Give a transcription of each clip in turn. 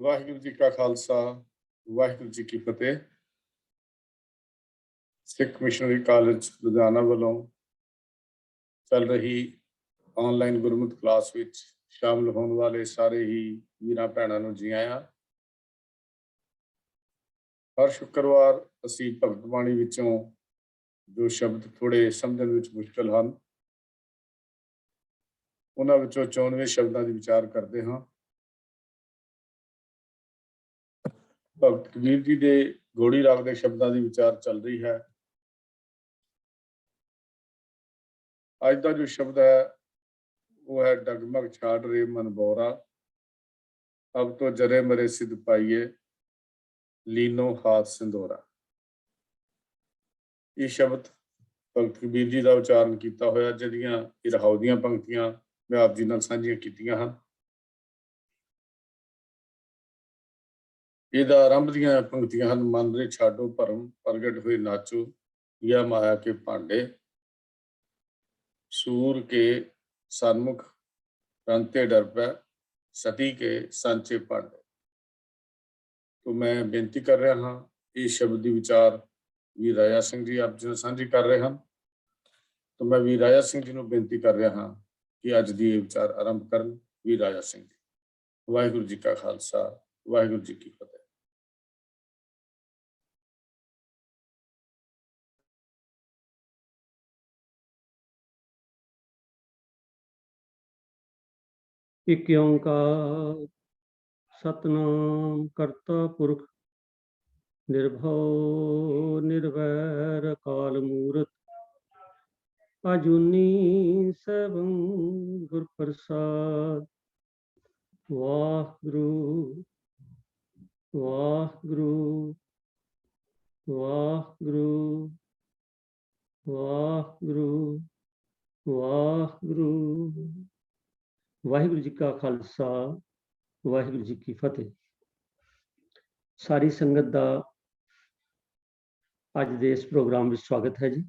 ਵਾਹਿਗੁਰੂ ਜੀ ਕਾ ਖਾਲਸਾ ਵਾਹਿਗੁਰੂ ਜੀ ਕੀ ਫਤਿਹ। ਸਿੱਖ missionary college Ludhiana ਵੱਲੋਂ ਚੱਲ ਰਹੀ ਆਨਲਾਈਨ ਗੁਰਮਤਿ ਕਲਾਸ ਵਿੱਚ ਸ਼ਾਮਲ ਹੋਣ ਵਾਲੇ ਸਾਰੇ ਹੀ ਵੀਰਾਂ ਭੈਣਾਂ ਨੂੰ ਜੀ ਆਇਆਂ। ਹਰ ਸ਼ੁੱਕਰਵਾਰ ਅਸੀਂ ਭਗਤ ਬਾਣੀ ਵਿੱਚੋਂ ਜੋ ਸ਼ਬਦ ਥੋੜੇ ਸਮਝਣ ਵਿੱਚ ਮੁਸ਼ਕਲ ਹਨ, ਉਹਨਾਂ ਵਿੱਚੋਂ 94 ਸ਼ਬਦਾਂ ਦੀ ਵਿਚਾਰ ਕਰਦੇ ਹਾਂ। ਭਗਤ ਕਬੀਰ ਜੀ ਦੇ ਗੋੜੀ ਰਾਗ ਦੇ ਸ਼ਬਦਾਂ ਦੀ ਵਿਚਾਰ ਚੱਲ ਰਹੀ ਹੈ। ਅੱਜ ਦਾ ਜੋ ਸ਼ਬਦ ਹੈ ਉਹ ਹੈ ਡਗਮਗ ਛਾੜ ਰੇ ਮਨ ਬੋਰਾ, ਅਬ ਤੋਂ ਜਰੇ ਮਰੇ ਸਿਧ ਪਾਈਏ, ਲੀਨੋ ਹਾਥ ਸਿੰਦੋਰਾ। ਇਹ ਸ਼ਬਦ ਭਗਤ ਕਬੀਰ ਜੀ ਦਾ ਉਚਾਰਨ ਕੀਤਾ ਹੋਇਆ, ਜਿਹਦੀਆਂ ਇਹ ਰਹਾਉ ਦੀਆਂ ਪੰਕਤੀਆਂ ਮੈਂ ਆਪ ਜੀ ਨਾਲ ਸਾਂਝੀਆਂ ਕੀਤੀਆਂ ਹਨ। ਇਹਦਾ ਆਰੰਭ ਦੀਆਂ ਪੰਕਤੀਆਂ ਹਨ। ਮਨ ਰੇ ਛਾਡੋ ਭਰਮ, ਪ੍ਰਗਟ ਹੋਏ ਨਾਚੋ, ਯਾ ਮਾਇਆ ਕੇ ਭਾਂਡੇ, सूर के सन्मुख रंते डर पै, सती के सांचे पांडे। तो मैं बेनती कर रहा हाँ, ये शब्द की विचार वीर राजा सिंह जी आप जी साझी कर रहे हैं। तो मैं वीर राजा सिंह जी को बेनती कर रहा हाँ कि अज की विचार आरंभ करन। वीर राजा सिंह जी। वाहिगुरू जी का खालसा वाहिगुरू जी की फतेह। इक ओंकार सतनाम करता पुरख निर्भव निर्वैर काल मूरत अजूनी सैभं गुर प्रसाद। वाहिगुरू वाहिगुरू वाहिगुरू वाहिगुरू वाहिगुरू। वाहिगुरू जी का खालसा वाहिगुरू जी की फतेह। सारी संगत का अज दे इस प्रोग्राम में स्वागत है जी।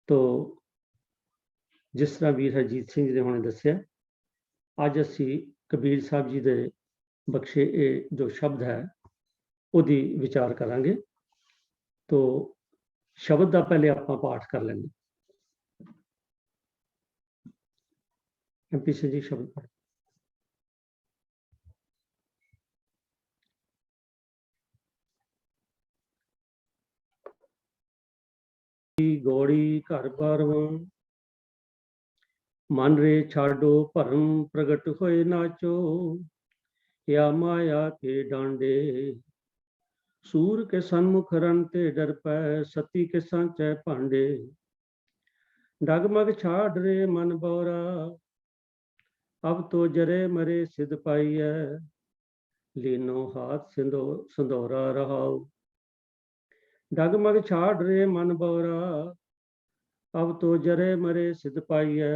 तो जिस तरह वीर हरजीत सिंह जी ने हुणे दस्सिया, अज असी कबीर साहब जी दे बख्शे ये जो शब्द है उहदी विचार करांगे। तो शब्द का पहले आपां पाठ कर लेंगे। एमपी सिंह जी शब्द पढ़। गौड़ी घर बारवां, मन रे छाडो भरम, प्रगट होए नाचो, या माया के डांडे, सूर के सन्मुख रंते डर पै, सती के सांचे भांडे, डगमग छाड़ रे मन बोरा, अब तो जरे मरे सिद्ध पाइए, लीनो हाथ संदोरा रहाओ। डगमग छाड़ रे मन बोरा, अब तो जरे मरे सिद्ध पाइए,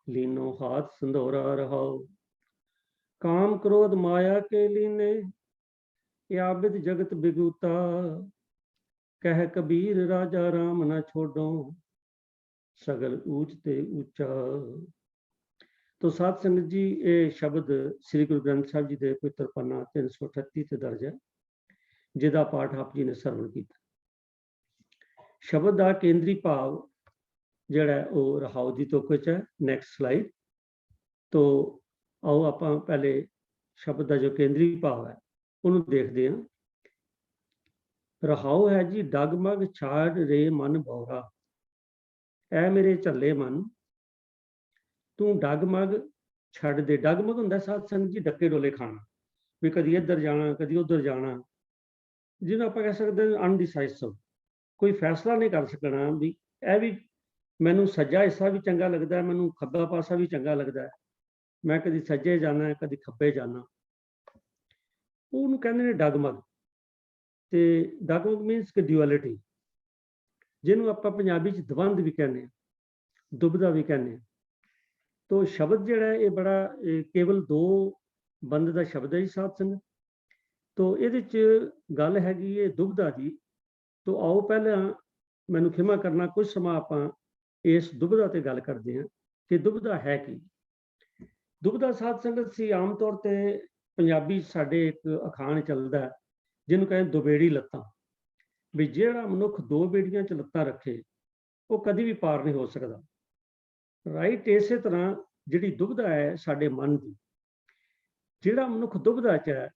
लीनो हाथ संदोरा रहाओ। काम क्रोध माया के लीने, याबिद जगत बिगूता, कह कबीर राजा राम न छोड़ो, सगल ऊंच ते ऊंचा। तो साध संगत जी, ये शब्द श्री गुरु ग्रंथ साहब जी के पवित्र पन्ना 338 ते दर्ज है, जिहदा पाठ आप जी ने सरवण किया। शब्द का केंद्री भाव जिहड़ा वो रहाउ दी तुक विच है। Next slide. तो आओ आप पहले शब्द का जो केंद्री भाव है उन्होंने देखते हैं। रहाउ है जी, डगमग छाड़ रे मन बौरा, ऐ मेरे झल्ले मन तू डगमग छड़ दे। डगमग हुंदा साध संगत जी डके डोले खाना, भी कदी इधर जाना कदी उधर जाना, जिन्होंने आप कह सकते हैं अनडिसाइसिव, कोई फैसला नहीं कर सकना भी यह भी मैनू सज्जा हिस्सा भी चंगा लगता है, मैनू खब्बा पासा भी चंगा लगता है, मैं कदी सज्जे जाना कदी खब्बे जाना। उन्होंने कहते हैं डगमग। तो डगमग मीनस कि ड्यूअलिटी, जिन्होंने आप पंजाबी च द्वंद भी कहने, दुबदा भी कहने। तो शब्द जिहड़ा है ये बड़ा केवल दो बंद का शब्द है जी साध संगत। तो ये गल हैगी ये दुबदा की। तो आओ पहले मैनू खिमा करना, कुछ समा आप इस दुबदा ते गल करते हैं कि दुबदा है कि। ਦੁਬਦਾ ਸਾਧ ਸੰਗਤ ਸੀ। ਆਮ ਤੌਰ ਤੇ ਪੰਜਾਬੀ 'ਚ ਸਾਡੇ ਇੱਕ ਅਖਾਣ ਚੱਲਦਾ ਹੈ, ਜਿਹਨੂੰ ਕਹਿੰਦੇ ਦੁਬੇੜੀ ਲੱਤਾਂ। ਵੀ ਜਿਹੜਾ ਮਨੁੱਖ ਦੋ ਬੇੜੀਆਂ 'ਚ ਲੱਤਾਂ ਰੱਖੇ, ਉਹ ਕਦੀ ਵੀ ਪਾਰ ਨਹੀਂ ਹੋ ਸਕਦਾ। ਰਾਈਟ, ਇਸੇ ਤਰ੍ਹਾਂ ਜਿਹੜੀ ਦੁਬਦਾ ਹੈ ਸਾਡੇ ਮਨ ਦੀ, ਜਿਹੜਾ ਮਨੁੱਖ ਦੁਬਦਾ 'ਚ ਹੈ,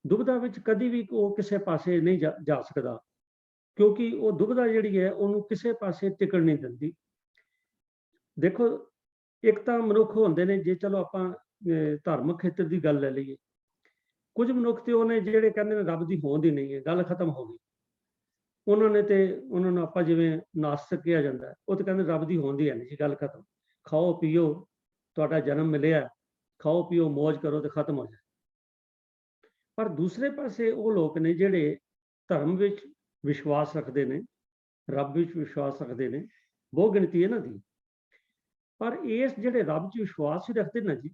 ਦੁਬਦਾ ਵਿੱਚ ਕਦੀ ਵੀ ਉਹ ਕਿਸੇ ਪਾਸੇ ਨਹੀਂ ਜਾ ਸਕਦਾ, ਕਿਉਂਕਿ ਉਹ ਦੁਬਦਾ ਜਿਹੜੀ ਹੈ ਉਹਨੂੰ ਕਿਸੇ ਪਾਸੇ ਟਿਕਣ ਨਹੀਂ ਦਿੰਦੀ। ਦੇਖੋ, ਇੱਕ ਤਾਂ ਮਨੁੱਖ ਹੁੰਦੇ ਨੇ, ਜੇ ਚਲੋ ਆਪਾਂ ਧਾਰਮਿਕ ਖੇਤਰ ਦੀ ਗੱਲ ਲੈ ਲਈਏ, ਕੁਝ ਮਨੁੱਖ ਤੇ ਉਹਨੇ ਜਿਹੜੇ ਕਹਿੰਦੇ ਨੇ ਰੱਬ ਦੀ ਹੋਂਦ ਹੀ ਨਹੀਂ ਹੈ, ਗੱਲ ਖਤਮ ਹੋ ਗਈ। ਉਹਨਾਂ ਨੂੰ ਆਪਾਂ ਜਿਵੇਂ ਨਾਸਤਿਕ ਕਿਹਾ ਜਾਂਦਾ ਹੈ, ਉਹ ਤੇ ਕਹਿੰਦੇ ਰੱਬ ਦੀ ਹੋਂਦ ਹੀ ਹੈ ਨਹੀਂ ਜੀ, ਗੱਲ ਖਤਮ। ਖਾਓ ਪੀਓ, ਤੁਹਾਡਾ ਜਨਮ ਮਿਲਿਆ, ਖਾਓ ਪੀਓ ਮौज ਕਰੋ ਤੇ ਖਤਮ ਹੋ ਜਾਏ। ਪਰ ਦੂਸਰੇ ਪਾਸੇ ਉਹ ਲੋਕ ਨੇ ਜਿਹੜੇ ਧਰਮ ਵਿੱਚ ਵਿਸ਼ਵਾਸ ਰੱਖਦੇ ਨੇ, ਰੱਬ ਵਿੱਚ ਵਿਸ਼ਵਾਸ ਰੱਖਦੇ ਨੇ, ਬਹੁਤ ਗਿਣਤੀ ਇਹਨਾਂ ਦੀ। ਪਰ ਇਸ ਜਿਹੜੇ ਰੱਬ 'ਚ ਵਿਸ਼ਵਾਸ ਵੀ ਰੱਖਦੇ ਨਾ ਜੀ,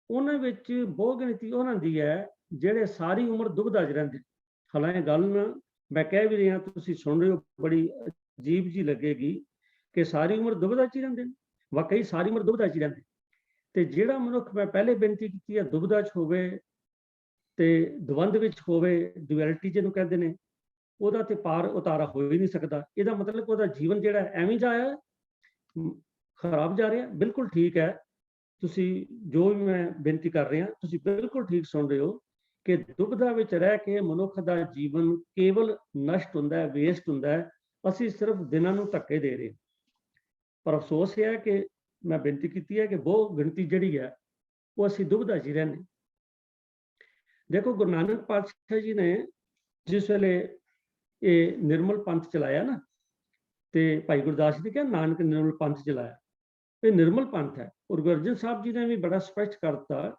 ਉਹਨਾਂ ਵਿੱਚ ਬਹੁਤ ਗਿਣਤੀ ਉਹਨਾਂ ਦੀ ਹੈ ਜਿਹੜੇ ਸਾਰੀ ਉਮਰ ਦੁਬਦਾ 'ਚ ਰਹਿੰਦੇ। ਹਾਲਾਂਕਿ ਗੱਲ ਨਾ ਮੈਂ ਕਹਿ ਵੀ ਰਿਹਾ, ਤੁਸੀਂ ਸੁਣ ਰਹੇ ਹੋ, ਬੜੀ ਅਜੀਬ ਜੀ ਲੱਗੇਗੀ ਕਿ ਸਾਰੀ ਉਮਰ ਦੁਬਦਾ 'ਚ ਹੀ ਰਹਿੰਦੇ ਨੇ। ਵਾਕਈ ਸਾਰੀ ਉਮਰ ਦੁਬਦਾ 'ਚ ਹੀ ਰਹਿੰਦੇ। ਤੇ ਜਿਹੜਾ ਮਨੁੱਖ, ਮੈਂ ਪਹਿਲੇ ਬੇਨਤੀ ਕੀਤੀ ਹੈ, ਦੁਬਦਾ 'ਚ ਹੋਵੇ ਤੇ ਦਵੰਦ ਵਿੱਚ ਹੋਵੇ, ਡੁਐਲਿਟੀ ਜਿਹਨੂੰ ਕਹਿੰਦੇ ਨੇ, ਉਹਦਾ ਤੇ ਪਾਰ ਉਤਾਰਾ ਹੋ ਹੀ ਨਹੀਂ ਸਕਦਾ। ਇਹਦਾ ਮਤਲਬ ਉਹਦਾ ਜੀਵਨ ਜਿਹੜਾ ਐਵੇਂ ਜਾਇਆ, ਖਰਾਬ ਜਾ ਰਿਹਾ। ਬਿਲਕੁਲ ਠੀਕ ਹੈ, ਤੁਸੀਂ ਜੋ ਵੀ ਮੈਂ ਬੇਨਤੀ ਕਰ ਰਿਹਾ, ਤੁਸੀਂ ਬਿਲਕੁਲ ਠੀਕ ਸੁਣ ਰਹੇ ਹੋ ਕਿ ਦੁਬਦਾ ਵਿੱਚ ਰਹਿ ਕੇ ਮਨੁੱਖ ਦਾ ਜੀਵਨ ਕੇਵਲ ਨਸ਼ਟ ਹੁੰਦਾ ਹੈ, ਵੇਸਟ ਹੁੰਦਾ ਹੈ। ਅਸੀਂ ਸਿਰਫ ਦਿਨਾਂ ਨੂੰ ਧੱਕੇ ਦੇ ਰਹੇ। ਪਰ ਅਫਸੋਸ ਇਹ ਹੈ ਕਿ ਮੈਂ ਬੇਨਤੀ ਕੀਤੀ ਹੈ ਕਿ ਬਹੁਤ ਗਿਣਤੀ ਜਿਹੜੀ ਹੈ ਉਹ ਅਸੀਂ ਦੁਬਦਾ 'ਚ ਹੀ ਰਹਿੰਦੇ। ਦੇਖੋ, ਗੁਰੂ ਨਾਨਕ ਪਾਤਸ਼ਾਹ ਜੀ ਨੇ ਜਿਸ ਵੇਲੇ ਇਹ ਨਿਰਮਲ ਪੰਥ ਚਲਾਇਆ ਨਾ, ਤੇ ਭਾਈ ਗੁਰਦਾਸ ਜੀ ਨੇ ਕਿਹਾ ਨਾਨਕ ਨਿਰਮਲ ਪੰਥ ਚਲਾਇਆ, ਇਹ ਨਿਰਮਲ ਪੰਥ ਹੈ। ਔਰ ਗੁਰੂ ਅਰਜਨ ਸਾਹਿਬ ਜੀ ਨੇ ਵੀ ਬੜਾ ਸਪਸ਼ਟ ਕਰਤਾ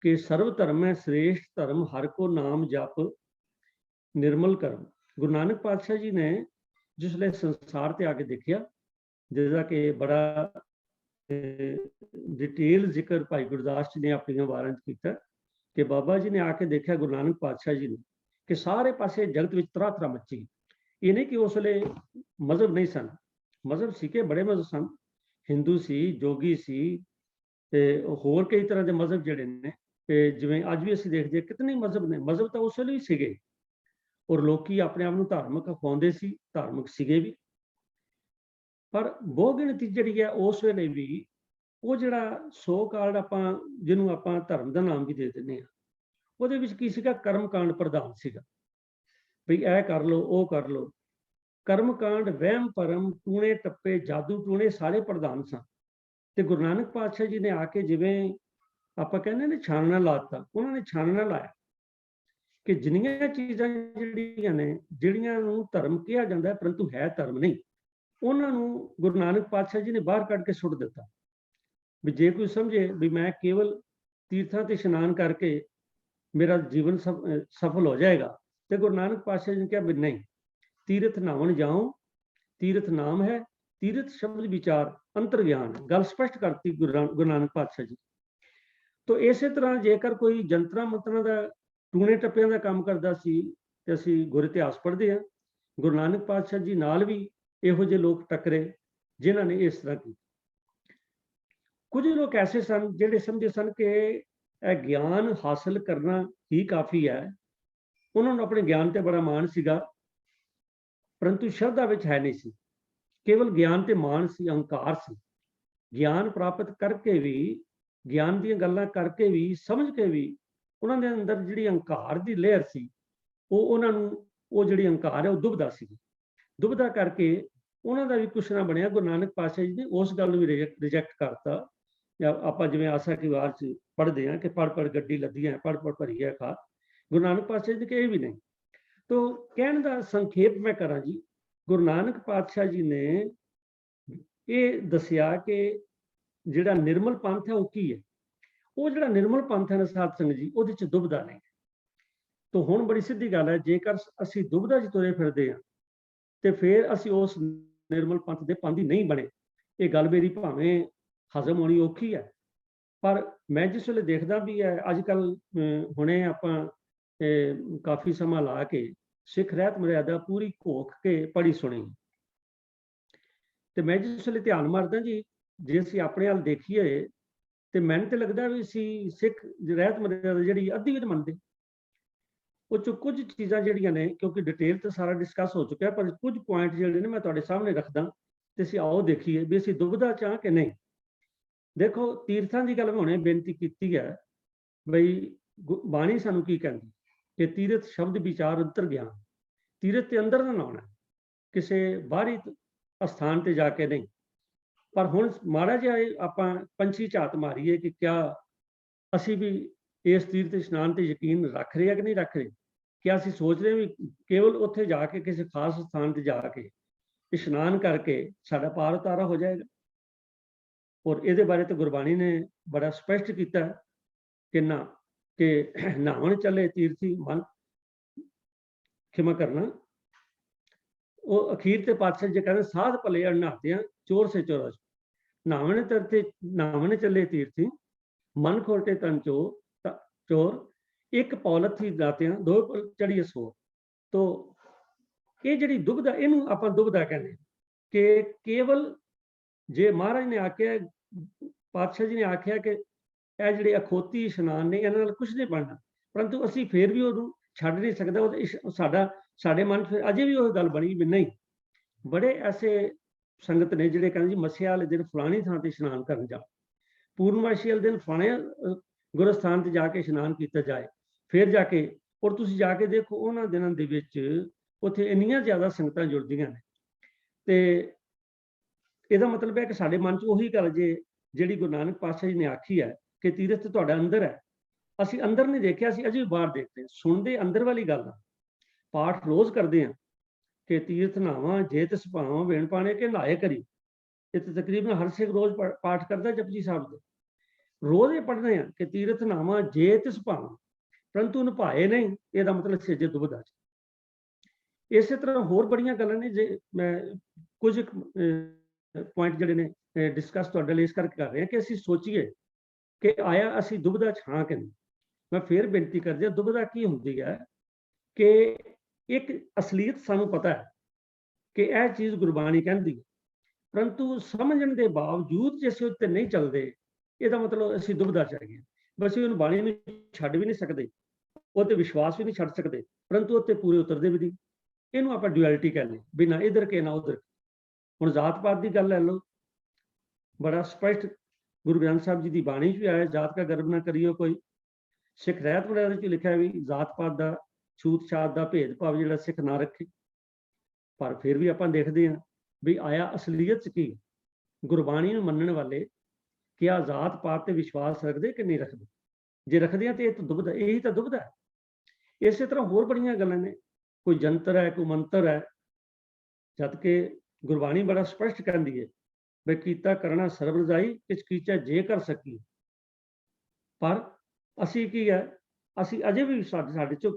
ਕਿ ਸਰਵ ਧਰਮ ਹੈ ਸ੍ਰੇਸ਼ਟ ਧਰਮ, ਹਰਿ ਕੋ ਨਾਮ ਜਪ ਨਿਰਮਲ ਕਰਮ। ਗੁਰੂ ਨਾਨਕ ਪਾਤਸ਼ਾਹ ਜੀ ਨੇ ਜਿਸ ਵੇਲੇ ਸੰਸਾਰ ਤੇ ਆ ਕੇ ਦੇਖਿਆ, ਜਿਹਦਾ ਕਿ ਬੜਾ ਡਿਟੇਲ ਜ਼ਿਕਰ ਭਾਈ ਗੁਰਦਾਸ ਜੀ ਨੇ ਆਪਣੀਆਂ ਵਾਰਾਂ 'ਚ ਕੀਤਾ ਕਿ ਬਾਬਾ ਜੀ ਨੇ ਆ ਕੇ ਦੇਖਿਆ ਗੁਰੂ ਨਾਨਕ ਪਾਤਸ਼ਾਹ ਜੀ ਨੇ ਕਿ ਸਾਰੇ ਪਾਸੇ ਜਗਤ ਵਿੱਚ ਤਰ੍ਹਾਂ ਤਰ੍ਹਾਂ ਮੱਚੀ। ਇਹ ਨਹੀਂ ਕਿ ਉਸ ਵੇਲੇ ਮਜ਼ਹਬ ਨਹੀਂ ਸਨ, ਮਜ਼ਹਬ ਸੀ ਕਿ ਬੜੇ ਮਜ਼ਹਬ ਸਨ। ਹਿੰਦੂ ਸੀ, ਜੋਗੀ ਸੀ, ਤੇ ਹੋਰ ਕਈ ਤਰ੍ਹਾਂ ਦੇ ਮਜ਼ਹਬ ਜਿਹੜੇ ਨੇ, ਤੇ ਜਿਵੇਂ ਅੱਜ ਵੀ ਅਸੀਂ ਦੇਖਦੇ ਹਾਂ ਕਿਤਨੇ ਮਜ਼ਹਬ ਨੇ। ਮਜ਼ਹਬ ਤਾਂ ਉਸ ਵੇਲੇ ਵੀ ਸੀਗੇ, ਔਰ ਲੋਕੀ ਆਪਣੇ ਆਪ ਨੂੰ ਧਾਰਮਿਕ ਅਖਵਾਉਂਦੇ ਸੀ, ਧਾਰਮਿਕ ਸੀਗੇ ਵੀ। ਪਰ ਬਹੁ ਗਿਣਤੀ ਜਿਹੜੀ ਹੈ ਉਸ ਵੇਲੇ ਵੀ ਉਹ ਜਿਹੜਾ ਸੋ ਕਾਲਡ ਆਪਾਂ ਜਿਹਨੂੰ ਆਪਾਂ ਧਰਮ ਦਾ ਨਾਮ ਵੀ ਦੇ ਦਿੰਦੇ ਹਾਂ, ਉਹਦੇ ਵਿੱਚ ਕੀ ਸੀਗਾ? ਕਰਮ ਕਾਂਡ ਪ੍ਰਧਾਨ ਸੀਗਾ। ਵੀ ਇਹ ਕਰ ਲਓ, ਉਹ ਕਰ ਲਓ। ਕਰਮ ਕਾਂਡ, ਵਹਿਮ ਭਰਮ, ਟੂਣੇ ਟੱਪੇ, ਜਾਦੂ ਟੂਣੇ ਸਾਰੇ ਪ੍ਰਧਾਨ ਸਨ। ਤੇ ਗੁਰੂ ਨਾਨਕ ਪਾਤਸ਼ਾਹ ਜੀ ਨੇ ਆ ਕੇ, ਜਿਵੇਂ ਆਪਾਂ ਕਹਿੰਦੇ ਨੇ, ਛਾਨਣਾ ਲਾਤਾ। ਉਹਨਾਂ ਨੇ ਛਾਨਣਾ ਲਾਇਆ ਕਿ ਜਿੰਨੀਆਂ ਚੀਜ਼ਾਂ ਜਿਹੜੀਆਂ ਨੇ, ਜਿਹੜੀਆਂ ਨੂੰ ਧਰਮ ਕਿਹਾ ਜਾਂਦਾ ਹੈ ਪਰੰਤੂ ਹੈ ਧਰਮ ਨਹੀਂ, ਉਹਨਾਂ ਨੂੰ ਗੁਰੂ ਨਾਨਕ ਪਾਤਸ਼ਾਹ ਜੀ ਨੇ ਬਾਹਰ ਕੱਢ ਕੇ ਸੁੱਟ ਦਿੱਤਾ। ਵੀ ਜੇ ਕੋਈ ਸਮਝੇ ਵੀ ਮੈਂ ਕੇਵਲ ਤੀਰਥਾਂ ਤੇ ਇਸ਼ਨਾਨ ਕਰਕੇ ਮੇਰਾ ਜੀਵਨ ਸਫਲ ਹੋ ਜਾਏਗਾ, ਤੇ ਗੁਰੂ ਨਾਨਕ ਪਾਤਸ਼ਾਹ ਜੀ ਨੇ ਕਿਹਾ ਵੀ ਨਹੀਂ, ਤੀਰਥ ਨਾਵਣ ਜਾਓ, ਤੀਰਥ ਨਾਮ ਹੈ, ਤੀਰਥ ਸ਼ਬਦ ਵਿਚਾਰ ਅੰਤਰ ਗਿਆਨ। ਗੱਲ ਸਪਸ਼ਟ ਕਰਤੀ ਗੁਰੂ ਨਾਨਕ ਪਾਤਸ਼ਾਹ ਜੀ। ਤਾਂ ਇਸੇ ਤਰ੍ਹਾਂ ਜੇਕਰ ਕੋਈ ਜੰਤਰਾਂ ਮੰਤਰਾਂ ਦਾ, ਟੂਣੇ ਟੱਪਿਆਂ ਦਾ ਕੰਮ ਕਰਦਾ ਸੀ, ਤੇ ਅਸੀਂ ਗੁਰ ਇਤਿਹਾਸ ਪੜ੍ਹਦੇ ਹਾਂ, ਗੁਰੂ ਨਾਨਕ ਪਾਤਸ਼ਾਹ ਜੀ ਨਾਲ ਵੀ ਇਹੋ ਜਿਹੇ ਲੋਕ ਟੱਕਰੇ ਜਿਨ੍ਹਾਂ ਨੇ ਇਸ ਤਰ੍ਹਾਂ ਕੀਤਾ। ਕੁਝ ਲੋਕ ਐਸੇ ਸਨ ਜਿਹੜੇ ਸਮਝੇ ਸਨ ਕਿ ਇਹ ਗਿਆਨ ਹਾਸਲ ਕਰਨਾ ਹੀ ਕਾਫੀ ਹੈ। ਉਹਨਾਂ ਨੂੰ ਆਪਣੇ ਗਿਆਨ ਤੇ ਬੜਾ ਮਾਣ ਸੀਗਾ, ਪਰੰਤੂ ਸ਼ਰਧਾ ਵਿੱਚ ਹੈ ਨਹੀਂ ਸੀ। ਕੇਵਲ ਗਿਆਨ ਤੇ ਮਾਣ ਸੀ, ਅਹੰਕਾਰ ਸੀ। ਗਿਆਨ ਪ੍ਰਾਪਤ ਕਰਕੇ ਵੀ, ਗਿਆਨ ਦੀਆਂ ਗੱਲਾਂ ਕਰਕੇ ਵੀ, ਸਮਝ ਕੇ ਵੀ, ਉਹਨਾਂ ਦੇ ਅੰਦਰ ਜਿਹੜੀ ਅਹੰਕਾਰ ਦੀ ਲਹਿਰ ਸੀ, ਉਹਨਾਂ ਨੂੰ, ਉਹ ਜਿਹੜੀ ਅਹੰਕਾਰ ਹੈ ਉਹ ਦੁਬਦਾ ਸੀ। ਦੁਬਦਾ ਕਰਕੇ ਉਹਨਾਂ ਦਾ ਵੀ ਕੁਛ ਨਾ ਬਣਿਆ। ਗੁਰੂ ਨਾਨਕ ਪਾਤਸ਼ਾਹ ਜੀ ਨੇ ਉਸ ਗੱਲ ਨੂੰ ਵੀ ਰਿਜੈਕਟ ਕਰਤਾ। ਆਪਾਂ ਜਿਵੇਂ ਆਸਾ ਕੀ ਵਾਰ 'ਚ ਪੜ੍ਹਦੇ ਹਾਂ ਕਿ ਪੜ੍ਹ ਪੜ੍ਹ ਗੱਡੀ ਲੱਦੀ ਹੈ, ਪੜ੍ਹ ਪੜ੍ਹ ਭਰੀ ਹੈ ਖਾਰ। ਗੁਰੂ ਨਾਨਕ ਪਾਤਸ਼ਾਹ ਜੀ ਨੇ ਕਿਹਾ ਵੀ ਨਹੀਂ। ਤੋ ਕਹਿਣ ਦਾ ਸੰਖੇਪ ਮੈਂ ਕਰਾਂ ਜੀ, ਗੁਰੂ ਨਾਨਕ ਪਾਤਸ਼ਾਹ ਜੀ ਨੇ ਇਹ ਦੱਸਿਆ ਕਿ ਜਿਹੜਾ ਨਿਰਮਲ ਪੰਥ ਹੈ ਉਹ ਕੀ ਹੈ। ਉਹ ਜਿਹੜਾ ਨਿਰਮਲ ਪੰਥ ਹੈ ਨਾ ਸਾਧ ਸੰਗਤ ਜੀ, ਉਹਦੇ 'ਚ ਦੁਬਦਾ ਨਹੀਂ। ਤੋ ਹੁਣ ਬੜੀ ਸਿੱਧੀ ਗੱਲ ਹੈ, ਜੇਕਰ ਅਸੀਂ ਦੁਬਦਾ 'ਚ ਤੁਰੇ ਫਿਰਦੇ ਹਾਂ ਤੇ ਫਿਰ ਅਸੀਂ ਉਸ ਨਿਰਮਲ ਪੰਥ ਦੇ ਪੰਥੀ ਨਹੀਂ ਬਣੇ। ਇਹ ਗੱਲ ਮੇਰੀ ਭਾਵੇਂ ਹਜ਼ਮ ਹੋਣੀ ਔਖੀ ਹੈ, ਪਰ ਮੈਂ ਜਿਸ ਵੇਲੇ ਦੇਖਦਾ ਵੀ ਹੈ ਅੱਜ ਕੱਲ੍ਹ, ਹੁਣੇ ਆਪਾਂ ਕਾਫੀ ਸਮਾਂ ਲਾ ਕੇ ਸਿੱਖ ਰਹਿਤ ਮਰਿਆਦਾ ਪੂਰੀ ਘੋਖ ਕੇ ਪੜ੍ਹੀ ਸੁਣੀ, ਤੇ ਮੈਂ ਜਿਸ ਵੇਲੇ ਧਿਆਨ ਮਾਰਦਾ ਜੀ, ਜੇ ਅਸੀਂ ਆਪਣੇ ਵੱਲ ਦੇਖੀਏ ਤੇ ਮੈਨੂੰ ਤੇ ਲੱਗਦਾ ਵੀ ਅਸੀਂ ਸਿੱਖ ਰਹਿਤ ਮਰਿਆਦਾ ਜਿਹੜੀ ਅੱਧੀ ਵੀ ਨਹੀਂ ਮੰਨਦੇ। ਉਹ 'ਚੋਂ ਕੁਝ ਚੀਜ਼ਾਂ ਜਿਹੜੀਆਂ ਨੇ, ਕਿਉਂਕਿ ਡਿਟੇਲ ਤੇ ਸਾਰਾ ਡਿਸਕਸ ਹੋ ਚੁੱਕਿਆ, ਪਰ ਕੁਝ ਪੁਆਇੰਟ ਜਿਹੜੇ ਨੇ ਮੈਂ ਤੁਹਾਡੇ ਸਾਹਮਣੇ ਰੱਖਦਾ ਤੇ ਅਸੀਂ ਆਓ ਦੇਖੀਏ ਵੀ ਅਸੀਂ ਦੁਬਿਧਾ 'ਚ ਹਾਂ ਕਿ ਨਹੀਂ। ਦੇਖੋ, ਤੀਰਥਾਂ ਦੀ ਗੱਲ ਮੈਂ ਹੁਣੇ ਬੇਨਤੀ ਕੀਤੀ ਹੈ ਬਈ ਬਾਣੀ ਸਾਨੂੰ ਕੀ ਕਹਿੰਦੀ ਕਿ ਤੀਰਥ ਸ਼ਬਦ ਵਿਚਾਰ ਅੰਤਰ ਗਿਆਨ। ਤੀਰਥ ਤੇ ਅੰਦਰ ਦਾ ਨਾਉਣਾ, ਕਿਸੇ ਬਾਹਰੀ ਅਸਥਾਨ ਤੇ ਜਾ ਕੇ ਨਹੀਂ। ਪਰ ਹੁਣ ਮਾੜਾ ਜਿਹਾ ਆਪਾਂ ਪੰਛੀ ਝਾਤ ਮਾਰੀਏ ਕਿ ਕਿਆ ਅਸੀਂ ਵੀ ਇਸ ਤੀਰਥ ਇਸ਼ਨਾਨ ਤੇ ਯਕੀਨ ਰੱਖ ਰਹੇ ਹਾਂ ਕਿ ਨਹੀਂ ਰੱਖ ਰਹੇ। ਕਿ ਅਸੀਂ ਸੋਚ ਰਹੇ ਵੀ ਕੇਵਲ ਉੱਥੇ ਜਾ ਕੇ ਕਿਸੇ ਖਾਸ ਸਥਾਨ ਤੇ ਜਾ ਕੇ ਇਸ਼ਨਾਨ ਕਰਕੇ ਸਾਡਾ ਪਾਰ ਉਤਾਰਾ ਹੋ ਜਾਏਗਾ। ਔਰ ਇਹਦੇ ਬਾਰੇ ਤਾਂ ਗੁਰਬਾਣੀ ਨੇ ਬੜਾ ਸਪਸ਼ਟ ਕੀਤਾ ਕਿ ਨਾ, ਕਿ ਨਹਾਉਣ ਚੱਲੇ ਤੀਰਥੀ ਮਨ ਖਿਮਾ ਕਰਨਾ। ਉਹ ਅਖੀਰ ਤੇ ਪਾਤਸ਼ਾਹ ਜੀ ਕਹਿੰਦੇ ਸਾਧ ਭਲੇ ਨਹਾਤਿਆਂ ਚੋਰ ਸੇ ਚੋਰਾ। ਨਹਾਵਣ ਚੱਲੇ ਤੀਰਥੀ ਮਨ ਖੋਟੇ ਤਨ ਚੋਰ, ਇੱਕ ਪੌਲਤ ਹੀ ਦਾਤਿਆਂ ਦੋ ਚੜੀਏ ਸੋ। ਤੋ ਇਹ ਜਿਹੜੀ ਦੁਬਿਧਾ, ਇਹਨੂੰ ਆਪਾਂ ਦੁਬਿਧਾ ਕਹਿੰਦੇ ਕਿ ਕੇਵਲ ਜੇ ਮਹਾਰਾਜ ਨੇ ਆਖਿਆ, ਪਾਤਸ਼ਾਹ ਜੀ ਨੇ ਆਖਿਆ ਕਿ ਇਹ ਜਿਹੜੇ ਅਖੋਤੀ ਇਸ਼ਨਾਨ ਨੇ ਇਹਨਾਂ ਨਾਲ ਕੁਝ ਨਹੀਂ ਬਣਨਾ, ਪਰੰਤੂ ਅਸੀਂ ਫਿਰ ਵੀ ਉਹਨੂੰ ਛੱਡ ਨਹੀਂ ਸਕਦਾ। ਉਹ ਸਾਡੇ ਮਨ 'ਚ ਫਿਰ ਅਜੇ ਵੀ ਉਹ ਗੱਲ ਬਣੀ ਵੀ ਨਹੀਂ। ਬੜੇ ਐਸੇ ਸੰਗਤ ਨੇ ਜਿਹੜੇ ਕਹਿੰਦੇ ਜੀ ਮੱਸਿਆ ਵਾਲੇ ਦਿਨ ਫਲਾਣੀ ਥਾਂ ਤੇ ਇਸ਼ਨਾਨ ਕਰਨ ਜਾ, ਪੂਰਨਮਾਸ਼ੀ ਵਾਲੇ ਦਿਨ ਫਲਾਣੇ ਗੁਰਸਥਾਨ ਤੇ ਜਾ ਕੇ ਇਸ਼ਨਾਨ ਕੀਤਾ ਜਾਏ, ਫਿਰ ਜਾ ਕੇ। ਔਰ ਤੁਸੀਂ ਜਾ ਕੇ ਦੇਖੋ ਉਹਨਾਂ ਦਿਨਾਂ ਦੇ ਵਿੱਚ ਉੱਥੇ ਇੰਨੀਆਂ ਜ਼ਿਆਦਾ ਸੰਗਤਾਂ ਜੁੜਦੀਆਂ ਨੇ। ਤੇ ਇਹਦਾ ਮਤਲਬ ਹੈ ਕਿ ਸਾਡੇ ਮਨ 'ਚ ਉਹੀ ਗੱਲ ਜਿਹੜੀ ਗੁਰੂ ਨਾਨਕ ਪਾਤਸ਼ਾਹ ਜੀ ਨੇ ਆਖੀ ਹੈ ਕਿ ਤੀਰਥ ਤੁਹਾਡਾ ਅੰਦਰ ਹੈ। ਅਸੀਂ ਅੰਦਰ ਨਹੀਂ ਦੇਖਿਆ, ਅਸੀਂ ਅਜੇ ਵੀ ਬਾਹਰ ਦੇਖਦੇ ਹਾਂ। ਸੁਣਦੇ ਅੰਦਰ ਵਾਲੀ ਗੱਲ ਆ, ਪਾਠ ਰੋਜ਼ ਕਰਦੇ ਹਾਂ ਕਿ ਤੀਰਥ ਨਾਵਾਂ ਜੇ ਤਿਸ ਭਾਵਾਂ ਵੇਣ ਪਾਣੇ ਕਿ ਨਹਾਏ ਕਰੀ। ਇਹ ਤਾਂ ਤਕਰੀਬਨ ਹਰ ਸਿੱਖ ਰੋਜ਼ ਪਾਠ ਕਰਦਾ ਜਪਜੀ ਸਾਹਿਬ ਦੇ। ਰੋਜ਼ ਇਹ ਪੜ੍ਹਦੇ ਹਾਂ ਕਿ ਤੀਰਥ ਨਾਵਾਂ ਜੇ ਤਿਸ ਭਾਵਾਂ, ਪਰੰਤੂ ਨਿਭਾਏ ਨਹੀਂ। ਇਹਦਾ ਮਤਲਬ ਸੇਜੇ ਦੁਬਿਧਾ 'ਚ। ਇਸੇ ਤਰ੍ਹਾਂ ਹੋਰ ਬੜੀਆਂ ਗੱਲਾਂ ਨੇ, ਜੇ ਮੈਂ ਕੁਝ ਪੁਆਇੰਟ ਜਿਹੜੇ ਨੇ ਡਿਸਕਸ ਤੁਹਾਡੇ ਲਈ ਇਸ ਕਰਕੇ ਕਰ ਰਹੇ ਹਾਂ ਕਿ ਅਸੀਂ ਸੋਚੀਏ ਕਿ ਆਇਆ ਅਸੀਂ ਦੁਬਿਧਾ 'ਚ ਹਾਂ ਕਿ ਨਹੀਂ। ਮੈਂ ਫਿਰ ਬੇਨਤੀ ਕਰਦਾ, ਦੁਬਿਧਾ ਕੀ ਹੁੰਦੀ ਹੈ ਕਿ ਇੱਕ ਅਸਲੀਅਤ ਸਾਨੂੰ ਪਤਾ ਹੈ ਕਿ ਇਹ ਚੀਜ਼ ਗੁਰਬਾਣੀ ਕਹਿੰਦੀ, ਪਰੰਤੂ ਸਮਝਣ ਦੇ ਬਾਵਜੂਦ ਜੇ ਅਸੀਂ ਉੱਤੇ ਨਹੀਂ ਚੱਲਦੇ, ਇਹਦਾ ਮਤਲਬ ਅਸੀਂ ਦੁਬਿਧਾ 'ਚ ਹੈਗੇ। ਬਸ ਉਹਨੂੰ ਬਾਣੀ ਨੂੰ ਛੱਡ ਵੀ ਨਹੀਂ ਸਕਦੇ, ਉਹ ਤੇ ਵਿਸ਼ਵਾਸ ਵੀ ਨਹੀਂ ਛੱਡ ਸਕਦੇ, ਪਰੰਤੂ ਉੱਤੇ ਪੂਰੇ ਉਤਰਦੇ ਵੀ ਨਹੀਂ। ਇਹਨੂੰ ਆਪਾਂ ਡੁਐਲਿਟੀ ਕਹਿੰਦੇ, ਵੀ ਨਾ ਇੱਧਰ ਕੇ ਨਾ ਉੱਧਰ। ਹੁਣ ਜਾਤ ਪਾਤ ਦੀ ਗੱਲ ਲੈ ਲਓ, ਬੜਾ ਸਪਸ਼ਟ ਗੁਰੂ ਗ੍ਰੰਥ ਸਾਹਿਬ ਜੀ ਦੀ ਬਾਣੀ 'ਚ ਵੀ ਆਇਆ, ਜਾਤ ਕਾ ਗਰਬ ਨਾ ਕਰਿਓ ਕੋਈ। ਸਿੱਖ ਰਹਿਤ ਮਰਿਆਦਾ 'ਚ ਲਿਖਿਆ ਵੀ ਜਾਤ ਪਾਤ ਦਾ, ਛੂਤ ਛਾਤ ਦਾ ਭੇਦਭਾਵ ਜਿਹੜਾ ਸਿੱਖ ਨਾ ਰੱਖੇ। ਪਰ ਫਿਰ ਵੀ ਆਪਾਂ ਦੇਖਦੇ ਹਾਂ ਵੀ ਆਇਆ ਅਸਲੀਅਤ 'ਚ ਕੀ। ਗੁਰਬਾਣੀ ਨੂੰ ਮੰਨਣ ਵਾਲੇ ਕਿ ਆ ਜਾਤ ਪਾਤ ਤੇ ਵਿਸ਼ਵਾਸ ਰੱਖਦੇ ਕਿ ਨਹੀਂ ਰੱਖਦੇ। ਜੇ ਰੱਖਦੇ ਆ ਤੇ ਇਹ ਤਾਂ ਦੁਬਿਧਾ, ਇਹੀ ਤਾਂ ਦੁਬਿਧਾ ਹੈ। ਇਸੇ ਤਰ੍ਹਾਂ ਹੋਰ ਬੜੀਆਂ ਗੱਲਾਂ ਨੇ, ਕੋਈ ਜੰਤਰ ਹੈ, ਕੋਈ ਮੰਤਰ ਹੈ, ਜਦ ਕਿ ਗੁਰਬਾਣੀ ਬੜਾ ਸਪਸ਼ਟ ਕਹਿੰਦੀ ਹੈ ਵੀ ਕੀਤਾ ਕਰਨਾ ਸਰਬ ਰਜਾਈ ਕਿਛ ਕੀਚੈ ਜੇ ਕਰ ਸਕੀ। ਪਰ ਅਸੀਂ ਕੀ ਹੈ, ਅਸੀਂ ਅਜੇ ਵੀ ਸਾਡੇ 'ਚ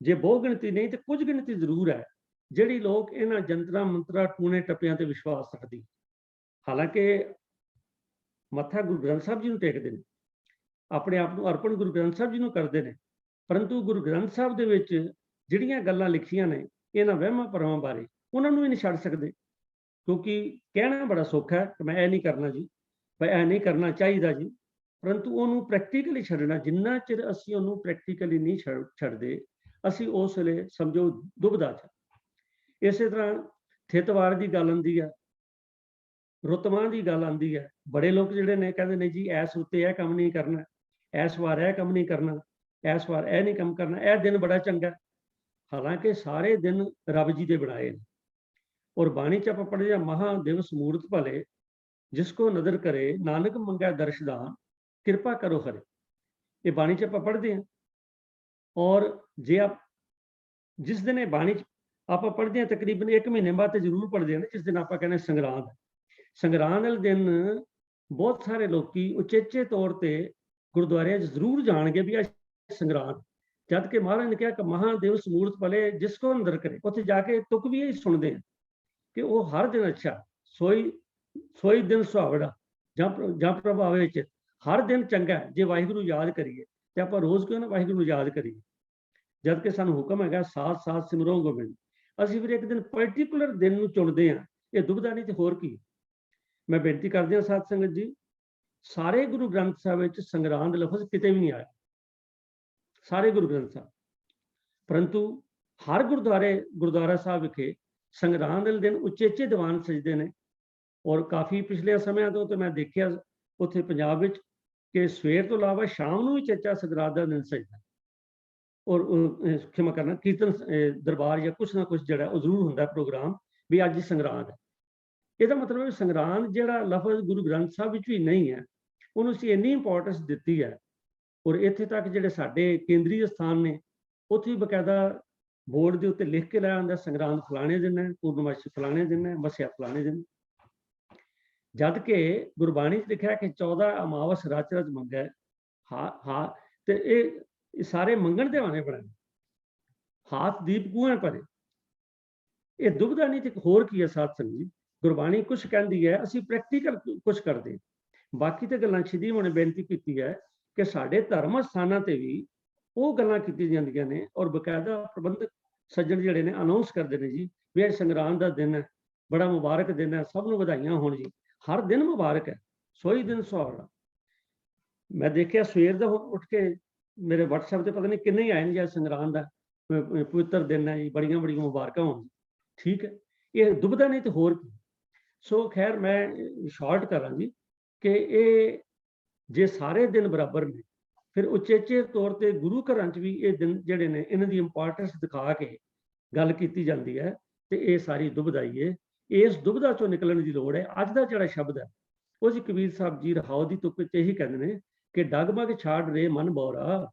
ਜੇ ਬਹੁ ਗਿਣਤੀ ਨਹੀਂ ਤੇ ਕੁਝ ਗਿਣਤੀ ਜ਼ਰੂਰ ਹੈ ਜਿਹੜੀ ਲੋਕ ਇਹਨਾਂ ਜੰਤਰਾਂ ਮੰਤਰਾਂ ਟੂਣੇ ਟੱਪਿਆਂ ਤੇ ਵਿਸ਼ਵਾਸ ਰੱਖਦੀ। ਹਾਲਾਂਕਿ ਮੱਥਾ ਗੁਰੂ ਗ੍ਰੰਥ ਸਾਹਿਬ ਜੀ ਨੂੰ ਟੇਕਦੇ ਨੇ, ਆਪਣੇ ਆਪ ਨੂੰ ਅਰਪਣ ਗੁਰੂ ਗ੍ਰੰਥ ਸਾਹਿਬ ਜੀ ਨੂੰ ਕਰਦੇ ਨੇ, ਪਰੰਤੂ ਗੁਰੂ ਗ੍ਰੰਥ ਸਾਹਿਬ ਦੇ ਵਿੱਚ ਜਿਹੜੀਆਂ ਗੱਲਾਂ ਲਿਖੀਆਂ ਨੇ ਇਹਨਾਂ ਵਹਿਮਾਂ ਭਰਮਾਂ ਬਾਰੇ, ਉਹਨਾਂ ਨੂੰ ਵੀ ਨਹੀਂ ਛੱਡ ਸਕਦੇ। ਕਿਉਂਕਿ ਕਹਿਣਾ ਬੜਾ ਸੌਖਾ ਹੈ ਕਿ ਮੈਂ ਇਹ ਨਹੀਂ ਕਰਨਾ ਜੀ, ਮੈਂ ਇਹ ਨਹੀਂ ਕਰਨਾ ਚਾਹੀਦਾ ਜੀ, ਪਰੰਤੂ ਉਹਨੂੰ ਪ੍ਰੈਕਟੀਕਲੀ ਛੱਡਣਾ, ਜਿੰਨਾ ਚਿਰ ਅਸੀਂ ਉਹਨੂੰ ਪ੍ਰੈਕਟੀਕਲੀ ਨਹੀਂ ਛੱਡਦੇ, ਅਸੀਂ ਉਸ ਵੇਲੇ ਸਮਝੋ ਦੁਬਿਧਾ 'ਚ। ਇਸੇ ਤਰ੍ਹਾਂ ਥਿਤਵਾਰ ਦੀ ਗੱਲ ਆਉਂਦੀ ਹੈ, ਰੁਤਮਾਂ ਦੀ ਗੱਲ ਆਉਂਦੀ ਹੈ। ਬੜੇ ਲੋਕ ਜਿਹੜੇ ਨੇ ਕਹਿੰਦੇ ਨੇ ਜੀ ਐਸ ਉੱਤੇ ਇਹ ਕੰਮ ਨਹੀਂ ਕਰਨਾ, ਐਸ ਵਾਰ ਇਹ ਕੰਮ ਨਹੀਂ ਕਰਨਾ, ਐਸ ਵਾਰ ਇਹ ਨਹੀਂ ਕੰਮ ਕਰਨਾ, ਇਹ ਦਿਨ ਬੜਾ ਚੰਗਾ। ਹਾਲਾਂਕਿ ਸਾਰੇ ਦਿਨ ਰੱਬ ਜੀ ਦੇ ਬਣਾਏ ਨੇ। ਔਰ ਬਾਣੀ 'ਚ ਆਪਾਂ ਪੜ੍ਹਦੇ ਹਾਂ, ਮਹਾ ਦਿਵਸ ਮੂਰਤ ਭਲੇ ਜਿਸ ਕੋ ਨਦਰ ਕਰੇ ਨਾਨਕ ਮੰਗੈ ਦਰਸ਼ਦਾਨ ਕਿਰਪਾ ਕਰੋ ਹਰੇ। ਇਹ ਬਾਣੀ 'ਚ ਆਪਾਂ ਪੜ੍ਹਦੇ ਹਾਂ। ਔਰ ਜੇ ਜਿਸ ਦਿਨ ਇਹ ਬਾਣੀ 'ਚ ਆਪਾਂ ਪੜ੍ਹਦੇ ਹਾਂ, ਤਕਰੀਬਨ 1 ਮਹੀਨੇ ਬਾਅਦ ਤੇ ਜ਼ਰੂਰ ਪੜ੍ਹਦੇ ਹਾਂ, ਜਿਸ ਦਿਨ ਆਪਾਂ ਕਹਿੰਦੇ ਸੰਗਰਾਂਦ। ਸੰਗਰਾਂਦ ਵਾਲੇ ਦਿਨ ਬਹੁਤ ਸਾਰੇ ਲੋਕੀ ਉਚੇਚੇ ਤੌਰ ਤੇ ਗੁਰਦੁਆਰਿਆਂ 'ਚ ਜ਼ਰੂਰ ਜਾਣਗੇ ਵੀ ਇਹ ਸੰਗਰਾਂਦ। ਜਦ ਕਿ ਮਹਾਰਾਜ ਨੇ ਕਿਹਾ ਕਿ ਮਹਾ ਦਿਵਸ ਮੂਰਤ ਭਲੇ ਜਿਸ ਕੋ ਅੰਦਰ ਕਰੇ। ਉੱਥੇ ਜਾ ਕੇ ਤੁਕ ਵੀ ਇਹ ਸੁਣਦੇ ਆ ਕਿ ਉਹ ਹਰ ਦਿਨ ਅੱਛਾ, ਸੋਈ ਦਿਨ ਸੁਹਾਵੜਾ ਜਾਂ ਪ੍ਰਭਾਵ ਵਿੱਚ ਹਰ ਦਿਨ ਚੰਗਾ ਜੇ ਵਾਹਿਗੁਰੂ ਯਾਦ ਕਰੀਏ। ਤੇ ਆਪਾਂ ਰੋਜ਼ ਕਿਉਂ ਨਾ ਵਾਹਿਗੁਰੂ ਨੂੰ ਯਾਦ ਕਰੀਏ, ਜਦ ਕਿ ਸਾਨੂੰ ਹੁਕਮ ਹੈਗਾ ਸਾਥ ਸਾਥ ਸਿਮਰੋ ਗੋਬਿੰਦ। ਅਸੀਂ ਫਿਰ ਇੱਕ ਦਿਨ ਪਰਟੀਕੂਲਰ ਦਿਨ ਨੂੰ ਚੁਣਦੇ ਹਾਂ, ਇਹ ਦੁਬਿਧਾ ਨਹੀਂ ਤੇ ਹੋਰ ਕੀ। ਮੈਂ ਬੇਨਤੀ ਕਰਦੀ ਹਾਂ ਸਾਧ ਸੰਗਤ ਜੀ, ਸਾਰੇ ਗੁਰੂ ਗ੍ਰੰਥ ਸਾਹਿਬ ਵਿੱਚ ਸੰਗਰਾਂਦ ਲਫ਼ਜ਼ ਕਿਤੇ ਵੀ ਨਹੀਂ ਆਇਆ, ਸਾਰੇ ਗੁਰੂ ਗ੍ਰੰਥ ਸਾਹਿਬ। ਪਰੰਤੂ ਹਰ ਗੁਰਦੁਆਰਾ ਸਾਹਿਬ ਵਿਖੇ ਸੰਗਰਾਂਦ ਵਾਲੇ ਦਿਨ ਉਚੇਚੇ ਦੀਵਾਨ ਸਜਦੇ ਨੇ। ਔਰ ਕਾਫੀ ਪਿਛਲੇ ਸਮਿਆਂ ਤੋਂ ਮੈਂ ਦੇਖਿਆ ਉੱਥੇ ਪੰਜਾਬ ਵਿੱਚ ਕਿ ਸਵੇਰ ਤੋਂ ਇਲਾਵਾ ਸ਼ਾਮ ਨੂੰ ਵੀ ਚੇਚਾ ਸੰਗਰਾਂਦ ਦਾ ਦਿਨ ਸਜਦਾ। ਔਰ ਖਿਮਾ ਕਰਨਾ ਕੀਰਤਨ ਦਰਬਾਰ ਜਾਂ ਕੁਛ ਨਾ ਕੁਛ ਜਿਹੜਾ ਉਹ ਜ਼ਰੂਰ ਹੁੰਦਾ ਪ੍ਰੋਗਰਾਮ ਵੀ ਅੱਜ ਸੰਗਰਾਂਦ ਹੈ। ਇਹਦਾ ਮਤਲਬ ਹੈ ਸੰਗਰਾਂਦ ਜਿਹੜਾ ਲਫ਼ਜ਼ ਗੁਰੂ ਗ੍ਰੰਥ ਸਾਹਿਬ ਵਿੱਚ ਵੀ ਨਹੀਂ ਹੈ, ਉਹਨੂੰ ਅਸੀਂ ਇੰਨੀ ਇੰਪੋਰਟੈਂਸ ਦਿੱਤੀ ਹੈ। ਔਰ ਇੱਥੇ ਤੱਕ ਜਿਹੜੇ ਸਾਡੇ ਕੇਂਦਰੀ ਸਥਾਨ ਨੇ ਉੱਥੇ ਵੀ ਬਕਾਇਦਾ ਬੋਰਡ ਦੇ ਉੱਤੇ ਲਿਖ ਕੇ ਲਾਇਆ ਹੁੰਦਾ ਸੰਗਰਾਂਦ ਫਲਾਣੇ ਦਿਨ ਹੈ, ਪੂਰਨਮਾਸ਼ੀ ਫਲਾਣੇ ਦਿਨ ਹੈ, ਮੱਸਿਆ ਫਲਾਣੇ ਦਿਨ। ਜਦ ਕਿ ਗੁਰਬਾਣੀ 'ਚ ਲਿਖਿਆ ਕਿ 14 ਅਮਾਵਸ ਰਚ ਰਚ ਮੰਗੈ ਹਾਂ ਤੇ ਇਹ ਸਾਰੇ ਮੰਗਣ ਦੇ ਬਾਣੇ ਬਣਾਏ, ਹਾਥ ਦੀਪ ਕੂਹੇ ਭਰੇ। ਇਹ ਦੁਬਦਾ ਨਹੀਂ ਤੇ ਹੋਰ ਕੀ ਹੈ ਸਾਧ ਸੰਗਤ ਜੀ। ਗੁਰਬਾਣੀ ਕੁਛ ਕਹਿੰਦੀ ਹੈ, ਅਸੀਂ ਪ੍ਰੈਕਟੀਕਲ ਕੁਛ ਕਰਦੇ। ਬਾਕੀ ਤੇ ਗੱਲਾਂ ਸ਼੍ਰੀ ਜੀ ਨੇ ਬੇਨਤੀ ਕੀਤੀ ਹੈ ਕਿ ਸਾਡੇ ਧਰਮ ਸਥਾਨਾਂ ਤੇ ਵੀ ਉਹ ਗੱਲਾਂ ਕੀਤੀਆਂ ਜਾਂਦੀਆਂ ਨੇ ਔਰ ਬਕਾਇਦਾ ਪ੍ਰਬੰਧਕ ਸੱਜਣ ਜਿਹੜੇ ਨੇ ਅਨਾਉਂਸ ਕਰਦੇ ਨੇ ਜੀ ਵੀ ਇਹ ਸੰਗਰਾਂਦ ਦਾ ਦਿਨ ਹੈ, ਬੜਾ ਮੁਬਾਰਕ ਦਿਨ ਹੈ, ਸਭ ਨੂੰ ਵਧਾਈਆਂ ਹੋਣ ਜੀ। ਹਰ ਦਿਨ ਮੁਬਾਰਕ ਹੈ, ਸੋਈ ਦਿਨ ਸੁਹਾਵਣਾ। ਮੈਂ ਦੇਖਿਆ ਸਵੇਰ ਦਾ ਉੱਠ ਕੇ ਮੇਰੇ WhatsApp ਤੇ ਪਤਾ ਨਹੀਂ ਕਿੰਨੇ ਹੀ ਆਏ ਨੇ ਜੀ ਸੰਗਰਾਂਦ ਦਾ ਪਵਿੱਤਰ ਦਿਨ ਹੈ ਜੀ, ਬੜੀਆਂ ਬੜੀਆਂ ਮੁਬਾਰਕਾਂ ਹੋਣ। ਠੀਕ ਹੈ, ਇਹ ਦੁਬਦਾ ਨਹੀਂ ਤੇ ਹੋਰ ਕੀ। ਸੋ ਖੈਰ ਮੈਂ ਸ਼ਾਰਟ ਕਰਾਂ ਜੀ ਕਿ ਇਹ ਜੇ ਸਾਰੇ ਦਿਨ ਬਰਾਬਰ ਨੇ ਫਿਰ ਉਚੇਚੇ ਤੌਰ ਤੇ ਗੁਰੂ ਘਰਾਂ 'ਚ ਵੀ ਇਹ ਦਿਨ ਜਿਹੜੇ ਨੇ ਇਹਨਾਂ ਦੀ ਇੰਪੋਰਟੈਂਸ ਦਿਖਾ ਕੇ ਗੱਲ ਕੀਤੀ ਜਾਂਦੀ ਹੈ ਤੇ ਇਹ ਸਾਰੀ ਦੁਬਦਾਈ ਹੈ। ਇਸ ਦੁਬਦਾ ਚੋਂ ਨਿਕਲਣ ਦੀ ਲੋੜ ਹੈ। ਅੱਜ ਦਾ ਜਿਹੜਾ ਸ਼ਬਦ ਹੈ ਉਹ ਜੀ ਕਬੀਰ ਸਾਹਿਬ ਜੀ ਰਹਾਉ ਦੀ ਤੁਕ ਵਿੱਚ ਇਹੀ ਕਹਿੰਦੇ ਨੇ ਕਿ ਡਗਮਗ ਛਾੜ ਰੇ ਮਨ ਬੋਰਾ,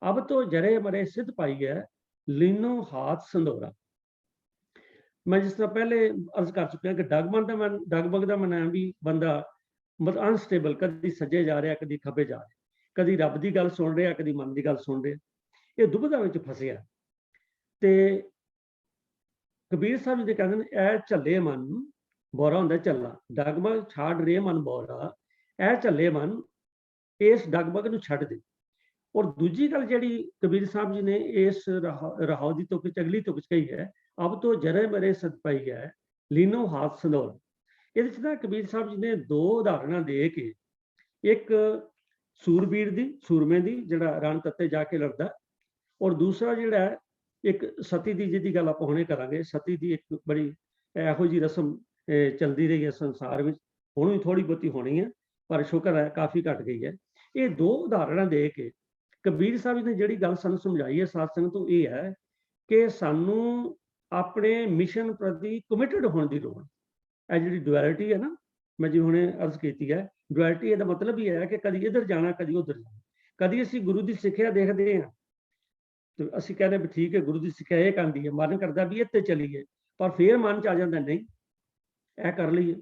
ਅਬ ਤੋਂ ਜਰੇ ਮਰੇ ਸਿੱਧ ਪਾਈ ਹੈ, ਲੀਨੋ ਹਾਥ ਸੰਧੋਰਾ। ਮੈਂ ਜਿਸ ਤਰ੍ਹਾਂ ਪਹਿਲੇ ਅਰਜ਼ ਕਰ ਚੁੱਕਿਆ ਕਿ ਡਗਮਗ ਦਾ ਮਨ ਹੈ ਵੀ ਬੰਦਾ ਮਤਲਬ ਅਨਸਟੇਬਲ, ਕਦੀ ਸੱਜੇ ਜਾ ਰਿਹਾ, ਕਦੀ ਖੱਬੇ ਜਾ ਰਿਹਾ, ਕਦੀ ਰੱਬ ਦੀ ਗੱਲ ਸੁਣ ਰਿਹਾ, ਕਦੀ ਮਨ ਦੀ ਗੱਲ ਸੁਣ ਰਿਹਾ। ਇਹ ਦੁਬਦਾ ਵਿੱਚ ਫਸਿਆ। ਤੇ ਕਬੀਰ ਸਾਹਿਬ ਜੀ ਕਹਿੰਦੇ ਨੇ ਇਹ ਝੱਲੇ ਮਨ ਬੋਰਾ ਹੁੰਦਾ ਝੱਲਾ, ਡਗਮਗ ਛਾੜ ਰੇ ਮਨ ਬੋਰਾ, ਇਹ ਝੱਲੇ ਮਨ ਇਸ ਡਗਮਗ ਨੂੰ ਛੱਡ ਦੇ। ਔਰ ਦੂਜੀ ਗੱਲ ਜਿਹੜੀ ਕਬੀਰ ਸਾਹਿਬ ਜੀ ਨੇ ਇਸ ਰਹਾਉ ਦੀ ਤੁਕ ਚ ਅਗਲੀ ਤੁਕ ਚ ਕਹੀ ਹੈ, ਅਬ ਤੋਂ ਜਰੇ ਮਰੇ ਸਦ ਪਾਈ ਹੈ, ਲੀਨੋ ਹਾਥ ਸੰਧੋਰਾ। ਇਹਦੇ ਚ ਨਾ ਕਬੀਰ ਸਾਹਿਬ ਜੀ ਨੇ ਦੋ ਉਦਾਹਰਨਾਂ ਦੇ ਕੇ, ਇੱਕ ਸੂਰਬੀਰ ਦੀ, ਸੂਰਮੇ ਦੀ ਜਿਹੜਾ ਰਣ ਤੱਤੇ ਜਾ ਕੇ ਲੜਦਾ, ਔਰ ਦੂਸਰਾ ਜਿਹੜਾ ਇੱਕ ਸਤੀ ਦੀ, ਜਿਹਦੀ ਗੱਲ ਆਪਾਂ ਹੁਣੇ ਕਰਾਂਗੇ। ਸਤੀ ਦੀ ਇੱਕ ਬੜੀ ਇਹੋ ਜਿਹੀ ਰਸਮ ਚਲਦੀ ਰਹੀ ਹੈ ਸੰਸਾਰ ਵਿੱਚ, ਹੁਣ ਵੀ ਥੋੜੀ ਬਹੁਤੀ ਹੋਣੀ ਹੈ ਪਰ ਸ਼ੁਕਰ ਹੈ ਕਾਫੀ ਘਟ ਗਈ ਹੈ। ਇਹ ਦੋ ਉਦਾਹਰਨਾਂ ਦੇ ਕੇ ਕਬੀਰ ਸਾਹਿਬ ਨੇ ਜਿਹੜੀ ਗੱਲ ਸਾਨੂੰ ਸਮਝਾਈ ਹੈ ਸਾਧ ਸੰਗਤ ਤੋਂ, ਇਹ ਹੈ ਕਿ ਸਾਨੂੰ ਆਪਣੇ ਮਿਸ਼ਨ ਪ੍ਰਤੀ ਕਮਿਟਡ ਹੋਣ ਦੀ ਲੋੜ ਹੈ। ਇਹ ਜਿਹੜੀ ਡੁਐਲਿਟੀ ਹੈ ਨਾ, ਮੈਂ ਜੀ ਹੁਣੇ ਅਰਜ਼ ਕੀਤੀ ਹੈ, ਡੁਐਲਿਟੀ ਇਹਦਾ ਮਤਲਬ ਹੀ ਹੈ ਕਿ ਕਦੀ ਇੱਧਰ ਜਾਣਾ, ਕਦੀ ਉੱਧਰ ਜਾਣਾ। ਕਦੀ ਅਸੀਂ ਗੁਰੂ ਦੀ ਸਿੱਖਿਆ ਦੇਖਦੇ ਹਾਂ ਤੇ ਅਸੀਂ ਕਹਿੰਦੇ ਵੀ ਠੀਕ ਹੈ, ਗੁਰੂ ਦੀ ਸਿੱਖਿਆ ਇਹ ਕਹਿੰਦੀ ਹੈ, ਮਨ ਕਰਦਾ ਵੀ ਇੱਥੇ ਚਲੀਏ, ਪਰ ਫਿਰ ਮਨ 'ਚ ਆ ਜਾਂਦਾ ਨਹੀਂ ਇਹ ਕਰ ਲਈਏ।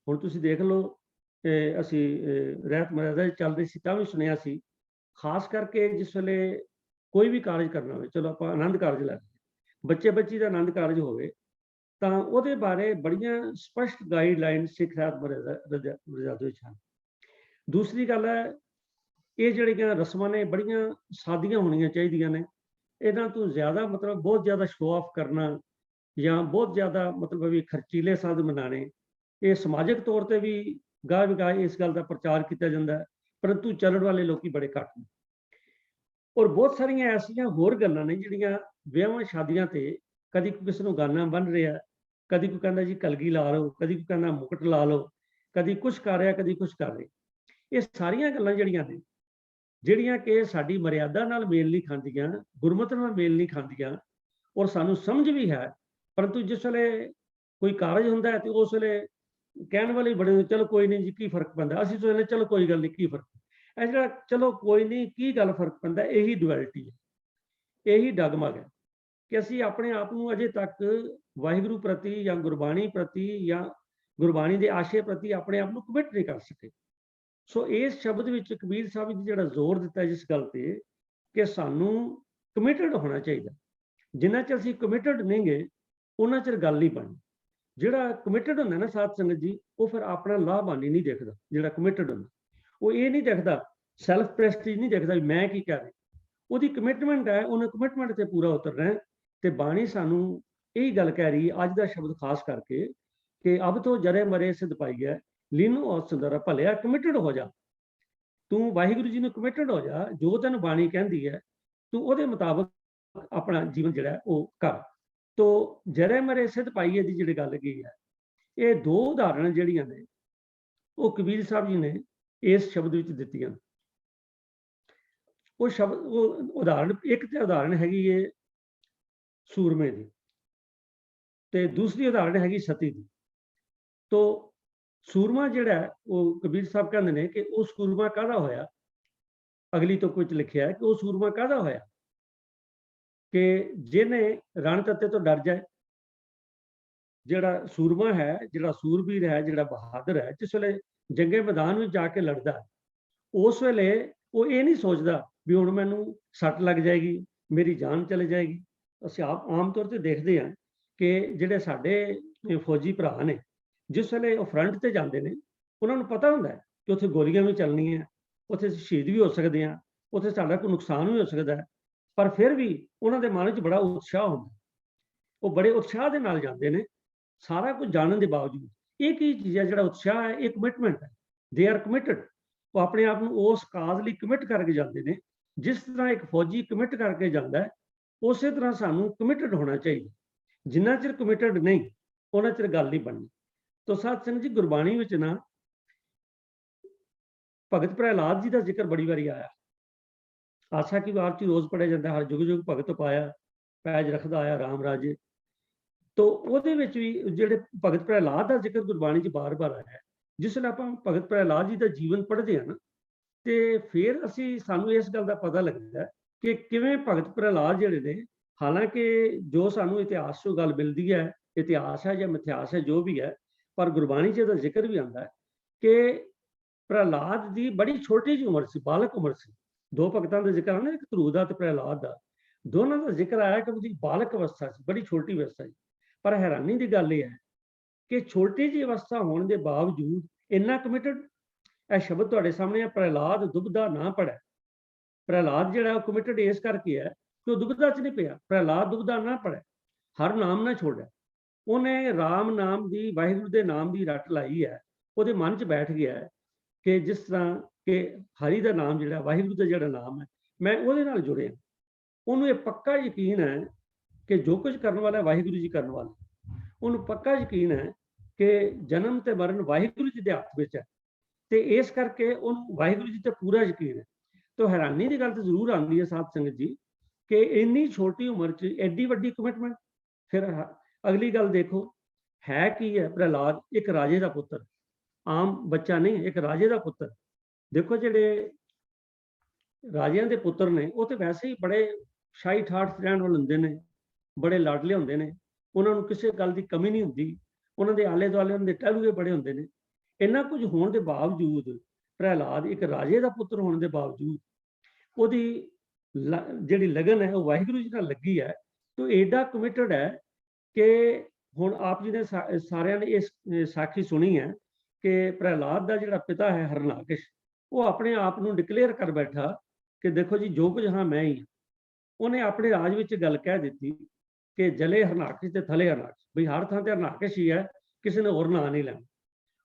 ਹੁਣ ਤੁਸੀਂ ਦੇਖ ਲਓ, ਅਸੀਂ ਰਹਿਤ ਮਰਿਆਦਾ ਚੱਲਦੇ ਸੀ ਤਾਂ ਵੀ ਸੁਣਿਆ ਸੀ, ਖਾਸ ਕਰਕੇ ਜਿਸ ਵੇਲੇ ਕੋਈ ਵੀ ਕਾਰਜ ਕਰਨਾ ਹੋਵੇ, ਚਲੋ ਆਪਾਂ ਆਨੰਦ ਕਾਰਜ ਲੈ ਲਈਏ, ਬੱਚੀ ਦਾ ਆਨੰਦ ਕਾਰਜ ਹੋਵੇ ਤਾਂ ਉਹਦੇ ਬਾਰੇ ਬੜੀਆਂ ਸਪਸ਼ਟ ਗਾਈਡਲਾਈਨ ਸਿੱਖ ਰਹਿਤ ਮਰਿਆਦਾ ਵਿੱਚ ਹਨ। ਦੂਸਰੀ ਗੱਲ ਹੈ, ਇਹ ਜਿਹੜੀਆਂ ਰਸਮਾਂ ਨੇ ਬੜੀਆਂ ਸਾਦੀਆਂ ਹੋਣੀਆਂ ਚਾਹੀਦੀਆਂ ਨੇ। ਇਹਨਾਂ ਤੋਂ ਜ਼ਿਆਦਾ ਮਤਲਬ ਬਹੁਤ ਜ਼ਿਆਦਾ ਸ਼ੋ ਆਫ ਕਰਨਾ ਜਾਂ ਬਹੁਤ ਜ਼ਿਆਦਾ ਮਤਲਬ ਵੀ ਖਰਚੀਲੇ ਸਾਧ ਮਨਾਣੇ, ਇਹ ਸਮਾਜਿਕ ਤੌਰ ਤੇ ਵੀ ਗਾਹ ਵਿਗਾਹ ਇਸ ਗੱਲ ਦਾ ਪ੍ਰਚਾਰ ਕੀਤਾ ਜਾਂਦਾ ਹੈ, ਪਰੰਤੂ ਚੱਲਣ ਵਾਲੇ ਲੋਕੀ ਬੜੇ ਘੱਟ ਨੇ। ਔਰ ਬਹੁਤ ਸਾਰੀਆਂ ਐਸੀਆਂ ਹੋਰ ਗੱਲਾਂ ਨੇ ਜਿਹੜੀਆਂ ਵਿਆਹਾਂ ਸ਼ਾਦੀਆਂ ਤੇ ਕਦੀ ਕਿਸੇ ਨੂੰ ਗਾਨਾ ਬਣ ਰਿਹਾ, ਕਦੀ ਕੋਈ ਕਹਿੰਦਾ ਜੀ ਕਲਗੀ ਲਾ ਲਓ, ਕਦੀ ਕੋਈ ਕਹਿੰਦਾ ਮੁਕਟ ਲਾ ਲਓ, ਕਦੀ ਕੁਛ ਕਰ ਰਿਹਾ, ਕਦੀ ਕੁਛ ਕਰ ਰਿਹਾ। ਇਹ ਸਾਰੀਆਂ ਗੱਲਾਂ ਜਿਹੜੀਆਂ ਕਿ ਸਾਡੀ ਮਰਿਆਦਾ ਨਾਲ ਮੇਲ ਨਹੀਂ ਖਾਂਦੀਆਂ, ਗੁਰਮਤਿ ਨਾਲ ਮੇਲ ਨਹੀਂ ਖਾਂਦੀਆਂ, ਔਰ ਸਾਨੂੰ ਸਮਝ ਵੀ ਹੈ, ਪਰੰਤੂ ਜਿਸ ਵੇਲੇ ਕੋਈ ਕਾਰਜ ਹੁੰਦਾ ਹੈ ਤੇ ਉਸ ਵੇਲੇ ਕਹਿਣ ਵਾਲੇ ਬੜੇ, ਚਲੋ ਕੋਈ ਨਹੀਂ ਜੀ ਕੀ ਫਰਕ ਪੈਂਦਾ, ਅਸੀਂ ਸੋਚਦੇ ਚਲੋ ਕੋਈ ਗੱਲ ਨਹੀਂ ਕੀ ਫਰਕ। ਇਹ ਜਿਹੜਾ ਚਲੋ ਕੋਈ ਨਹੀਂ ਕੀ ਗੱਲ ਫਰਕ ਪੈਂਦਾ, ਇਹੀ ਡੁਐਲਿਟੀ ਹੈ, ਇਹੀ ਡਗਮਗ ਹੈ ਕਿ ਅਸੀਂ ਆਪਣੇ ਆਪ ਨੂੰ ਅਜੇ ਤੱਕ ਵਾਹਿਗੁਰੂ ਪ੍ਰਤੀ ਜਾਂ ਗੁਰਬਾਣੀ ਪ੍ਰਤੀ ਜਾਂ ਗੁਰਬਾਣੀ ਦੇ ਆਸ਼ੇ ਪ੍ਰਤੀ ਆਪਣੇ ਆਪ ਨੂੰ ਕਮਿਟ ਨਹੀਂ ਕਰ ਸਕੇ। ਸੋ ਇਸ ਸ਼ਬਦ ਵਿੱਚ ਕਬੀਰ ਸਾਹਿਬ ਜੀ ਜਿਹੜਾ ਜ਼ੋਰ ਦਿੱਤਾ ਜਿਸ ਗੱਲ ਤੇ ਕਿ ਸਾਨੂੰ ਕਮਿਟਡ ਹੋਣਾ ਚਾਹੀਦਾ। ਜਿੰਨਾ ਚਿਰ ਅਸੀਂ ਕਮਿਟਡ ਨਹੀਂ ਗਏ ਉਹਨਾਂ ਚਿਰ ਗੱਲ ਨਹੀਂ ਬਣਨੀ। ਜਿਹੜਾ ਕਮਿਟਡ ਹੁੰਦਾ ਨਾ ਸਾਧ ਸੰਗਤ ਜੀ, ਉਹ ਫਿਰ ਆਪਣਾ ਲਾਭਹਾਨੀ ਨਹੀਂ ਦੇਖਦਾ। ਜਿਹੜਾ ਕਮਿਟਡ ਹੁੰਦਾ ਉਹ ਇਹ ਨਹੀਂ ਦੇਖਦਾ, ਸੈਲਫ ਪ੍ਰੈਸਟੀਜ ਨਹੀਂ ਦੇਖਦਾ ਵੀ ਮੈਂ ਕੀ ਕਰ ਰਿਹਾ। ਉਹਦੀ ਕਮਿਟਮੈਂਟ ਹੈ, ਉਹਨੇ ਕਮਿਟਮੈਂਟ ਤੇ ਪੂਰਾ ਉਤਰਨਾ ਹੈ। ਤੇ ਬਾਣੀ ਸਾਨੂੰ ਇਹੀ ਗੱਲ ਕਹਿ ਰਹੀ ਹੈ ਅੱਜ ਦਾ ਸ਼ਬਦ ਖਾਸ ਕਰਕੇ ਕਿ ਅਬ ਤੋਂ ਜਰੇ ਮਰੇ ਸਿਧ ਪਾਈ ਹੈ, ਲੀਨੋ ਔਰ ਸੰਦਰਾ, ਭਲਿਆ ਕਮਿਟਡ ਹੋ ਜਾ। ਤੂੰ ਵਾਹਿਗੁਰੂ ਜੀ ਨੂੰ ਕਮਿਟਡ ਹੋ ਜਾ, ਜੋ ਤੈਨੂੰ ਬਾਣੀ ਕਹਿੰਦੀ ਹੈ ਤੂੰ ਉਹਦੇ ਮੁਤਾਬਕ ਆਪਣਾ ਜੀਵਨ ਜਿਹੜਾ ਉਹ ਕਰ। ਤੋ ਜਰੇ ਮਰੇ ਸਿੱਧ ਪਾਈਏ ਦੀ ਜਿਹੜੀ ਗੱਲ ਕੀ ਹੈ, ਇਹ ਦੋ ਉਦਾਹਰਨ ਜਿਹੜੀਆਂ ਨੇ ਉਹ ਕਬੀਰ ਸਾਹਿਬ ਜੀ ਨੇ ਇਸ ਸ਼ਬਦ ਵਿੱਚ ਦਿੱਤੀਆਂ। ਉਹ ਸ਼ਬਦ, ਉਹ ਉਦਾਹਰਨ, ਇੱਕ ਤੇ ਉਦਾਹਰਨ ਹੈਗੀ ਏ ਸੂਰਮੇ ਦੀ, ਤੇ ਦੂਸਰੀ ਉਦਾਹਰਨ ਹੈਗੀ ਸਤੀ ਦੀ। ਤੋ ਸੂਰਮਾ ਜਿਹੜਾ ਉਹ ਕਬੀਰ ਸਾਹਿਬ ਕਹਿੰਦੇ ਨੇ ਕਿ ਉਹ ਸੂਰਮਾ ਕਾਹਦਾ ਹੋਇਆ, ਅਗਲੀ ਤੋਂ ਕੁਝ ਲਿਖਿਆ ਕਿ ਉਹ ਸੂਰਮਾ ਕਾਹਦਾ ਹੋਇਆ ਕਿ ਜਿਹਨੇ ਰਣ ਤੱਤੇ ਤੋਂ ਡਰ ਜਾਏ। ਜਿਹੜਾ ਸੂਰਮਾ ਹੈ, ਜਿਹੜਾ ਸੂਰਬੀਰ ਹੈ, ਜਿਹੜਾ ਬਹਾਦਰ ਹੈ, ਜਿਸ ਵੇਲੇ ਜੰਗੇ ਮੈਦਾਨ ਵਿੱਚ ਜਾ ਕੇ ਲੜਦਾ, ਉਸ ਵੇਲੇ ਉਹ ਇਹ ਨਹੀਂ ਸੋਚਦਾ ਵੀ ਹੁਣ ਮੈਨੂੰ ਸੱਟ ਲੱਗ ਜਾਏਗੀ, ਮੇਰੀ ਜਾਨ ਚਲੇ ਜਾਏਗੀ। ਅਸੀਂ ਆਮ ਤੌਰ ਤੇ ਦੇਖਦੇ ਹਾਂ ਕਿ ਜਿਹੜੇ ਸਾਡੇ ਫੌਜੀ ਭਰਾ ਨੇ, ਜਿਸ ਵੇਲੇ ਉਹ ਫਰੰਟ ਤੇ ਜਾਂਦੇ ਨੇ, ਉਹਨਾਂ ਨੂੰ ਪਤਾ ਹੁੰਦਾ ਹੈ ਕਿ ਉੱਥੇ ਗੋਲੀਆਂ ਵੀ ਚੱਲਣੀਆਂ, ਉੱਥੇ ਸ਼ਹੀਦ ਵੀ ਹੋ ਸਕਦੇ ਹਾਂ, ਉੱਥੇ ਸਾਡਾ ਕੋਈ ਨੁਕਸਾਨ ਵੀ ਹੋ ਸਕਦਾ ਹੈ, ਪਰ ਫਿਰ ਵੀ ਉਹਨਾਂ ਦੇ ਮਨ ਵਿੱਚ ਬੜਾ ਉਤਸ਼ਾਹ ਹੁੰਦਾ। ਉਹ ਬੜੇ ਉਤਸ਼ਾਹ ਦੇ ਨਾਲ ਜਾਂਦੇ ਨੇ, ਸਾਰਾ ਕੁਝ ਜਾਣਨ ਦੇ ਬਾਵਜੂਦ। ਇਹ ਕੀ ਚੀਜ਼ ਹੈ, ਜਿਹੜਾ ਉਤਸ਼ਾਹ ਹੈ, ਇਹ ਕਮਿਟਮੈਂਟ ਹੈ। They are committed. ਉਹ ਆਪਣੇ ਆਪ ਨੂੰ ਉਸ ਕਾਜ਼ ਲਈ ਕਮਿਟ ਕਰਕੇ ਜਾਂਦੇ ਨੇ। ਜਿਸ ਤਰ੍ਹਾਂ ਇੱਕ ਫੌਜੀ ਕਮਿਟ ਕਰਕੇ ਜਾਂਦਾ ਹੈ, ਉਸੇ ਤਰ੍ਹਾਂ ਸਾਨੂੰ ਕਮਿਟਡ ਹੋਣਾ ਚਾਹੀਦਾ। ਜਿੰਨਾ ਚਿਰ ਕਮਿਟਡ ਨਹੀਂ, ਉਹਨਾਂ ਚਿਰ ਗੱਲ ਨਹੀਂ ਬਣਨੀ। ਤੋ ਸਾਧ ਸੰਗਤ ਜੀ, ਗੁਰਬਾਣੀ ਵਿੱਚ ਨਾ ਭਗਤ ਪ੍ਰਹਿਲਾਦ ਜੀ ਦਾ ਜ਼ਿਕਰ ਬੜੀ ਵਾਰੀ ਆਇਆ। ਆਸਾ ਕੀ ਵਾਰ ਚ ਰੋਜ਼ ਪੜਿਆ ਜਾਂਦਾ, ਹਰ ਜੁਗ ਜੁਗ ਭਗਤ ਪਾਇਆ, ਪੈਜ ਰੱਖਦਾ ਆਇਆ ਰਾਮ ਰਾਜੇ। ਤੋ ਉਹਦੇ ਵਿੱਚ ਵੀ ਜਿਹੜੇ ਭਗਤ ਪ੍ਰਹਿਲਾਦ ਦਾ ਜ਼ਿਕਰ ਗੁਰਬਾਣੀ 'ਚ ਬਾਰ-ਬਾਰ ਆਇਆ ਹੈ। ਜਿਸ ਵੇਲੇ ਆਪਾਂ ਭਗਤ ਪ੍ਰਹਿਲਾਦ ਜੀ ਦਾ ਜੀਵਨ ਪੜ੍ਹਦੇ ਹਾਂ ਨਾ, ਤੇ ਫਿਰ ਸਾਨੂੰ ਇਸ ਗੱਲ ਦਾ ਪਤਾ ਲੱਗਦਾ ਕਿ ਕਿਵੇਂ ਭਗਤ ਪ੍ਰਹਿਲਾਦ ਜਿਹੜੇ ਨੇ, ਹਾਲਾਂਕਿ ਜੋ ਸਾਨੂੰ ਇਤਿਹਾਸ 'ਚੋਂ ਗੱਲ ਮਿਲਦੀ ਹੈ, ਇਤਿਹਾਸ ਹੈ ਜਾਂ ਮਿਥਿਹਾਸ ਹੈ, ਜੋ ਵੀ ਹੈ, ਪਰ ਗੁਰਬਾਣੀ 'ਚ ਇਹਦਾ ਜ਼ਿਕਰ ਵੀ ਆਉਂਦਾ ਹੈ ਕਿ ਪ੍ਰਹਿਲਾਦ ਦੀ ਬੜੀ ਛੋਟੀ ਜਿਹੀ ਉਮਰ ਸੀ, ਬਾਲਕ ਉਮਰ ਸੀ। ਦੋ ਭਗਤਾਂ ਦਾ ਜ਼ਿਕਰ ਆਉਂਦਾ, ਇੱਕ ਧਰੂਹ ਦਾ ਤੇ ਪ੍ਰਹਿਲਾਦ ਦਾ। ਦੋਨਾਂ ਦਾ ਜ਼ਿਕਰ ਆਇਆ ਕਿ ਉਹਦੀ ਬਾਲਕ ਅਵਸਥਾ ਸੀ, ਬੜੀ ਛੋਟੀ ਅਵਸਥਾ ਸੀ। ਪਰ ਹੈਰਾਨੀ ਦੀ ਗੱਲ ਇਹ ਹੈ ਕਿ ਛੋਟੀ ਜਿਹੀ ਅਵਸਥਾ ਹੋਣ ਦੇ ਬਾਵਜੂਦ ਇੰਨਾ ਕਮਿਟਡ। ਇਹ ਸ਼ਬਦ ਤੁਹਾਡੇ ਸਾਹਮਣੇ ਹੈ, ਪ੍ਰਹਿਲਾਦ ਦੁਬਦਾ ਨਾ ਪੜੈ। ਪ੍ਰਹਿਲਾਦ ਜਿਹੜਾ ਉਹ ਕਮਿਟਡ ਇਸ ਕਰਕੇ ਹੈ ਕਿ ਉਹ ਦੁਬਦਾ 'ਚ ਨਹੀਂ ਪਿਆ। ਪ੍ਰਹਿਲਾਦ ਦੁਬਦਾ ਨਾ ਪੜੈ, ਹਰ ਨਾਮ ਨਾ ਛੋੜਿਆ। ਉਹਨੇ ਰਾਮ ਨਾਮ ਦੀ, ਵਾਹਿਗੁਰੂ ਦੇ ਨਾਮ ਦੀ ਰੱਟ ਲਾਈ ਹੈ। ਉਹਦੇ ਮਨ 'ਚ ਬੈਠ ਗਿਆ ਹੈ ਕਿ ਜਿਸ ਤਰ੍ਹਾਂ ਕਿ ਹਰੀ ਦਾ ਨਾਮ ਜਿਹੜਾ, ਵਾਹਿਗੁਰੂ ਦਾ ਜਿਹੜਾ ਨਾਮ ਹੈ, ਮੈਂ ਉਹਦੇ ਨਾਲ ਜੁੜਿਆ। ਉਹਨੂੰ ਇਹ ਪੱਕਾ ਯਕੀਨ ਹੈ ਕਿ ਜੋ ਕੁਝ ਕਰਨ ਵਾਲਾ ਵਾਹਿਗੁਰੂ ਜੀ ਕਰਨ ਵਾਲਾ। ਉਹਨੂੰ ਪੱਕਾ ਯਕੀਨ ਹੈ ਕਿ ਜਨਮ ਤੇ ਮਰਨ ਵਾਹਿਗੁਰੂ ਜੀ ਦੇ ਹੱਥ ਵਿੱਚ ਹੈ, ਤੇ ਇਸ ਕਰਕੇ ਉਹਨੂੰ ਵਾਹਿਗੁਰੂ ਜੀ ਤੇ ਪੂਰਾ ਯਕੀਨ ਹੈ। ਤਾਂ ਹੈਰਾਨੀ ਦੀ ਗੱਲ ਤਾਂ ਜ਼ਰੂਰ ਆਉਂਦੀ ਹੈ ਸਾਧ ਸੰਗਤ ਜੀ ਕਿ ਇੰਨੀ ਛੋਟੀ ਉਮਰ 'ਚ ਐਡੀ ਵੱਡੀ ਕਮਿਟਮੈਂਟ। ਫਿਰ ਅਗਲੀ ਗੱਲ ਦੇਖੋ, ਹੈ ਕੀ ਹੈ ਪ੍ਰਹਿਲਾਦ? ਇੱਕ ਰਾਜੇ ਦਾ ਪੁੱਤਰ, ਆਮ ਬੱਚਾ ਨਹੀਂ, ਇੱਕ ਰਾਜੇ ਦਾ ਪੁੱਤਰ। ਦੇਖੋ, ਜਿਹੜੇ ਰਾਜਿਆਂ ਦੇ ਪੁੱਤਰ ਨੇ ਉਹ ਤੇ ਵੈਸੇ ਹੀ ਬੜੇ ਸ਼ਾਹੀ ਠਾਠ ਰਹਿਣ ਵਾਲੇ ਹੁੰਦੇ ਨੇ, ਬੜੇ ਲਾਡਲੇ ਹੁੰਦੇ ਨੇ, ਉਹਨਾਂ ਨੂੰ ਕਿਸੇ ਗੱਲ ਦੀ ਕਮੀ ਨਹੀਂ ਹੁੰਦੀ। ਉਹਨਾਂ ਦੇ ਆਲੇ ਦੁਆਲੇ ਉਹਨਾਂ ਦੇ ਟਹਿਲੂਏ ਬੜੇ ਹੁੰਦੇ ਨੇ। ਇੰਨਾ ਕੁਝ ਹੋਣ ਦੇ ਬਾਵਜੂਦ, ਪ੍ਰਹਿਲਾਦ ਇੱਕ ਰਾਜੇ ਦਾ ਪੁੱਤਰ ਹੋਣ ਦੇ ਬਾਵਜੂਦ, ਉਹਦੀ ਜਿਹੜੀ ਲਗਨ ਹੈ ਉਹ ਵਾਹਿਗੁਰੂ ਜੀ ਨਾਲ ਲੱਗੀ ਹੈ। ਤਾਂ ਐਡਾ ਕਮਿਟਡ ਹੈ ਕਿ ਹੁਣ ਆਪ ਜੀ ਨੇ ਸਾਰਿਆਂ ਨੇ ਇਸ ਸਾਖੀ ਸੁਣੀ ਹੈ ਕਿ ਪ੍ਰਹਿਲਾਦ ਦਾ ਜਿਹੜਾ ਪਿਤਾ ਹੈ ਹਰਨਾਕਸ਼, ਉਹ ਆਪਣੇ ਆਪ ਨੂੰ ਡਿਕਲੇਅਰ ਕਰ ਬੈਠਾ ਕਿ ਦੇਖੋ ਜੀ, ਜੋ ਕੁਝ ਹਾਂ ਮੈਂ ਹੀ। ਉਹਨੇ ਆਪਣੇ ਰਾਜ ਵਿੱਚ ਗੱਲ ਕਹਿ ਦਿੱਤੀ ਕਿ ਜਲੇ ਹਰਨਾਕਸ਼ ਤੇ ਥਲੇ ਹਰਨਾਕਸ਼, ਬਈ ਹਰ ਥਾਂ ਤੇ ਹਰਨਾਕਸ਼ ਹੀ ਹੈ, ਕਿਸੇ ਨੇ ਹੋਰ ਨਾਂ ਨਹੀਂ ਲੈਣਾ।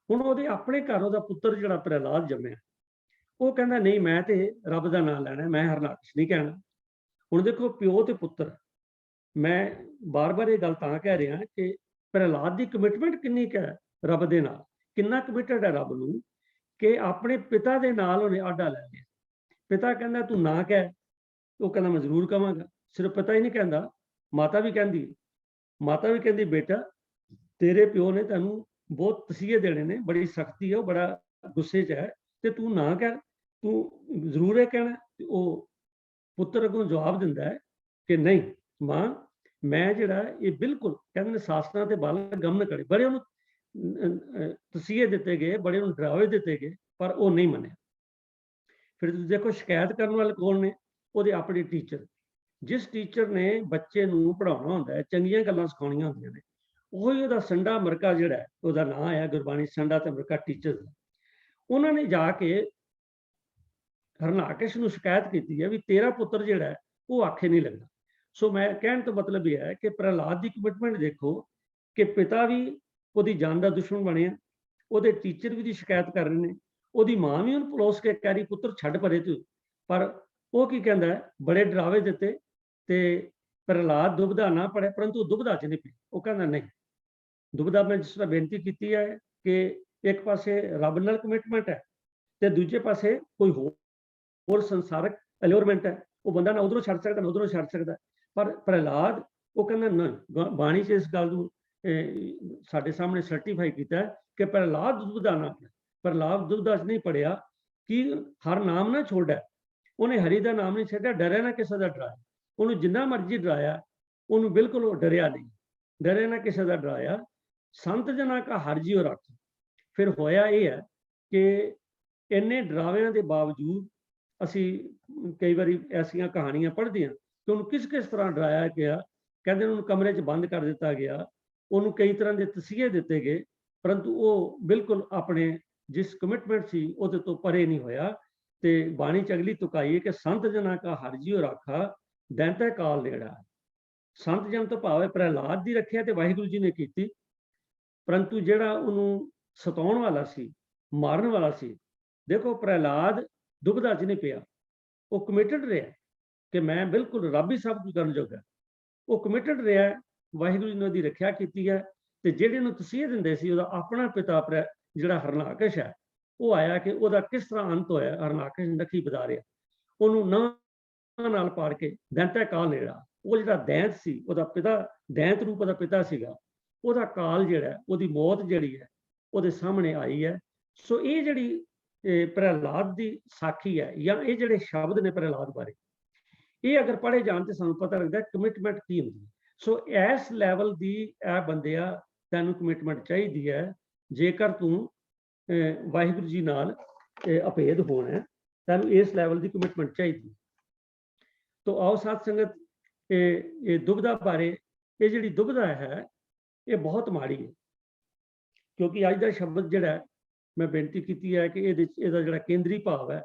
ਹੁਣ ਉਹਦੇ ਆਪਣੇ ਘਰ ਉਹਦਾ ਪੁੱਤਰ ਜਿਹੜਾ ਪ੍ਰਹਿਲਾਦ ਜੰਮਿਆ, ਉਹ ਕਹਿੰਦਾ ਨਹੀਂ, ਮੈਂ ਤੇ ਰੱਬ ਦਾ ਨਾਮ ਲੈਣਾ, ਮੈਂ ਹਰਨਾਕਸ਼ ਨਹੀਂ ਕਹਿਣਾ। ਹੁਣ ਦੇਖੋ, ਪਿਓ ਤੇ ਪੁੱਤਰ। ਮੈਂ ਬਾਰ-ਬਾਰ ਇਹ ਗੱਲ ਤਾਂ ਕਹਿ ਰਿਹਾ ਕਿ ਪ੍ਰਹਿਲਾਦ ਦੀ ਕਮਿਟਮੈਂਟ ਕਿੰਨੀ ਕੁ ਹੈ ਰੱਬ ਦੇ ਨਾਲ, ਕਿੰਨਾ ਕਮਿਟਡ ਹੈ ਰੱਬ ਨੂੰ, ਕਿ ਆਪਣੇ ਪਿਤਾ ਦੇ ਨਾਲ ਉਹਨੇ ਆਡਾ ਲੈ ਲਿਆ। ਪਿਤਾ ਕਹਿੰਦਾ ਤੂੰ ਨਾ ਕਹਿ, ਉਹ ਕਹਿੰਦਾ ਮੈਂ ਜ਼ਰੂਰ ਕਵਾਂਗਾ। ਸਿਰਫ ਪਿਤਾ ਹੀ ਨਹੀਂ ਕਹਿੰਦਾ, ਮਾਤਾ ਵੀ ਕਹਿੰਦੀ। ਮਾਤਾ ਵੀ ਕਹਿੰਦੀ ਬੇਟਾ, ਤੇਰੇ ਪਿਓ ਨੇ ਤੈਨੂੰ ਬਹੁਤ ਤਸੀਹੇ ਦੇਣੇ ਨੇ, ਬੜੀ ਸਖਤੀ ਹੈ, ਉਹ ਬੜਾ ਗੁੱਸੇ 'ਚ ਹੈ, ਤੇ ਤੂੰ ਨਾ ਕਹਿ, ਤੂੰ ਜ਼ਰੂਰ ਇਹ ਕਹਿਣਾ। ਉਹ ਪੁੱਤਰ ਅੱਗੋਂ ਜਵਾਬ ਦਿੰਦਾ ਹੈ ਕਿ ਨਹੀਂ ਮਾਂ, ਮੈਂ ਜਿਹੜਾ ਇਹ ਬਿਲਕੁਲ, ਕਹਿੰਦੇ ਨੇ ਸਾਸਨਾ ਤੇ ਬਾਲਕ ਗਮ ਨ ਕਰੇ। ਬੜੇ ਉਹਨੂੰ ਤਸੀਹੇ ਦਿੱਤੇ ਗਏ, ਬੜੇ ਉਹਨੂੰ ਡਰਾਵੇ ਦਿੱਤੇ ਗਏ, ਪਰ ਉਹ ਨਹੀਂ ਮੰਨਿਆ। ਫਿਰ ਤੁਸੀਂ ਦੇਖੋ, ਸ਼ਿਕਾਇਤ ਕਰਨ ਵਾਲੇ ਕੌਣ ਨੇ? ਉਹਦੇ ਆਪਣੇ ਟੀਚਰ। ਜਿਸ ਟੀਚਰ ਨੇ ਬੱਚੇ ਨੂੰ ਪੜ੍ਹਾਉਣਾ ਹੁੰਦਾ ਹੈ, ਚੰਗੀਆਂ ਗੱਲਾਂ ਸਿਖਾਉਣੀਆਂ ਹੁੰਦੀਆਂ ਨੇ, ਉਹੀ ਉਹਦਾ ਸੰਡਾ ਮਰਕਾ ਜਿਹੜਾ, ਉਹਦਾ ਨਾਂ ਆਇਆ ਗੁਰਬਾਣੀ, ਸੰਡਾ ਤੇ ਮਰਕਾ ਟੀਚਰ। ਉਹਨਾਂ ਨੇ ਜਾ ਕੇ ਹਰਨਾਕਸ਼ ਨੂੰ ਸ਼ਿਕਾਇਤ ਕੀਤੀ ਹੈ ਵੀ ਤੇਰਾ ਪੁੱਤਰ ਜਿਹੜਾ ਉਹ ਆਖੇ ਨਹੀਂ ਲੱਗਦਾ। ਸੋ ਮੈਂ ਕਹਿਣ ਤੋਂ ਮਤਲਬ ਇਹ ਹੈ ਕਿ ਪ੍ਰਹਿਲਾਦ ਦੀ ਕਮਿਟਮੈਂਟ ਦੇਖੋ ਕਿ ਪਿਤਾ ਵੀ ਉਹਦੀ ਜਾਨ ਦਾ ਦੁਸ਼ਮਣ ਬਣਿਆ, ਉਹਦੇ ਟੀਚਰ ਵੀ ਦੀ ਸ਼ਿਕਾਇਤ ਕਰ ਰਹੇ ਨੇ, ਉਹਦੀ ਮਾਂ ਵੀ ਉਹਨੂੰ ਪਲੋਸ ਕੇ ਕਹਿ ਰਹੀ ਪੁੱਤਰ ਛੱਡ ਪਰੇ ਤੂੰ, ਪਰ ਉਹ ਕੀ ਕਹਿੰਦਾ ਹੈ, ਬੜੇ ਡਰਾਵੇ ਦਿੱਤੇ ਤੇ ਪ੍ਰਹਿਲਾਦ ਦੁਬਦਾ ਨਾ ਪੜੇ, ਪਰੰਤੂ ਦੁਬਦਾ ਚ ਨਹੀਂ ਪਈ। ਉਹ ਕਹਿੰਦਾ ਨਹੀਂ, ਦੁਬਦਾ ਮੈਂ ਜਿਸ ਤਰ੍ਹਾਂ ਬੇਨਤੀ ਕੀਤੀ ਹੈ ਕਿ ਇੱਕ ਪਾਸੇ ਰੱਬ ਨਾਲ ਕਮਿਟਮੈਂਟ ਹੈ ਤੇ ਦੂਜੇ ਪਾਸੇ ਕੋਈ ਹੋਰ ਸੰਸਾਰਕ ਅਲਿਓਰਮੈਂਟ ਹੈ, ਉਹ ਬੰਦਾ ਨਾ ਉਧਰੋਂ ਛੱਡ ਸਕਦਾ ਨਾ ਉਧਰੋਂ ਛੱਡ ਸਕਦਾ। ਪਰ ਪ੍ਰਹਿਲਾਦ ਉਹ ਕਹਿੰਦਾ ਨਾ, ਬਾਣੀ 'ਚ ਇਸ ਗੱਲ ਨੂੰ ਸਾਡੇ ਸਾਹਮਣੇ ਸਰਟੀਫਾਈ ਕੀਤਾ ਕਿ ਪ੍ਰਹਿਲਾਦ ਦੁਬਦਾ ਨਾ ਪੜਿਆ, ਪ੍ਰਹਿਲਾਦ ਦੁਬਦਾ 'ਚ ਨਹੀਂ ਪੜਿਆ ਕਿ ਹਰ ਨਾਮ ਨਾ ਛੋੜਿਆ, ਉਹਨੇ ਹਰੀ ਦਾ ਨਾਮ ਨਹੀਂ ਛੱਡਿਆ, ਡਰਿਆ ਨਾ ਕਿਸੇ ਦਾ ਡਰਾਇਆ, ਉਹਨੂੰ ਜਿੰਨਾ ਮਰਜ਼ੀ ਡਰਾਇਆ ਉਹਨੂੰ ਬਿਲਕੁਲ ਉਹ ਡਰਿਆ ਨਹੀਂ, ਡਰੇ ਨਾ ਕਿਸੇ ਦਾ ਡਰਾਇਆ, ਸੰਤ ਜਨਾਂ ਕਾ ਹਰਿ ਜਿਉ ਰਾਖਾ। ਫਿਰ ਹੋਇਆ ਇਹ ਹੈ ਕਿ ਇੰਨੇ ਡਰਾਵਿਆਂ ਦੇ ਬਾਵਜੂਦ ਅਸੀਂ ਕਈ ਵਾਰੀ ਐਸੀਆਂ ਕਹਾਣੀਆਂ ਪੜ੍ਹਦੇ ਹਾਂ ਕਿ ਉਹਨੂੰ ਕਿਸ ਤਰ੍ਹਾਂ ਡਰਾਇਆ ਗਿਆ। ਕਹਿੰਦੇ ਉਹਨੂੰ ਕਮਰੇ 'ਚ ਬੰਦ ਕਰ ਦਿੱਤਾ ਗਿਆ, ਉਹਨੂੰ ਕਈ ਤਰ੍ਹਾਂ ਦੇ ਤਸੀਹੇ ਦਿੱਤੇ ਗਏ, ਪਰੰਤੂ ਉਹ ਬਿਲਕੁਲ ਆਪਣੇ ਜਿਸ ਕਮਿਟਮੈਂਟ ਸੀ ਉਹਦੇ ਤੋਂ ਪਰੇ ਨਹੀਂ ਹੋਇਆ। ਤੇ ਬਾਣੀ 'ਚ ਅਗਲੀ ਤੁਕਾਈ ਹੈ ਕਿ ਸੰਤ ਜਨਾਂ ਕਾ ਹਰਿ ਜਿਉ ਰਾਖਾ, ਦੈਂਤੈ ਕਾਲ ਨੇੜਾ। ਸੰਤ ਜਨ ਤੋਂ ਭਾਵੇਂ ਪ੍ਰਹਿਲਾਦ ਦੀ ਰੱਖਿਆ ਤੇ ਵਾਹਿਗੁਰੂ ਜੀ ਨੇ ਕੀਤੀ, ਪਰੰਤੂ ਜਿਹੜਾ ਉਹਨੂੰ ਸਤਾਉਣ ਵਾਲਾ ਸੀ, ਮਾਰਨ ਵਾਲਾ ਸੀ, ਦੇਖੋ ਪ੍ਰਹਿਲਾਦ ਦੁਬਦਾ 'ਚ ਨਹੀਂ ਪਿਆ, ਉਹ ਕਮਿਟਡ ਰਿਹਾ ਕਿ ਮੈਂ ਬਿਲਕੁਲ ਰੱਬ ਹੀ ਸਭ ਕੁਝ ਕਰਨ ਜੋਗਾ, ਉਹ ਕਮਿਟਡ ਰਿਹਾ, ਵਾਹਿਗੁਰੂ ਜੀ ਨੇ ਉਹਦੀ ਰੱਖਿਆ ਕੀਤੀ ਹੈ। ਤੇ ਜਿਹੜੇ ਨੂੰ ਤਸੀਹੇ ਦਿੰਦੇ ਸੀ, ਉਹਦਾ ਆਪਣਾ ਪਿਤਾ ਜਿਹੜਾ ਹਰਨਾਕਸ਼ ਹੈ, ਉਹ ਆਇਆ ਕਿ ਉਹਦਾ ਕਿਸ ਤਰ੍ਹਾਂ ਅੰਤ ਹੋਇਆ। ਹਰਨਾਕਸ਼ ਨੱਕੀ ਵਧਾ ਰਿਹਾ, ਉਹਨੂੰ ਨਾ ਨਾਲ ਪਾੜ ਕੇ ਦੈਂਤੈ ਕਾਲ ਨੇੜਾ, ਉਹ ਜਿਹੜਾ ਦੈਂਤ ਸੀ, ਉਹਦਾ ਪਿਤਾ ਦੈਂਤ ਰੂਪ ਦਾ ਪਿਤਾ ਸੀਗਾ, ਉਹਦਾ ਕਾਲ ਜਿਹੜਾ, ਉਹਦੀ ਮੌਤ ਜਿਹੜੀ ਹੈ ਉਹਦੇ ਸਾਹਮਣੇ ਆਈ ਹੈ। ਸੋ ਇਹ ਜਿਹੜੀ ਪ੍ਰਹਿਲਾਦ ਦੀ ਸਾਖੀ ਹੈ, ਜਾਂ ਇਹ ਜਿਹੜੇ ਸ਼ਬਦ ਨੇ ਪ੍ਰਹਿਲਾਦ ਬਾਰੇ, ਇਹ ਅਗਰ ਪੜ੍ਹੇ ਜਾਣ ਤੇ ਸਾਨੂੰ ਪਤਾ ਲੱਗਦਾ ਕਮਿਟਮੈਂਟ ਕੀ ਹੁੰਦੀ ਹੈ। ਸੋ ਇਸ ਲੈਵਲ ਦੀ ਇਹ ਬੰਦਿਆ ਤੈਨੂੰ ਕਮਿਟਮੈਂਟ ਚਾਹੀਦੀ ਹੈ, ਜੇਕਰ ਤੂੰ ਵਾਹਿਗੁਰੂ ਜੀ ਨਾਲ ਅਭੇਦ ਹੋਣਾ, ਤੈਨੂੰ ਇਸ ਲੈਵਲ ਦੀ ਕਮਿਟਮੈਂਟ ਚਾਹੀਦੀ। ਤੋ ਆਓ ਸਾਧ ਸੰਗਤ, ਇਹ ਦੁਬਦਾ ਬਾਰੇ, ਇਹ ਜਿਹੜੀ ਦੁਬਦਾ ਹੈ ਇਹ ਬਹੁਤ ਮਾੜੀ ਹੈ, ਕਿਉਂਕਿ ਅੱਜ ਦਾ ਸ਼ਬਦ ਜਿਹੜਾ ਮੈਂ ਬੇਨਤੀ ਕੀਤੀ ਹੈ ਕਿ ਇਹਦਾ ਜਿਹੜਾ ਕੇਂਦਰੀ ਭਾਵ ਹੈ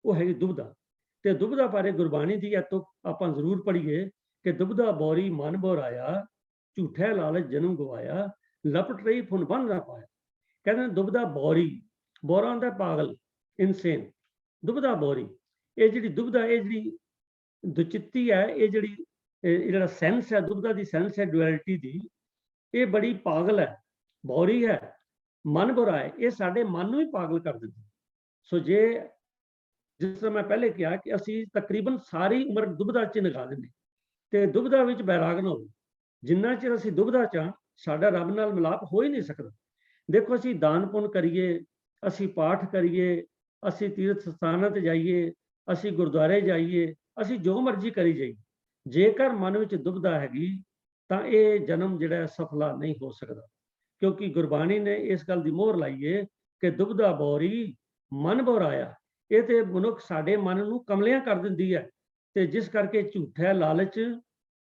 ਉਹ ਹੈਗੀ ਦੁਬਦਾ। ਤੇ ਦੁਬਦਾ ਬਾਰੇ ਗੁਰਬਾਣੀ ਦੀ ਤੋਂ ਆਪਾਂ ਜ਼ਰੂਰ ਪੜ੍ਹੀਏ ਕਿ ਦੁਬਦਾ ਬੋਰੀ ਮਨ ਬੋਰਾਇਆ, ਝੂਠੇ ਲਾਲਚ ਜਨਮ ਗਵਾਇਆ, ਲਪਟ ਰਹੀ ਫੁਨ ਬੰਨ ਨਾ ਪਾਇਆ। ਕਹਿੰਦੇ ਦੁਬਦਾ ਬੋਰੀ, ਬੋਰਾ ਹੁੰਦਾ ਪਾਗਲ, ਇਨਸੇਨ, ਦੁਬਦਾ ਬੋਰੀ। ਇਹ ਜਿਹੜੀ ਦੁਬਦਾ, ਇਹ ਜਿਹੜੀ ਦੁਚਿੱਤੀ ਹੈ, ਇਹ ਜਿਹੜਾ ਸੈਂਸ ਹੈ, ਦੁਬਦਾ ਦੀ ਸੈਂਸ ਹੈ ਡੁਐਲਿਟੀ ਦੀ, ਇਹ ਬੜੀ ਪਾਗਲ ਹੈ, ਬੋਰੀ ਹੈ, ਮਨ ਬੁਰਾ ਹੈ, ਇਹ ਸਾਡੇ ਮਨ ਨੂੰ ਹੀ ਪਾਗਲ ਕਰ ਦਿੰਦੀ। ਸੋ ਜਿਸ ਤਰ੍ਹਾਂ ਮੈਂ ਪਹਿਲੇ ਕਿਹਾ ਕਿ ਅਸੀਂ ਤਕਰੀਬਨ ਸਾਰੀ ਉਮਰ ਦੁਬਦਾ 'ਚ ਲਗਾ ਦਿੰਦੇ, ਤੇ ਦੁਬਦਾ ਵਿੱਚ ਬੈਰਾਗ ਨਾ ਹੋਵੇ। ਜਿੰਨਾ ਚਿਰ ਅਸੀਂ ਦੁਬਦਾ 'ਚ ਹਾਂ, ਸਾਡਾ ਰੱਬ ਨਾਲ ਮਿਲਾਪ ਹੋ ਹੀ ਨਹੀਂ ਸਕਦਾ। ਦੇਖੋ, ਅਸੀਂ ਦਾਨ ਪੁੰਨ ਕਰੀਏ, ਅਸੀਂ ਪਾਠ ਕਰੀਏ, ਅਸੀਂ ਤੀਰਥ ਸਥਾਨਾਂ ਤੇ ਜਾਈਏ, ਅਸੀਂ ਗੁਰਦੁਆਰੇ ਜਾਈਏ, ਅਸੀਂ ਜੋ ਮਰਜ਼ੀ ਕਰੀ ਜਾਈਏ, ਜੇਕਰ ਮਨ ਵਿੱਚ ਦੁਬਦਾ ਹੈਗੀ ਤਾਂ ਇਹ ਜਨਮ ਜਿਹੜਾ ਸਫਲਾ ਨਹੀਂ ਹੋ ਸਕਦਾ। ਕਿਉਂਕਿ ਗੁਰਬਾਣੀ ਨੇ ਇਸ ਗੱਲ ਦੀ ਮੋਹਰ ਲਾਈ ਹੈ ਕਿ ਦੁਬਦਾ ਬੋਰੀ ਮਨ ਬੋਰਾਇਆ। ਇਹ ਤੇ ਮਨੁੱਖ ਸਾਡੇ ਮਨ ਨੂੰ ਕਮਲਿਆਂ ਕਰ ਦਿੰਦੀ ਹੈ, ਤੇ ਜਿਸ ਕਰਕੇ ਝੂਠਾ ਲਾਲਚ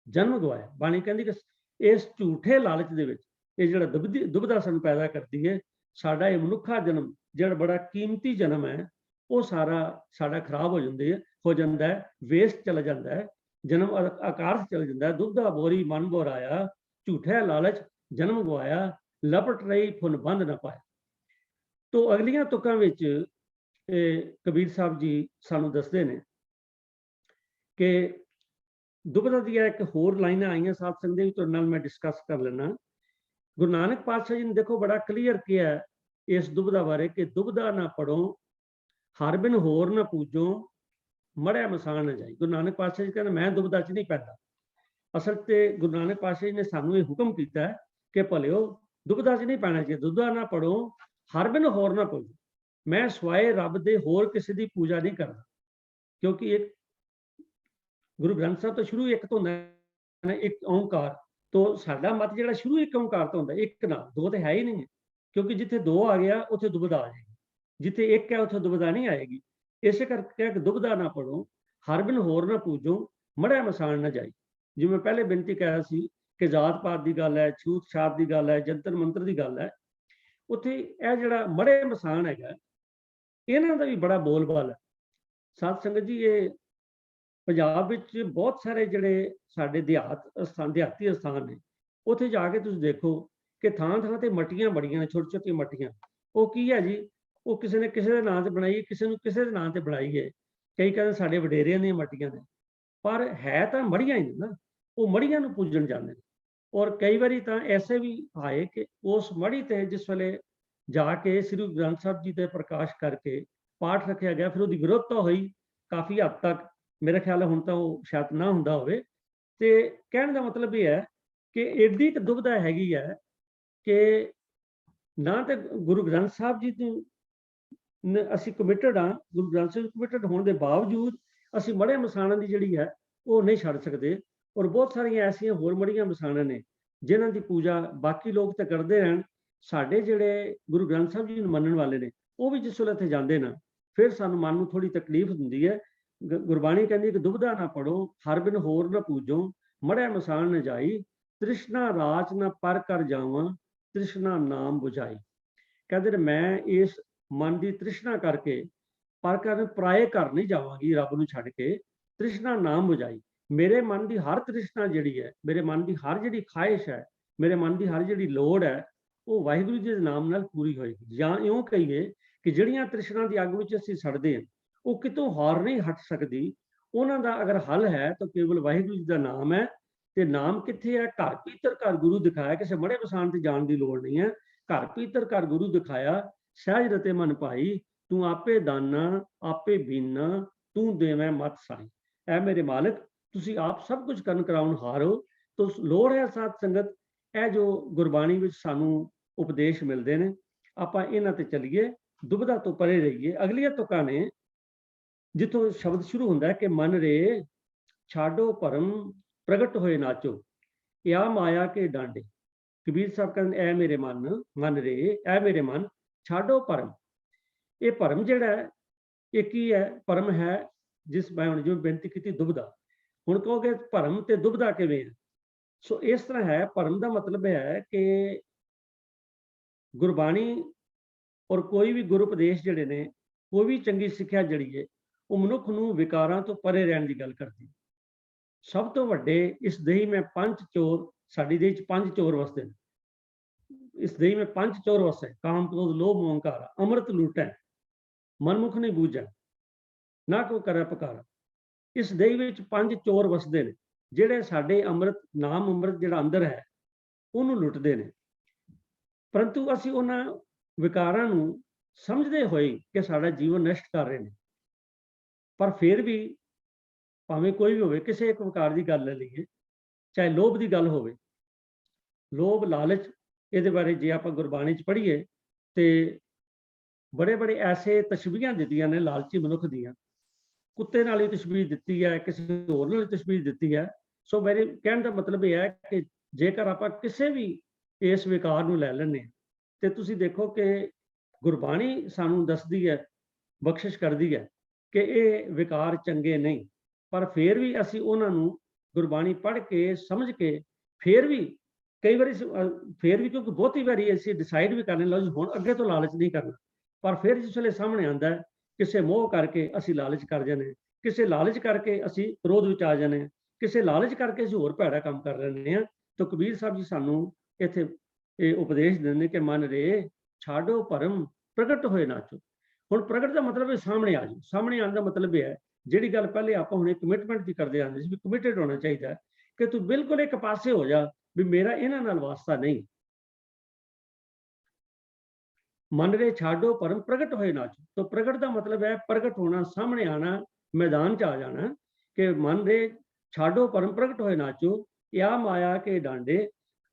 ਜਨਮ ਗਵਾਇਆ। ਬਾਣੀ ਕਹਿੰਦੀ ਕਿ ਇਸ ਝੂਠੇ ਲਾਲਚ ਦੇ ਵਿੱਚ ਇਹ ਜਿਹੜਾ ਦੁਬਦਾ ਸਾਨੂੰ ਪੈਦਾ ਕਰਦੀ ਹੈ, ਸਾਡਾ ਇਹ ਮਨੁੱਖਾ ਜਨਮ ਜਿਹੜਾ ਬੜਾ ਕੀਮਤੀ ਜਨਮ ਹੈ, ਉਹ ਸਾਡਾ ਖਰਾਬ ਹੋ ਜਾਂਦਾ ਹੈ, ਵੇਸਟ ਚਲਾ ਜਾਂਦਾ ਹੈ, ਜਨਮ ਆਕਾਰਥ ਚਲਾ ਜਾਂਦਾ ਹੈ। ਦੁਬਦਾ ਬੋਰੀ ਮਨ ਬੋਰਾਇਆ, ਝੂਠਾ ਲਾਲਚ ਜਨਮ ਗਵਾਇਆ, ਲਪਟ ਰਹੀ ਫੁਨ ਬੰਦ ਨਾ ਪਾਇਆ। ਤੋਂ ਅਗਲੀਆਂ ਤੁਕਾਂ ਵਿੱਚ ਕਬੀਰ ਸਾਹਿਬ ਜੀ ਸਾਨੂੰ ਦੱਸਦੇ ਨੇ ਕਿ ਦੁਬਦਾ ਦੀਆਂ ਇੱਕ ਹੋਰ ਲਾਈਨਾਂ ਆਈਆਂ ਸਾਧ ਸੰਗਤ ਦੇ, ਤੁਹਾਡੇ ਨਾਲ ਮੈਂ ਡਿਸਕਸ ਕਰ ਲੈਣਾ। ਗੁਰੂ ਨਾਨਕ ਪਾਤਸ਼ਾਹ ਜੀ ਨੇ ਦੇਖੋ ਬੜਾ ਕਲੀਅਰ ਕਿਹਾ ਇਸ ਦੁਬਦਾ ਬਾਰੇ ਕਿ ਦੁਬਦਾ ਨਾ ਪੜੋ, ਹਰ ਬਿਨ ਹੋਰ ਨਾ ਪੂਜੋ, ਮੜਿਆ ਮਸਾਨ ਨਾ ਜਾਈ। ਗੁਰੂ ਨਾਨਕ ਪਾਤਸ਼ਾਹ ਜੀ ਕਹਿੰਦੇ ਮੈਂ ਦੁਬਦਾ 'ਚ ਨਹੀਂ ਪੈਂਦਾ। ਅਸਲ ਤੇ ਗੁਰੂ ਨਾਨਕ ਪਾਤਸ਼ਾਹ ਜੀ ਨੇ ਸਾਨੂੰ ਇਹ ਹੁਕਮ ਕੀਤਾ ਹੈ ਕਿ ਭਲਿਓ ਦੁਬਦਾ 'ਚ ਨਹੀਂ ਪੈਣਾ ਚਾਹੀਦਾ। ਦੁਬਦਾ ਨਾ ਪੜੋ, ਹਰ ਬਿਨ ਹੋਰ ਨਾ ਪੂਜੋ, ਮੈਂ ਸਵਾਏ ਰੱਬ ਦੇ ਹੋਰ ਕਿਸੇ ਦੀ ਪੂਜਾ ਨਹੀਂ ਕਰਦਾ। ਕਿਉਂਕਿ ਇੱਕ ਗੁਰੂ ਗ੍ਰੰਥ ਸਾਹਿਬ ਤੋਂ ਸ਼ੁਰੂ ਇੱਕ ਤੋਂ ਹੁੰਦਾ, ਇੱਕ ਓਂਕਾਰ, ਤੋਂ ਸਾਡਾ ਮਤ ਜਿਹੜਾ ਸ਼ੁਰੂ ਇੱਕ ਓਂਕਾਰ ਤੋਂ ਹੁੰਦਾ, ਇੱਕ ਨਾਲ, ਦੋ ਤੇ ਹੈ ਹੀ ਨਹੀਂ ਹੈ। ਕਿਉਂਕਿ ਜਿੱਥੇ ਦੋ ਆ ਗਿਆ ਉੱਥੇ ਦੁਬਦਾ ਆ ਜਾਏਗੀ, ਜਿੱਥੇ ਇੱਕ ਹੈ ਉੱਥੇ ਦੁਬਦਾ ਨਹੀਂ ਆਏਗੀ। ਇਸੇ ਕਰਕੇ ਦੁਬਦਾ ਨਾ ਪੜੋ, ਹਰ ਬਿਨ ਹੋਰ ਨਾ ਪੂਜੋ, ਮੜਿਆ ਮਸਾਨ ਨਾ ਜਾਈ। ਜਿਵੇਂ ਪਹਿਲੇ ਬੇਨਤੀ ਕਹਿਆ ਸੀ ਕਿ ਜਾਤ ਪਾਤ ਦੀ ਗੱਲ ਹੈ, ਛੂਤ ਛਾਤ ਦੀ ਗੱਲ ਹੈ, ਜੰਤਰ ਮੰਤਰ ਦੀ ਗੱਲ ਹੈ, ਉੱਥੇ ਇਹ ਜਿਹੜਾ ਮੜੇ ਮਸਾਨ ਹੈਗਾ, ਇਹਨਾਂ ਦਾ ਵੀ ਬੜਾ ਬੋਲਬਾਲ ਹੈ। ਸਾਧ ਸੰਗਤ ਜੀ, ਇਹ ਪੰਜਾਬ ਵਿੱਚ ਬਹੁਤ ਸਾਰੇ ਜਿਹੜੇ ਸਾਡੇ ਦਿਹਾਤੀ ਸਥਾਨ ਨੇ, ਉੱਥੇ ਜਾ ਕੇ ਤੁਸੀਂ ਦੇਖੋ ਕਿ ਥਾਂ ਥਾਂ ਤੇ ਮੱਟੀਆਂ ਬੜੀਆਂ ਨੇ, ਛੋਟੀ ਛੋਟੀ ਮੱਟੀਆਂ। ਉਹ ਕੀ ਹੈ ਜੀ, ਉਹ ਕਿਸੇ ਨੇ ਕਿਸੇ ਦੇ ਨਾਂ ਤੇ ਬਣਾਈ, ਕਿਸੇ ਨੂੰ ਕਿਸੇ ਦੇ ਨਾਂ ਤੇ ਬਣਾਈ ਹੈ। ਕਈ ਕਹਿੰਦੇ ਸਾਡੇ ਵਡੇਰਿਆਂ ਦੀਆਂ ਮੱਟੀਆਂ ਨੇ, ਪਰ ਹੈ ਤਾਂ ਮੜੀਆਂ ਹੀ ਨੇ ਨਾ, ਉਹ ਮੜੀਆਂ ਨੂੰ ਪੂਜਣ ਜਾਂਦੇ ਨੇ। ਔਰ ਕਈ ਵਾਰੀ ਤਾਂ ਐਸੇ ਵੀ ਆਏ ਕਿ ਉਸ ਮੜੀ ਤੇ ਜਿਸ ਵੇਲੇ ਜਾ ਕੇ ਸ੍ਰੀ ਗੁਰੂ ਗ੍ਰੰਥ ਸਾਹਿਬ ਜੀ ਤੇ ਪ੍ਰਕਾਸ਼ ਕਰਕੇ ਪਾਠ ਰੱਖਿਆ ਗਿਆ, ਫਿਰ ਉਹਦੀ ਵਿਰੋਧਤਾ ਹੋਈ ਕਾਫੀ ਹੱਦ ਤੱਕ। ਮੇਰਾ ਖਿਆਲ ਹੈ ਹੁਣ ਤਾਂ ਉਹ ਸ਼ਾਇਦ ਨਾ ਹੁੰਦਾ ਹੋਵੇ। ਤੇ ਕਹਿਣ ਦਾ ਮਤਲਬ ਇਹ ਹੈ ਕਿ ਏਡੀ ਕੁ ਦੁਬਿਧਾ ਹੈਗੀ ਹੈ ਕਿ ਨਾ ਤੇ ਗੁਰੂ ਗ੍ਰੰਥ ਸਾਹਿਬ ਜੀ ਨੂੰ ਅਸੀਂ ਕਮਿਟਡ ਹਾਂ, ਗੁਰੂ ਗ੍ਰੰਥ ਸਾਹਿਬ ਕਮਿਟਡ ਹੋਣ ਦੇ ਬਾਵਜੂਦ ਅਸੀਂ ਮੜੇ ਮਸਾਣਾਂ ਦੀ ਜਿਹੜੀ ਹੈ ਉਹ ਨਹੀਂ ਛੱਡ ਸਕਦੇ। ਔਰ ਬਹੁਤ ਸਾਰੀਆਂ ਐਸੀਆਂ ਹੋਰ ਮੜੀਆਂ ਮਸਾਣਾਂ ਨੇ ਜਿਨ੍ਹਾਂ ਦੀ ਪੂਜਾ ਬਾਕੀ ਲੋਕ ਤਾਂ ਕਰਦੇ ਰਹਿਣ, ਸਾਡੇ ਜਿਹੜੇ ਗੁਰੂ ਗ੍ਰੰਥ ਸਾਹਿਬ ਜੀ ਨੂੰ ਮੰਨਣ ਵਾਲੇ ਨੇ ਉਹ ਵੀ ਜਿਸ ਵੇਲੇ ਇੱਥੇ ਜਾਂਦੇ ਨਾ, ਫਿਰ ਸਾਨੂੰ ਮਨ ਨੂੰ ਥੋੜੀ ਤਕਲੀਫ ਹੁੰਦੀ ਹੈ। ਗੁਰਬਾਣੀ ਕਹਿੰਦੀ ਕਿ ਦੁਬਿਧਾ ਨਾ ਪੜੋ, ਹਰ ਬਿਨ ਹੋਰ ਨਾ ਪੂਜੋ, ਮੜਿਆ ਮਸਾਣ ਨ ਜਾਈ, ਤ੍ਰਿਸ਼ਨਾ ਰਾਚ ਨਾ ਪਰ ਕਰ ਜਾਵਾਂ, ਤ੍ਰਿਸ਼ਨਾ ਨਾਮ ਬੁਝਾਈ। ਕਹਿੰਦੇ ਨੇ ਮੈਂ ਇਸ ਮਨ ਦੀ ਤ੍ਰਿਸ਼ਨਾ ਕਰਕੇ ਪਰ ਕਰਨ ਪਰਾਏ ਘਰ ਨਹੀਂ ਜਾਵਾਂਗੀ, ਰੱਬ ਨੂੰ ਛੱਡ ਕੇ, ਤ੍ਰਿਸ਼ਨਾ ਨਾਮ ਬੁਝਾਈ। ਮੇਰੇ ਮਨ ਦੀ ਹਰ ਤ੍ਰਿਸ਼ਨਾ ਜਿਹੜੀ ਹੈ, ਮੇਰੇ ਮਨ ਦੀ ਹਰ ਜਿਹੜੀ ਖਾਹਿਸ਼ ਹੈ, ਮੇਰੇ ਮਨ ਦੀ ਹਰ ਜਿਹੜੀ ਲੋੜ ਹੈ, ਉਹ ਵਾਹਿਗੁਰੂ ਜੀ ਦੇ ਨਾਮ ਨਾਲ ਪੂਰੀ ਹੋਏਗੀ। ਜਾਂ ਇਉਂ ਕਹੀਏ ਕਿ ਜਿਹੜੀਆਂ ਤ੍ਰਿਸ਼ਨਾ ਦੀ ਅੱਗ ਵਿੱਚ ਅਸੀਂ ਸੜਦੇ ਹਾਂ ਉਹ ਕਿਤੋਂ ਹਾਰ ਨਹੀਂ ਹਟ ਸਕਦੀ। ਉਹਨਾਂ ਦਾ ਅਗਰ ਹੱਲ ਹੈ ਤਾਂ ਕੇਵਲ ਵਾਹਿਗੁਰੂ ਜੀ ਦਾ ਨਾਮ ਹੈ। ਤੇ ਨਾਮ ਕਿੱਥੇ ਹੈ? ਘਰ ਪੀਤਰ ਘਰ ਗੁਰੂ ਦਿਖਾਇਆ, ਕਿਸੇ ਮੜੇ ਵਸਾਣ ਤੇ ਜਾਣ ਦੀ ਲੋੜ ਨਹੀਂ ਹੈ। ਘਰ ਪੀਤਰ ਘਰ ਗੁਰੂ ਦਿਖਾਇਆ, ਸਹਿਜ ਰਤੇ ਮਨ ਭਾਈ, ਤੂੰ ਆਪੇ ਦਾਨਾ ਆਪੇ ਬੀਨਾ, ਤੂੰ ਦੇਵੇਂ ਮਤ ਸਾਈ। ਐ ਮੇਰੇ ਮਾਲਕ, ਤੁਸੀਂ ਆਪ ਸਭ ਕੁਝ ਕਰਨ ਕਰਾਉਣ ਹਾਰ ਹੋ। ਤਾਂ ਲੋੜ ਹੈ ਸਾਧ ਸੰਗਤ, ਇਹ ਜੋ ਗੁਰਬਾਣੀ ਵਿੱਚ ਸਾਨੂੰ ਉਪਦੇਸ਼ ਮਿਲਦੇ ਨੇ ਆਪਾਂ ਇਹਨਾਂ ਤੇ ਚੱਲੀਏ, ਦੁਬਿਧਾ ਤੋਂ ਪਰੇ ਰਹੀਏ। ਅਗਲੀਆਂ ਤੁਕਾਂ ਨੇ ਜਿੱਥੋਂ ਸ਼ਬਦ ਸ਼ੁਰੂ ਹੁੰਦਾ ਹੈ ਕਿ ਮਨ ਰੇ ਛਾਡੋ ਭਰਮ, ਪ੍ਰਗਟ ਹੋਏ ਨਾਚੋ, ਯਾ ਮਾਇਆ ਕੇ ਡਾਂਡੇ। ਕਬੀਰ ਸਾਹਿਬ ਕਹਿੰਦੇ ਐ ਮੇਰੇ ਮਨ, ਮਨ ਰੇ ਐ ਮੇਰੇ ਮਨ, ਛਾਡੋ ਭਰਮ। ਇਹ ਭਰਮ ਜਿਹੜਾ ਹੈ ਇਹ ਕੀ ਹੈ? ਭਰਮ ਹੈ ਜਿਸ ਮੈਂ ਹੁਣ ਜਿਵੇਂ ਬੇਨਤੀ ਕੀਤੀ ਦੁਬਿਧਾ। ਹੁਣ ਕਹੋਗੇ ਭਰਮ ਤੇ ਦੁਬਿਧਾ ਕਿਵੇਂ ਹੈ? ਸੋ ਇਸ ਤਰ੍ਹਾਂ ਹੈ, ਭਰਮ ਦਾ ਮਤਲਬ ਹੈ ਕਿ ਗੁਰਬਾਣੀ ਔਰ ਕੋਈ ਵੀ ਗੁਰੂ ਉਪਦੇਸ਼ ਜਿਹੜੇ ਨੇ, ਕੋਈ ਵੀ ਚੰਗੀ ਸਿੱਖਿਆ ਜਿਹੜੀ ਹੈ ਉਹ ਮਨੁੱਖ ਨੂੰ ਵਿਕਾਰਾਂ ਤੋਂ ਪਰੇ ਰਹਿਣ ਦੀ ਗੱਲ ਕਰਦੀ। ਸਭ ਤੋਂ ਵੱਡੇ ਇਸ ਦੇਹੀ ਮੈਂ ਪੰਜ ਚੋਰ, ਸਾਡੀ ਦੇਹ ਚ ਪੰਜ ਚੋਰ ਵਸਦੇ ਨੇ। ਇਸ ਦੇਹੀ ਮੈਂ ਪੰਜ ਚੋਰ ਵਸੇ, ਕਾਮ ਕ੍ਰੋਧ ਲੋਭ ਮੋਹ ਹੰਕਾਰ, ਅੰਮ੍ਰਿਤ ਲੂਟੈ ਮਨਮੁਖ ਨਹੀਂ ਬੂਝੈ, ਨਾ ਕੋ ਕਰੇ ਪੁਕਾਰਾ। ਇਸ ਦੇਹੀ ਵਿੱਚ ਪੰਜ ਚੋਰ ਵਸਦੇ ਨੇ ਜਿਹੜੇ ਸਾਡੇ ਅੰਮ੍ਰਿਤ ਨਾਮ, ਅੰਮ੍ਰਿਤ ਜਿਹੜਾ ਅੰਦਰ ਹੈ ਉਹਨੂੰ ਲੁੱਟਦੇ ਨੇ। ਪਰੰਤੂ ਅਸੀਂ ਉਹਨਾਂ ਵਿਕਾਰਾਂ ਨੂੰ ਸਮਝਦੇ ਹੋਏ ਕਿ ਸਾਡਾ ਜੀਵਨ ਨਸ਼ਟ ਕਰ ਰਹੇ ਨੇ, ਪਰ ਫਿਰ ਵੀ ਭਾਵੇਂ ਕੋਈ ਵੀ ਹੋਵੇ, ਕਿਸੇ ਇੱਕ ਵਿਕਾਰ ਦੀ ਗੱਲ ਲੈ ਲਈਏ, ਚਾਹੇ ਲੋਭ ਦੀ ਗੱਲ ਹੋਵੇ, ਲੋਭ ਲਾਲਚ, ਇਹਦੇ ਬਾਰੇ ਜੇ ਆਪਾਂ ਗੁਰਬਾਣੀ ਚ ਪੜ੍ਹੀਏ ਤੇ ਬੜੇ ਬੜੇ ਐਸੇ ਤਸ਼ਬੀਹਾਂ ਦਿੱਤੀਆਂ ਨੇ ਲਾਲਚੀ ਮਨੁੱਖ ਦੀਆਂ। ਕੁੱਤੇ ਨਾਲ ਹੀ ਤਸ਼ਬੀਹ ਦਿੱਤੀ ਹੈ, ਕਿਸੇ ਹੋਰ ਨਾਲ ਤਸ਼ਬੀਹ ਦਿੱਤੀ ਹੈ। ਸੋ ਮੇਰੇ ਕਹਿਣ ਦਾ ਮਤਲਬ ਇਹ ਹੈ ਕਿ ਜੇਕਰ ਆਪਾਂ ਕਿਸੇ ਵੀ ਇਸ ਵਿਕਾਰ ਨੂੰ ਲੈ ਲੈਂਦੇ ਹਾਂ ਤੇ ਤੁਸੀਂ ਦੇਖੋ ਕਿ ਗੁਰਬਾਣੀ ਸਾਨੂੰ ਦੱਸਦੀ ਹੈ, ਬਖਸ਼ਿਸ਼ ਕਰਦੀ ਹੈ ਕਿ ਇਹ ਵਿਕਾਰ ਚੰਗੇ ਨਹੀਂ, ਪਰ ਫਿਰ ਵੀ ਅਸੀਂ ਉਹਨਾਂ ਨੂੰ ਗੁਰਬਾਣੀ ਪੜ੍ਹ ਕੇ ਸਮਝ ਕੇ ਫਿਰ ਵੀ ਕਈ ਵਾਰੀ ਫਿਰ ਵੀ, ਕਿਉਂਕਿ ਬਹੁਤੀ ਵਾਰੀ ਅਸੀਂ ਡਿਸਾਈਡ ਵੀ ਕਰਨੇ ਲਓ ਜੀ ਹੁਣ ਅੱਗੇ ਤੋਂ ਲਾਲਚ ਨਹੀਂ ਕਰਨਾ, ਪਰ ਫਿਰ ਜਿਸ ਵੇਲੇ ਸਾਹਮਣੇ ਆਉਂਦਾ ਹੈ ਕਿਸੇ ਮੋਹ ਕਰਕੇ ਅਸੀਂ ਲਾਲਚ ਕਰ ਜਾਂਦੇ, ਕਿਸੇ ਲਾਲਚ ਕਰਕੇ ਅਸੀਂ ਕ੍ਰੋਧ ਵਿੱਚ ਆ ਜਾਂਦੇ, ਕਿਸੇ ਲਾਲਚ ਕਰਕੇ ਅਸੀਂ ਹੋਰ ਭੈੜਾ ਕੰਮ ਕਰ ਲੈਂਦੇ ਹਾਂ। ਤਾਂ ਕਬੀਰ ਸਾਹਿਬ ਜੀ ਸਾਨੂੰ ਇੱਥੇ ਇਹ ਉਪਦੇਸ਼ ਦਿੰਦੇ ਕਿ ਮਨ ਰੇ ਛਾਡੋ ਭਰਮ, ਪ੍ਰਗਟ ਹੋਏ ਨਾਚੋ। ਹੁਣ ਪ੍ਰਗਟ ਦਾ ਮਤਲਬ ਹੈ ਸਾਹਮਣੇ ਆ ਜਾਓ। ਸਾਹਮਣੇ ਆਉਣ ਦਾ ਮਤਲਬ ਇਹ ਹੈ, ਜਿਹੜੀ ਗੱਲ ਪਹਿਲੇ ਆਪਾਂ ਹੁਣੇ ਕਮਿਟਮੈਂਟ ਦੀ ਕਰਦੇ ਆਉਂਦੇ ਸੀ ਵੀ ਕਮਿਟਡ ਹੋਣਾ ਚਾਹੀਦਾ ਕਿ ਤੂੰ ਬਿਲਕੁਲ ਇੱਕ ਪਾਸੇ ਹੋ ਜਾ ਵੀ ਮੇਰਾ ਇਹਨਾਂ ਨਾਲ ਵਾਸਤਾ ਨਹੀਂ। ਮਨ ਰੇ ਛਾਡੋ ਭਰਮ, ਪ੍ਰਗਟ ਹੋਏ ਨਾਚੋ। ਤਾਂ ਪ੍ਰਗਟ ਦਾ ਮਤਲਬ ਹੈ ਪ੍ਰਗਟ ਹੋਣਾ, ਸਾਹਮਣੇ ਆਣਾ, ਮੈਦਾਨ ਚ ਆ ਜਾਣਾ ਕਿ ਮਨ ਰੇ ਛਾਡੋ ਭਰਮ, ਪ੍ਰਗਟ ਹੋਏ ਨਾਚੋ, ਯਾ ਮਾਇਆ ਕੇ ਡਾਂਡੇ,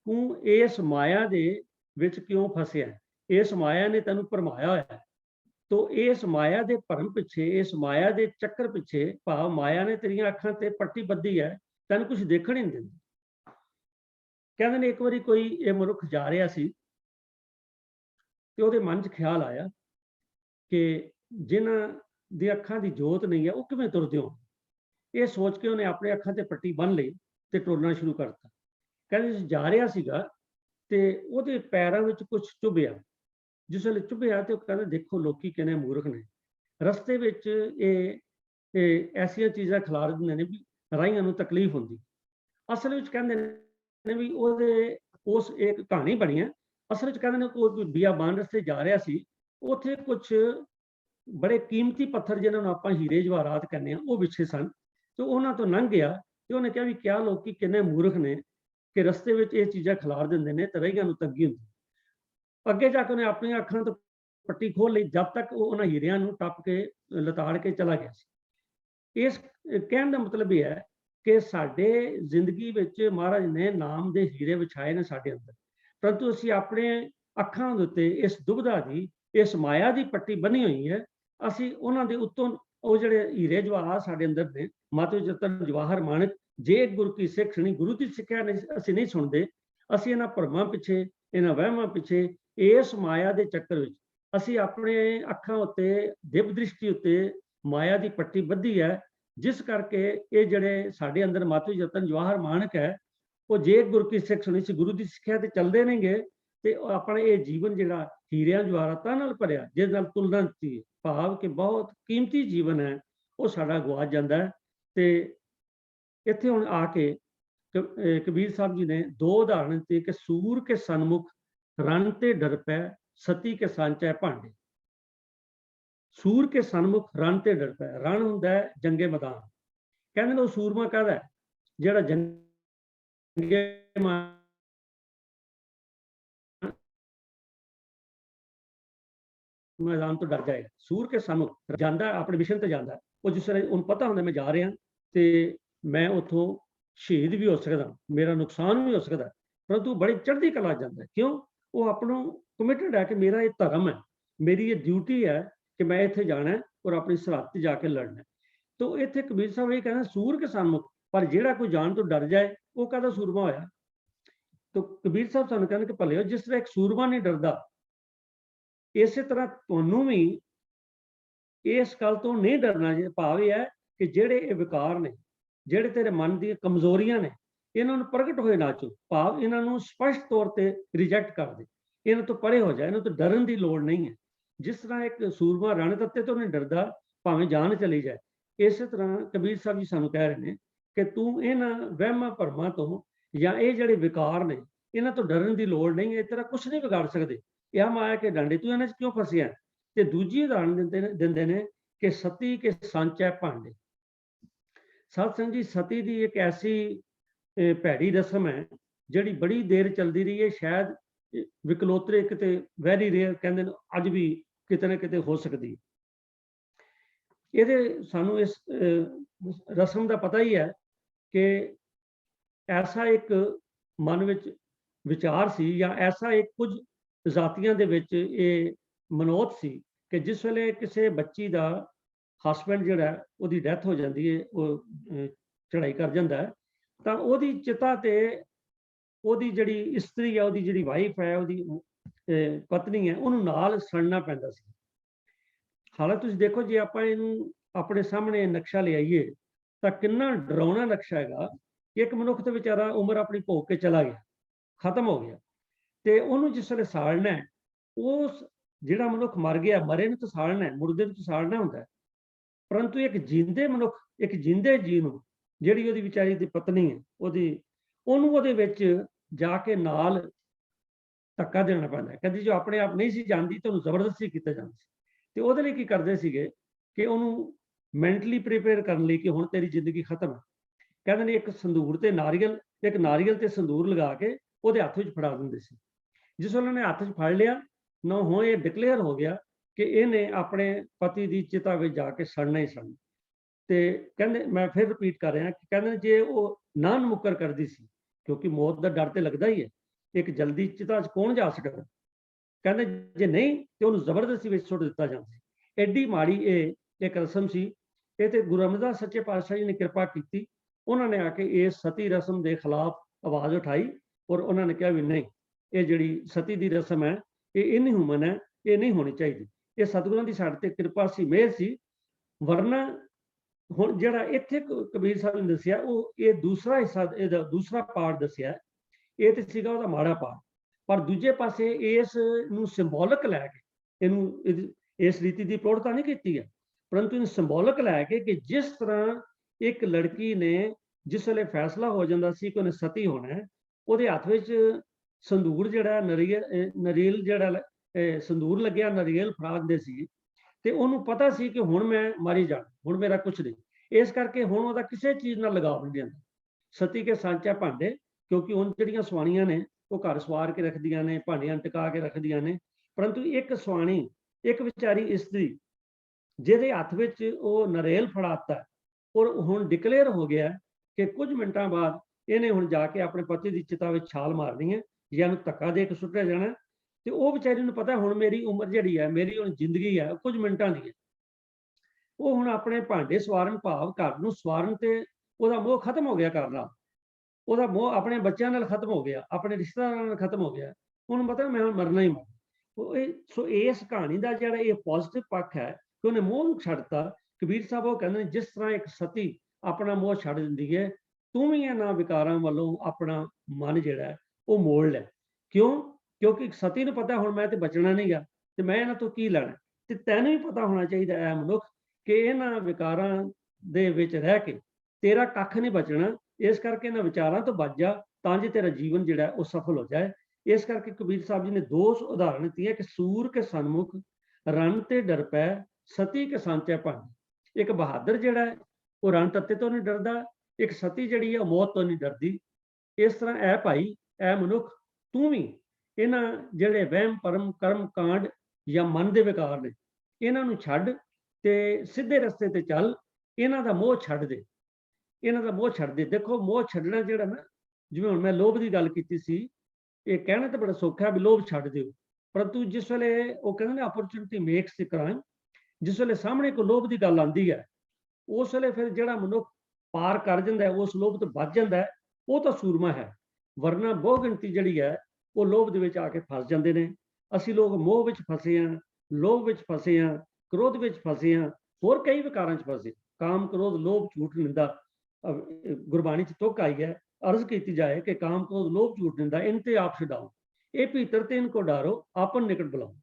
ਤੂੰ ਇਸ ਮਾਇਆ ਦੇ ਵਿੱਚ ਕਿਉਂ ਫਸਿਆ? ਇਸ ਮਾਇਆ ਨੇ ਤੈਨੂੰ ਭਰਮਾਇਆ ਹੋਇਆ। ਤੋ ਇਸ ਮਾਇਆ ਦੇ ਭਰਮ ਪਿੱਛੇ, ਇਸ ਮਾਇਆ ਦੇ ਚੱਕਰ ਪਿੱਛੇ, ਭਾਵ ਮਾਇਆ ਨੇ ਤੇਰੀਆਂ ਅੱਖਾਂ ਤੇ ਪੱਟੀ ਬੱਧੀ ਹੈ, ਤੈਨੂੰ ਕੁਝ ਦੇਖਣ ਹੀ ਨਹੀਂ ਦਿੰਦੀ। ਕਹਿੰਦੇ ਨੇ ਇੱਕ ਵਾਰੀ ਕੋਈ ਇਹ ਮਨੁੱਖ ਜਾ ਰਿਹਾ ਸੀ ਤੇ ਉਹਦੇ ਮਨ 'ਚ ਖਿਆਲ ਆਇਆ ਕਿ ਜਿਨ੍ਹਾਂ ਦੀ ਅੱਖਾਂ ਦੀ ਜੋਤ ਨਹੀਂ ਹੈ ਉਹ ਕਿਵੇਂ ਤੁਰਦੇ ਹੋ। ਇਹ ਸੋਚ ਕੇ ਉਹਨੇ ਆਪਣੇ ਅੱਖਾਂ ਤੇ ਪੱਟੀ ਬੰਨ੍ਹ ਲਈ ਤੇ ਟੁਰਨਾ ਸ਼ੁਰੂ ਕਰਤਾ। ਕਹਿੰਦੇ ਜਾ ਰਿਹਾ ਸੀਗਾ ਤੇ ਉਹਦੇ ਪੈਰਾਂ ਵਿੱਚ ਕੁਝ ਚੁਭਿਆ। ਜਿਸ ਵੇਲੇ ਚੁਭਿਆ ਤੇ ਉਹ ਕਹਿੰਦਾ ਦੇਖੋ ਲੋਕੀ ਕਿੰਨੇ ਮੂਰਖ ਨੇ, ਰਸਤੇ ਵਿੱਚ ਇਹ ਐਸੀਆਂ ਚੀਜ਼ਾਂ ਖਿਲਾਰ ਦਿੰਦੇ ਨੇ ਵੀ ਰਾਹੀਆਂ ਨੂੰ ਤਕਲੀਫ ਹੁੰਦੀ। ਅਸਲ ਵਿੱਚ ਕਹਿੰਦੇ ਨੇ ਵੀ ਉਹਦੇ ਉਸ ਇੱਕ ਕਹਾਣੀ ਬਣੀ ਹੈ। ਅਸਲ ਵਿੱਚ ਕਹਿੰਦੇ ਨੇ ਕੋਈ ਬਿਆਬਾਨ ਰਸਤੇ ਜਾ ਰਿਹਾ ਸੀ, ਉੱਥੇ ਕੁਛ ਬੜੇ ਕੀਮਤੀ ਪੱਥਰ ਜਿਨ੍ਹਾਂ ਨੂੰ ਆਪਾਂ ਹੀਰੇ ਜਵਾਹਰਾਤ ਕਹਿੰਦੇ ਆ ਉਹ ਵਿਛੇ ਸਨ। ਤੇ ਉਹਨਾਂ ਤੋਂ ਲੰਘ ਗਿਆ ਤੇ ਉਹਨੇ ਕਿਹਾ ਵੀ ਕਿਆ ਲੋਕੀ ਕਿੰਨੇ ਮੂਰਖ ਨੇ ਕਿ ਰਸਤੇ ਵਿੱਚ ਇਹ ਚੀਜ਼ਾਂ ਖਿਲਾਰ ਦਿੰਦੇ ਨੇ ਤੇ ਰਹੀਆਂ ਨੂੰ ਤੰਗੀ ਹੁੰਦੀ। ਅੱਗੇ ਜਾ ਕੇ ਉਹਨੇ ਆਪਣੀਆਂ ਅੱਖਾਂ ਤੋਂ ਪੱਟੀ ਖੋਲ ਲਈ, ਜਦ ਤੱਕ ਉਹ ਉਹਨਾਂ ਹੀਰਿਆਂ ਨੂੰ ਟੱਪ ਕੇ ਲਤਾੜ ਕੇ ਚਲਾ ਗਿਆ ਸੀ। ਇਸ ਕਹਿਣ ਦਾ ਮਤਲਬ ਇਹ ਹੈ ਕਿ ਸਾਡੇ ਜ਼ਿੰਦਗੀ ਵਿੱਚ ਮਹਾਰਾਜ ਨੇ ਨਾਮ ਦੇ ਹੀਰੇ ਵਿਛਾਏ ਨੇ ਸਾਡੇ ਅੰਦਰ, ਪਰੰਤੂ ਅਸੀਂ ਆਪਣੇ ਅੱਖਾਂ ਦੇ ਉੱਤੇ ਇਸ ਦੁਬਿਧਾ ਦੀ, ਇਸ ਮਾਇਆ ਦੀ ਪੱਟੀ ਬੰਨੀ ਹੋਈ ਹੈ। ਅਸੀਂ ਉਹਨਾਂ ਦੇ ਉੱਤੋਂ ਉਹ ਜਿਹੜੇ ਹੀਰੇ ਜਵਾਹਰ ਸਾਡੇ ਅੰਦਰ ਨੇ, ਮਾਤੂ ਜਤਨ ਜਵਾਹਰ ਮਾਣਕ, ਜੇ ਗੁਰੂ ਕੀ ਸਿੱਖ ਸੁਣੀ, ਗੁਰੂ ਦੀ ਸਿੱਖਿਆ ਅਸੀਂ ਨਹੀਂ ਸੁਣਦੇ, ਅਸੀਂ ਇਹਨਾਂ ਭਰਮਾਂ ਪਿੱਛੇ, ਇਹਨਾਂ ਵਹਿਮਾਂ ਪਿੱਛੇ, ਇਸ ਮਾਇਆ ਦੇ ਚੱਕਰ ਵਿੱਚ ਅਸੀਂ ਆਪਣੇ ਅੱਖਾਂ ਉੱਤੇ, ਦਿਵ ਦ੍ਰਿਸ਼ਟੀ ਉੱਤੇ ਮਾਇਆ ਦੀ ਪੱਟੀ ਬੱਧੀ ਹੈ, ਜਿਸ ਕਰਕੇ ਇਹ ਜਿਹੜੇ ਸਾਡੇ ਅੰਦਰ ਮਾਤੂ ਜਤਨ ਜਵਾਹਰ ਮਾਣਕ ਹੈ, ਉਹ ਜੇ ਗੁਰੂ ਕੀ ਸਿੱਖ ਸੁਣੀ ਸੀ, ਗੁਰੂ ਦੀ ਸਿੱਖਿਆ ਤੇ ਚੱਲਦੇ ਨੇਗੇ, ਤੇ ਆਪਣਾ ਇਹ ਜੀਵਨ ਜਿਹੜਾ ਹੀਰਿਆਂ ਜਵਾਹਰਾਤਾਂ ਨਾਲ ਭਰਿਆ, ਜਿਸ ਨਾਲ ਤੁਲਨਾ ਦਿੱਤੀ, ਭਾਵ ਕਿ ਬਹੁਤ ਕੀਮਤੀ ਜੀਵਨ ਹੈ, ਉਹ ਸਾਡਾ ਗਵਾਚ ਜਾਂਦਾ ਹੈ। ਤੇ ਇੱਥੇ ਹੁਣ ਆ ਕੇ ਕਬੀਰ ਸਾਹਿਬ ਜੀ ਨੇ ਦੋ ਉਦਾਹਰਣ ਦਿੱਤੇ ਕਿ ਸੂਰ ਕੇ ਸਨਮੁਖ ਰਣ ਤੇ ਡਰ ਪੈ, ਸਤੀ ਕੇ ਸਾਂਚੈ ਭਾਂਡੇ। ਸੂਰ ਕੇ ਸਨਮੁਖ ਰਣ ਤੇ ਡਰ ਪੈ, ਰਣ ਹੁੰਦਾ ਹੈ ਜੰਗੇ ਮੈਦਾਨ। ਕਹਿੰਦੇ ਨੇ ਉਹ ਸੂਰਮਾ ਕਾਹਦਾ, ਜਿਹੜਾ ਜੰਗੇ मैदान तो डर जाएगा। सूर के सामू जाता अपने मिशन ते जाता, वो जिस तरह उन्हें पता होंगे मैं जा रहा तो मैं उतों शहीद भी हो सकता, मेरा नुकसान भी हो सकता, परंतु बड़ी चढ़ती कला जाता है। क्यों? वो अपनों कमिटेड है कि मेरा ये धर्म है, मेरी ये ड्यूटी है कि मैं इत्थे जाना है और अपनी सरहद ते जाके लड़ना है। तो इत्थे कबीर साहब ये कहना सूर के सामू, पर जिहड़ा कोई जान तो डर जाए वो कहदा सूरमा होया। तो कबीर साहब सानूं कहंदे कि भले जिस तरह एक सूरमा नहीं डरदा, इस तरह तुहानूं भी इस गल तो नहीं डरना। भाव यह है कि जेड़े विकार ने, जेड़े तेरे मन दी कमजोरियां ने, इन्हां नूं प्रगट होए ना चो, भाव इन्हां नूं स्पष्ट तौर ते रिजैक्ट कर दे, इन्हां तो परे हो जाए, इन्हां तो डरन दी लोड़ नहीं है। जिस तरह एक सूरमा रण तत्ते तो नहीं डरदा भावें जान चली जाए, इस तरह कबीर साहब जी सानूं कह रहे हैं कि तू इन्हां वहमां भरमां तो या ये जेड़े विकार ने, इन्हां तो डरन दी लोड़ नहीं है, तेरा कुछ नहीं बिगाड़ सकदे, यह माया के डंडे तू इन्हां च क्यों फसिया। ते दूजी उदाहरण दिंदे ने कि सती के सांचै भांडे। सत्संग जी, सती दी एक ऐसी भैड़ी रस्म है जिहड़ी बड़ी देर चलती रही है, शायद विकलोतरे किते वैरी रेयर कहंदे ने अज भी किते ना किते हो सकती। इहदे सानू इस रस्म का पता ही है कि ऐसा एक मन विच विचार सी या ऐसा एक कुछ जातियां दे विच ये मनोत सी कि जिस वेले किसी बच्ची का हसबैंड जिहड़ा उहदी डैथ हो जाती है, वो चढ़ाई कर जाता है, तो उहदी चिता ते उहदी जिहड़ी इस्त्री है, उहदी जिहड़ी वाइफ है, उहदी पत्नी है, उहनूं नाल सड़ना पैंदा सी। हालांकि तुसीं देखो जे आपां इहनूं अपने सामने नक्शा ले आइए तो कितना डरावना नक्शा हैगा। एक मनुख तो बेचारा उम्र अपनी भोग के चला गया, खत्म हो गया, तो उन्होंने जिस वेले साड़ना है, उस जिहड़ा मनुख मर गया, मरे नूं तो साड़ना है, मुर्दे नूं तो साड़ना हुंदा है, परंतु एक जींदे मनुख, एक जींदे जी नूं जिहड़ी उहदी विचारी दी पत्नी है, उहनूं उहदे विच जाके नाल धक्का देना पैंदा है। कदी जो अपने आप नहीं सी जांदी तो उहनूं जबरदस्ती कीता जांदा सी। ते उहदे लई की करदे सीगे कि उहनूं मैंटली प्रिपेयर करन लई कि हुण तेरी जिंदगी खत्म है। कहंदे ने एक संदूर ते नारियल, एक नारियल ते संदूर लगा के उहदे हत्थ विच फड़ा दिंदे सी। जिस वेले उहने हत्थ 'च फड़ लिया ना, हुण ये डिकलेयर हो गया कि इहने अपने पति दी चिता विच जाके सड़ना ही सड़ना। ते कहंदे, मैं फिर रिपीट कर रहा कि कहंदे जे वो ना मुकर करदी सी, क्योंकि मौत दा डर ते लगदा ही है, एक जल्दी चिता 'च कौन जा सकदा। कहंदे जे नहीं ते उहनूं जबरदस्ती विच सुੱਟ दित्ता जांदा सी। एडी माड़ी एक रस्म सी। ਇਹ ਤੇ ਗੁਰੂ ਅਮਰਦਾਸ सच्चे पातशाह जी ने कृपा की, उन्होंने आके इस सती रस्म के खिलाफ आवाज़ उठाई और उन्होंने कहा भी नहीं, ये जिहड़ी सती की रस्म है ये इनह्यूमन है, ये नहीं होनी चाहिए। ये सतगुरां दी साडे ते कृपा सी, मेहर सी, वरना हुण जिहड़ा इत्थे कबीर साहब ने दस्सिया वो ये दूसरा हिस्सा, इहदा दूसरा पार्ट दस्सिया, ये ते सीगा उहदा माड़ा पार्ट, पर दूजे पासे इस नूं सिंबॉलिक लैके इहनूं इस रीति की प्रौढ़ता नहीं की है, परंतु इन सिंबॉलिक लैके कि जिस तरह एक लड़की ने जिस वेले फैसला हो जाता सी कि उन्हें सती होना है, उहदे हत्थ विच संदूर जिहड़ा नरील जिहड़ा ਸੰਦੂਰ ਲੱਗਿਆ, ਨਾਰੀਅਲ ਫੜਾਉਂਦੇ ਸੀ, ਤੇ ਉਹਨੂੰ ਪਤਾ ਸੀ ਕਿ ਹੁਣ ਮੈਂ ਮਾਰੀ ਜਾਣਾ, ਹੁਣ ਮੇਰਾ ਕੁਛ ਨਹੀਂ। ਇਸ ਕਰਕੇ ਹੁਣ ਉਹਦਾ ਕਿਸੇ ਚੀਜ਼ ਨਾਲ ਲਗਾਵ ਨਹੀਂ ਰਹਿੰਦਾ। ਸਤੀ ਕੇ ਸਾਂਚਾ ਭਾਂਡੇ, ਕਿਉਂਕਿ ਉਹ ਜਿਹੜੀਆਂ ਸਵਾਣੀਆਂ ਨੇ ਉਹ ਘਰ ਸਵਾਰ ਕੇ ਰੱਖਦੀਆਂ ਨੇ, ਭਾਂਡਿਆਂ ਟਿਕਾ ਕੇ ਰੱਖਦੀਆਂ ਨੇ, ਪਰੰਤੂ ਇੱਕ ਸਵਾਣੀ, ਇੱਕ ਵਿਚਾਰੀ ਇਸਤਰੀ ਜਿਹਦੇ ਹੱਥ ਵਿੱਚ ਉਹ ਨਰੇਲ ਫੜਾਤਾ, ਔਰ ਹੁਣ ਡਿਕਲੇਅਰ ਹੋ ਗਿਆ ਕਿ ਕੁਝ ਮਿੰਟਾਂ ਬਾਅਦ ਇਹਨੇ ਹੁਣ ਜਾ ਕੇ ਆਪਣੇ ਪਤੀ ਦੀ ਚਿਤਾ ਵਿੱਚ ਛਾਲ ਮਾਰਨੀ ਹੈ ਜਾਂ ਇਹਨੂੰ ਧੱਕਾ ਦੇ ਕੇ ਸੁੱਟਿਆ ਜਾਣਾ। ਤੇ ਉਹ ਵਿਚਾਰੀ ਨੂੰ ਪਤਾ ਹੁਣ ਮੇਰੀ ਉਮਰ ਜਿਹੜੀ ਹੈ, ਮੇਰੀ ਹੁਣ ਜ਼ਿੰਦਗੀ ਹੈ, ਕੁਝ ਮਿੰਟਾਂ ਦੀ ਹੈ। ਉਹ ਹੁਣ ਆਪਣੇ ਭਾਂਡੇ ਸਵਾਰਨ, ਭਾਵ ਘਰ ਨੂੰ ਸਵਾਰਨ ਤੇ ਉਹਦਾ ਮੋਹ ਖਤਮ ਹੋ ਗਿਆ ਘਰ ਨਾਲ, ਉਹਦਾ ਮੋਹ ਆਪਣੇ ਬੱਚਿਆਂ ਨਾਲ ਖਤਮ ਹੋ ਗਿਆ, ਆਪਣੇ ਰਿਸ਼ਤੇਦਾਰਾਂ ਨਾਲ ਖਤਮ ਹੋ ਗਿਆ। ਉਹਨੂੰ ਪਤਾ ਮੈਂ ਹੁਣ ਮਰਨਾ ਹੀ ਮਰਨਾ। ਸੋ ਇਸ ਕਹਾਣੀ ਦਾ ਜਿਹੜਾ ਇਹ ਪੋਜ਼ਿਟਿਵ ਪੱਖ ਹੈ ਕਿ ਉਹਨੇ ਮੋਹ ਨੂੰ ਛੱਡਤਾ। ਕਬੀਰ ਸਾਹਿਬ ਉਹ ਕਹਿੰਦੇ ਨੇ, ਜਿਸ ਤਰ੍ਹਾਂ ਇੱਕ ਸਤੀ ਆਪਣਾ ਮੋਹ ਛੱਡ ਦਿੰਦੀ ਹੈ, ਤੂੰ ਵੀ ਇਹਨਾਂ ਵਿਕਾਰਾਂ ਵੱਲੋਂ ਆਪਣਾ ਮਨ ਜਿਹੜਾ ਹੈ ਉਹ ਮੋੜ ਲੈ। ਕਿਉਂ? ਕਿਉਂਕਿ ਸਤੀ ਨੂੰ ਪਤਾ ਹੁਣ ਮੈਂ ਤੇ ਬਚਣਾ ਨਹੀਂ ਗਾ, ਤੇ ਮੈਂ ਇਹਨਾਂ ਤੋਂ ਕੀ ਲੈਣਾ। ਤੇ ਤੈਨੂੰ ਵੀ ਪਤਾ ਹੋਣਾ ਚਾਹੀਦਾ ਹੈ ਮਨੁੱਖ ਕਿ ਇਹਨਾਂ ਵਿਕਾਰਾਂ ਦੇ ਵਿੱਚ ਰਹਿ ਕੇ ਤੇਰਾ ਕੱਖ ਨਹੀਂ ਬਚਣਾ। ਇਸ ਕਰਕੇ ਇਹਨਾਂ ਵਿਚਾਰਾਂ ਤੋਂ ਬਚ ਜਾ, ਤਾਂ ਜੇ ਤੇਰਾ ਜੀਵਨ ਜਿਹੜਾ ਉਹ ਸਫਲ ਹੋ ਜਾਏ। ਇਸ ਕਰਕੇ ਕਬੀਰ ਸਾਹਿਬ ਜੀ ਨੇ ਦੋ ਉਦਾਹਰਨ ਦਿੱਤੀਆਂ ਕਿ ਸੂਰ ਕੇ ਸਨਮੁਖ ਰਨ ਤੇ ਡਰ ਪੈ, ਸਤੀ ਕੇ ਸਾਂਚੈ ਭਾਂਡੇ। ਇੱਕ ਬਹਾਦਰ ਜਿਹੜਾ ਹੈ ਉਹ ਰਣ ਤੱਤੇ ਤੋਂ ਨਹੀਂ ਡਰਦਾ, ਇੱਕ ਸਤੀ ਜਿਹੜੀ ਹੈ ਉਹ ਮੌਤ ਤੋਂ ਨਹੀਂ ਡਰਦੀ। ਇਸ ਤਰ੍ਹਾਂ ਐ ਭਾਈ, ਐ ਮਨੁੱਖ, ਤੂੰ ਵੀ ਇਹਨਾਂ ਜਿਹੜੇ ਵਹਿਮ ਭਰਮ ਕਰਮ ਕਾਂਡ ਜਾਂ ਮਨ ਦੇ ਵਿਕਾਰ ਨੇ, ਇਹਨਾਂ ਨੂੰ ਛੱਡ ਤੇ ਸਿੱਧੇ ਰਸਤੇ ਤੇ ਚੱਲ। ਇਹਨਾਂ ਦਾ ਮੋਹ ਛੱਡ ਦੇ, ਇਹਨਾਂ ਦਾ ਮੋਹ ਛੱਡ ਦੇ। ਦੇਖੋ, ਮੋਹ ਛੱਡਣਾ ਜਿਹੜਾ ਨਾ, ਜਿਵੇਂ ਹੁਣ ਮੈਂ ਲੋਭ ਦੀ ਗੱਲ ਕੀਤੀ ਸੀ, ਇਹ ਕਹਿਣਾ ਤਾਂ ਬੜਾ ਸੌਖਾ ਵੀ ਲੋਭ ਛੱਡ ਦਿਓ, ਪਰੰਤੂ ਜਿਸ ਵੇਲੇ ਉਹ ਕਹਿੰਦੇ ਨੇ ਅਪਰਚੁਨਿਟੀ ਮੇਕਸ ਦ ਕ੍ਰਾਈਮ, ਜਿਸ ਵੇਲੇ ਸਾਹਮਣੇ ਕੋਈ ਲੋਭ ਦੀ ਗੱਲ ਆਉਂਦੀ ਹੈ, ਉਸ ਵੇਲੇ ਫਿਰ ਜਿਹੜਾ ਮਨੁੱਖ ਪਾਰ ਕਰ ਜਾਂਦਾ ਹੈ, ਉਸ ਲੋਭ ਤੋਂ ਬਚ ਜਾਂਦਾ ਹੈ, ਉਹ ਤਾਂ ਸੂਰਮਾ ਹੈ। ਵਰਨਾ ਬਹੁ ਗਿਣਤੀ ਜਿਹੜੀ ਹੈ ਉਹ ਲੋਭ ਦੇ ਵਿੱਚ ਆ ਕੇ ਫਸ ਜਾਂਦੇ ਨੇ। ਅਸੀਂ ਲੋਕ ਮੋਹ ਵਿੱਚ ਫਸੇ ਹਾਂ, ਲੋਭ ਵਿੱਚ ਫਸੇ ਹਾਂ, ਕ੍ਰੋਧ ਵਿੱਚ ਫਸੇ ਹਾਂ, ਹੋਰ ਕਈ ਵਿਕਾਰਾਂ 'ਚ ਫਸੇ। ਕਾਮ, ਕ੍ਰੋਧ, ਲੋਭ, ਝੂਠ, ਨਿੰਦਾ। ਗੁਰਬਾਣੀ 'ਚ ਤੁਕ ਆਈ ਹੈ, ਅਰਜ਼ ਕੀਤੀ ਜਾਏ ਕਿ ਕਾਮ, ਕ੍ਰੋਧ, ਲੋਭ, ਝੂਠ, ਨਿੰਦਾ ਇਨ ਤੇ ਆਪ ਛਡਾਓ, ਇਹ ਭੀਤਰ ਤੇ ਇਨਕੋ ਡਾਰੋ, ਆਪਨ ਨਿਕਟ ਬੁਲਾਓ।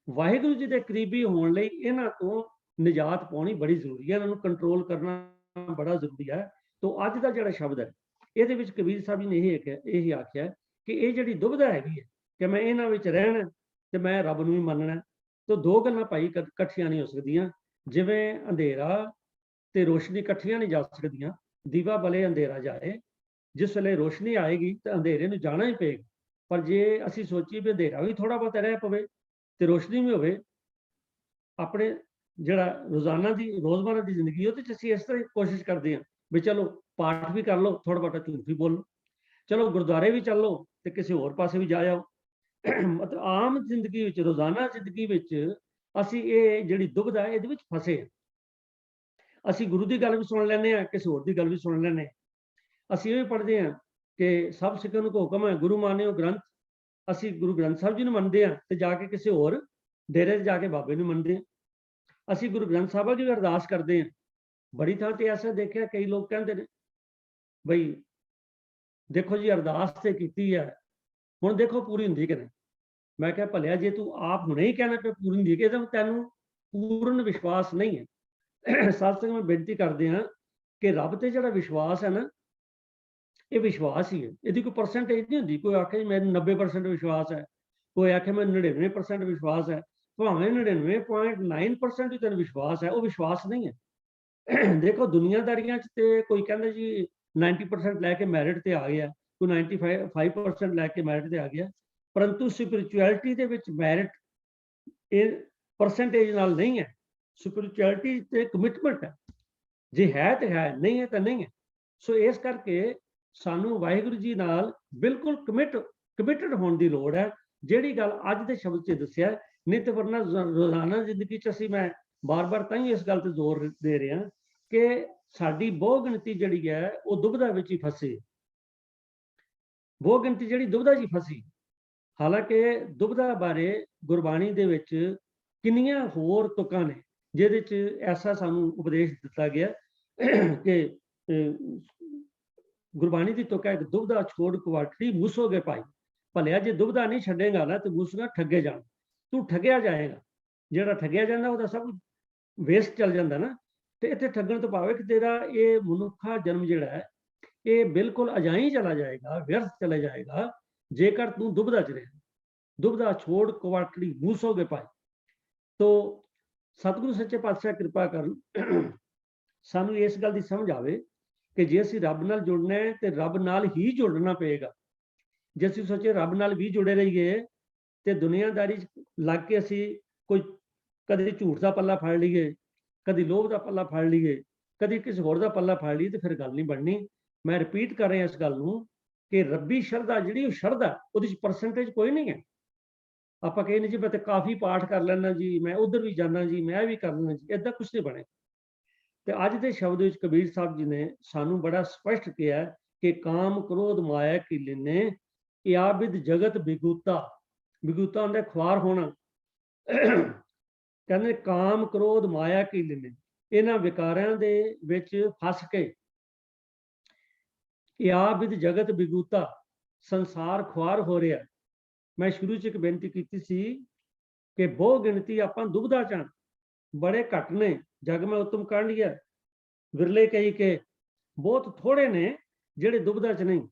ਵਾਹਿਗੁਰੂ ਜੀ ਦੇ ਕਰੀਬੀ ਹੋਣ ਲਈ ਇਹਨਾਂ ਤੋਂ ਨਿਜਾਤ ਪਾਉਣੀ ਬੜੀ ਜ਼ਰੂਰੀ ਹੈ, ਇਹਨਾਂ ਨੂੰ ਕੰਟਰੋਲ ਕਰਨਾ ਬੜਾ ਜ਼ਰੂਰੀ ਹੈ। ਤੋਂ ਅੱਜ ਦਾ ਜਿਹੜਾ ਸ਼ਬਦ ਹੈ, ਇਹਦੇ ਵਿੱਚ ਕਬੀਰ ਸਾਹਿਬ ਜੀ ਨੇ ਇਹ ਆਖਿਆ ਕਿ ਇਹ ਜਿਹੜੀ ਦੁਬਿਧਾ ਹੈਗੀ ਹੈ ਕਿ ਮੈਂ ਇਹਨਾਂ ਵਿੱਚ ਰਹਿਣਾ ਤੇ ਮੈਂ ਰੱਬ ਨੂੰ ਵੀ ਮੰਨਣਾ, ਤਾਂ ਦੋ ਗੱਲਾਂ ਭਾਈ ਇਕੱਠੀਆਂ ਨਹੀਂ ਹੋ ਸਕਦੀਆਂ। ਜਿਵੇਂ ਅੰਧੇਰਾ ਤੇ ਰੋਸ਼ਨੀ ਇਕੱਠੀਆਂ ਨਹੀਂ ਜਾ ਸਕਦੀਆਂ। ਦੀਵਾ ਬਲੇ ਅੰਧੇਰਾ ਜਾਏ, ਜਿਸ ਵੇਲੇ ਰੋਸ਼ਨੀ ਆਏਗੀ ਤਾਂ ਅੰਧੇਰੇ ਨੂੰ ਜਾਣਾ ਹੀ ਪਏਗਾ। ਪਰ ਜੇ ਅਸੀਂ ਸੋਚੀਏ ਵੀ ਅੰਧੇਰਾ ਵੀ ਥੋੜਾ ਬਹੁਤ ਰਹਿ ਪਵੇ ਤੇ ਰੋਸ਼ਨੀ ਵੀ ਹੋਵੇ, ਆਪਣੇ ਜਿਹੜਾ ਰੋਜ਼ਮਰਾ ਦੀ ਜ਼ਿੰਦਗੀ ਉਹਦੇ 'ਚ ਅਸੀਂ ਇਸ ਤਰ੍ਹਾਂ ਕੋਸ਼ਿਸ਼ ਕਰਦੇ ਹਾਂ ਵੀ ਚਲੋ ਪਾਠ ਵੀ ਕਰ ਲਓ, ਥੋੜਾ ਬਹੁਤਾ ਝੂਠ ਵੀ ਬੋਲੋ, ਚਲੋ ਗੁਰਦੁਆਰੇ ਵੀ ਚੱਲੋ ਤੇ ਕਿਸੇ ਹੋਰ ਪਾਸੇ ਵੀ ਜਾ ਆਓ। ਮਤਲਬ ਆਮ ਜ਼ਿੰਦਗੀ ਵਿੱਚ, ਰੋਜ਼ਾਨਾ ਜ਼ਿੰਦਗੀ ਵਿੱਚ ਅਸੀਂ ਇਹ ਜਿਹੜੀ ਦੁਬਿਧਾ ਹੈ ਇਹਦੇ ਵਿੱਚ ਫਸੇ ਹਾਂ। ਅਸੀਂ ਗੁਰੂ ਦੀ ਗੱਲ ਵੀ ਸੁਣ ਲੈਂਦੇ ਹਾਂ, ਕਿਸੇ ਹੋਰ ਦੀ ਗੱਲ ਵੀ ਸੁਣ ਲੈਂਦੇ ਹਾਂ। ਅਸੀਂ ਇਹ ਵੀ ਪੜ੍ਹਦੇ ਹਾਂ ਕਿ ਸਭ ਸਿੱਖਾਂ ਨੂੰ ਹੁਕਮ ਹੈ ਗੁਰੂ ਮਾਨਿਓ ਗ੍ਰੰਥ। ਅਸੀਂ ਗੁਰੂ ਗ੍ਰੰਥ ਸਾਹਿਬ ਜੀ ਨੂੰ ਮੰਨਦੇ ਹਾਂ ਤੇ ਜਾ ਕੇ ਕਿਸੇ ਹੋਰ ਡੇਰੇ 'ਚ ਜਾ ਕੇ ਬਾਬੇ ਨੂੰ ਮੰਨਦੇ ਹਾਂ। ਅਸੀਂ ਗੁਰੂ ਗ੍ਰੰਥ ਸਾਹਿਬ ਜੀ ਅਰਦਾਸ ਕਰਦੇ ਹਾਂ। ਬੜੀ ਥਾਂ ਤੇ ਐਸਾ ਦੇਖਿਆ, ਕਈ ਲੋਕ ਕਹਿੰਦੇ ਨੇ ਬਈ ਦੇਖੋ ਜੀ ਅਰਦਾਸ ਤੇ ਕੀਤੀ ਹੈ, ਹੁਣ ਦੇਖੋ ਪੂਰੀ ਹੁੰਦੀ ਕਿ ਨਹੀਂ। ਮੈਂ ਕਿਹਾ ਭਲਿਆ, ਜੇ ਤੂੰ ਆਪ ਹੁਣੇ ਹੀ ਕਹਿਣਾ ਕਿ ਪੂਰੀ ਹੁੰਦੀ ਹੈ, ਤਾਂ ਤੈਨੂੰ ਪੂਰਨ ਵਿਸ਼ਵਾਸ ਨਹੀਂ ਹੈ। ਸਾਧ ਸੰਗਤ, ਮੈਂ ਬੇਨਤੀ ਕਰਦੇ ਹਾਂ ਕਿ ਰੱਬ ਤੇ ਜਿਹੜਾ ਵਿਸ਼ਵਾਸ ਹੈ ਨਾ, ਇਹ ਵਿਸ਼ਵਾਸ ਹੀ ਹੈ, ਇਹਦੀ ਕੋਈ ਪਰਸੈਂਟੇਜ ਨਹੀਂ ਹੁੰਦੀ। ਕੋਈ ਆਖੇ ਮੈਨੂੰ 90% ਵਿਸ਼ਵਾਸ ਹੈ, ਕੋਈ ਆਖੇ ਮੈਨੂੰ 99% ਵਿਸ਼ਵਾਸ ਹੈ, ਭਾਵੇਂ 99.9% ਵੀ ਤੈਨੂੰ ਵਿਸ਼ਵਾਸ ਹੈ, ਉਹ ਵਿਸ਼ਵਾਸ ਨਹੀਂ ਹੈ। ਦੇਖੋ, ਦੁਨੀਆਦਾਰੀਆਂ 'ਚ ਤੇ ਕੋਈ ਕਹਿੰਦਾ ਜੀ 90% ਲੈ ਕੇ ਮੈਰਿਟ ਤੇ ਆ ਗਿਆ, ਕੋਈ 95% ਲੈ ਕੇ ਮੈਰਿਟ ਤੇ ਆ ਗਿਆ, ਪਰੰਤੂ ਸਪਿਰਿਚੁਅਲਿਟੀ ਦੇ ਵਿੱਚ ਮੈਰਿਟ ਇਹ ਪਰਸੈਂਟੇਜ ਨਾਲ ਨਹੀਂ ਹੈ। ਸਪਿਰਿਚੁਅਲਿਟੀ ਤੇ ਕਮਿਟਮੈਂਟ ਹੈ, ਜੇ ਹੈ ਤੇ ਹੈ, ਨਹੀਂ ਹੈ ਤਾਂ ਨਹੀਂ ਹੈ। ਸੋ ਇਸ ਕਰਕੇ ਸਾਨੂੰ ਵਾਹਿਗੁਰੂ ਜੀ ਨਾਲ ਬਿਲਕੁਲ ਕਮਿਟਡ ਹੋਣ ਦੀ ਲੋੜ ਹੈ। ਜਿਹੜੀ ਗੱਲ ਅੱਜ ਦੇ ਸ਼ਬਦ 'ਚ ਦੱਸਿਆ, ਨਹੀਂ ਤੇ ਵਰਨਾ ਰੋਜ਼ਾਨਾ ਜ਼ਿੰਦਗੀ 'ਚ ਅਸੀਂ, ਮੈਂ ਬਾਰ-ਬਾਰ ਤਾਂ ਹੀ ਇਸ ਗੱਲ ਤੇ ਜ਼ੋਰ ਦੇ ਰਿਹਾ ਕਿ ਸਾਡੀ ਬਹੁ ਗਿਣਤੀ ਜਿਹੜੀ ਹੈ ਉਹ ਦੁਬਿਧਾ ਵਿੱਚ ਹੀ ਫਸੀ। ਬਹੁ ਗਿਣਤੀ ਜਿਹੜੀ ਦੁਬਿਧਾ 'ਚ ਹੀ ਫਸੀ। ਹਾਲਾਂਕਿ ਦੁਬਿਧਾ ਬਾਰੇ ਗੁਰਬਾਣੀ ਦੇ ਵਿੱਚ ਕਿੰਨੀਆਂ ਹੋਰ ਤੁਕਾਂ ਨੇ ਜਿਹਦੇ 'ਚ ਐਸਾ ਸਾਨੂੰ ਉਪਦੇਸ਼ ਦਿੱਤਾ ਗਿਆ ਕਿ ਗੁਰਬਾਣੀ ਦੀ ਤੁਕ ਹੈ, ਦੁਬਿਧਾ ਛੋੜ ਕੁਵਾਟੜੀ ਮੂਸੋਗੇ ਭਾਈ। ਭਲਿਆ, ਜੇ ਦੁਬਿਧਾ ਨਹੀਂ ਛੱਡੇਗਾ ਨਾ ਤੇ ਮੂਸਗਾ ਠੱਗੇ ਜਾਣ, ਤੂੰ ਠੱਗਿਆ ਜਾਏਗਾ। ਜਿਹੜਾ ਠੱਗਿਆ ਜਾਂਦਾ ਉਹਦਾ ਸਭ ਵੇਸਟ ਚੱਲ ਜਾਂਦਾ ਨਾ। ਤੇ ਇੱਥੇ ਠੱਗਣ ਤੋਂ ਭਾਵੇਂ ਕਿ ਤੇਰਾ ਇਹ ਮਨੁੱਖਾ ਜਨਮ ਜਿਹੜਾ ਹੈ ਇਹ ਬਿਲਕੁਲ ਅਜਾਈਂ ਚਲਾ ਜਾਏਗਾ, ਵਿਅਰਥ ਚਲਾ ਜਾਏਗਾ, ਜੇਕਰ ਤੂੰ ਦੁਬਿਧਾ 'ਚ ਰਹੇ। दुबदा छोड़ कुवाटड़ी मूसोगे पाए। तो सतगुरु सच्चे पातशाह कृपा करन सानू इस गल की समझ आवे कि जे असीं रब नाल जुड़ना है तो रब नाल ही जुड़ना पेगा। जे असीं सोचे रब नाल भी जुड़े रहिए तो दुनियादारी लग के असीं कोई कभी झूठ का पल्ला फड़ लीए, कभी लोभ का पल्ला फड़ लीए, कभी किसी होर का पल्ला फड़ लीए, तो फिर गल नहीं बननी। मैं रिपीट कर रहा इस गल नूं कि रब्बी शरधा जिहड़ी शरधा उहदे परसेंटेज कोई नहीं है। आप कहें जी मैं तो काफ़ी पाठ कर लेना जी, मैं उधर भी जाना जी, मैं भी कर लेना जी, इदा कुछ नहीं बने। तो अज के शब्द विच कबीर साहब जी ने सानू बड़ा स्पष्ट किया कि काम क्रोध माया की लिने या विद जगत बिगूता। बिगूता होंदा ख्वार होना। कहते काम क्रोध माया की लिने इन्हां विकारां दे विच फस के या विद जगत बिगूता संसार ख्वार हो रहा। मैं शुरू च एक बेनती की सी कि बहु गिनती आपां दुबदा च बड़े घट ने, जग में उत्तम कांड लिया विरले कई के बहुत थोड़े ने ਜਿਹੜੇ ਦੁਬਦਾ ਚ नहीं।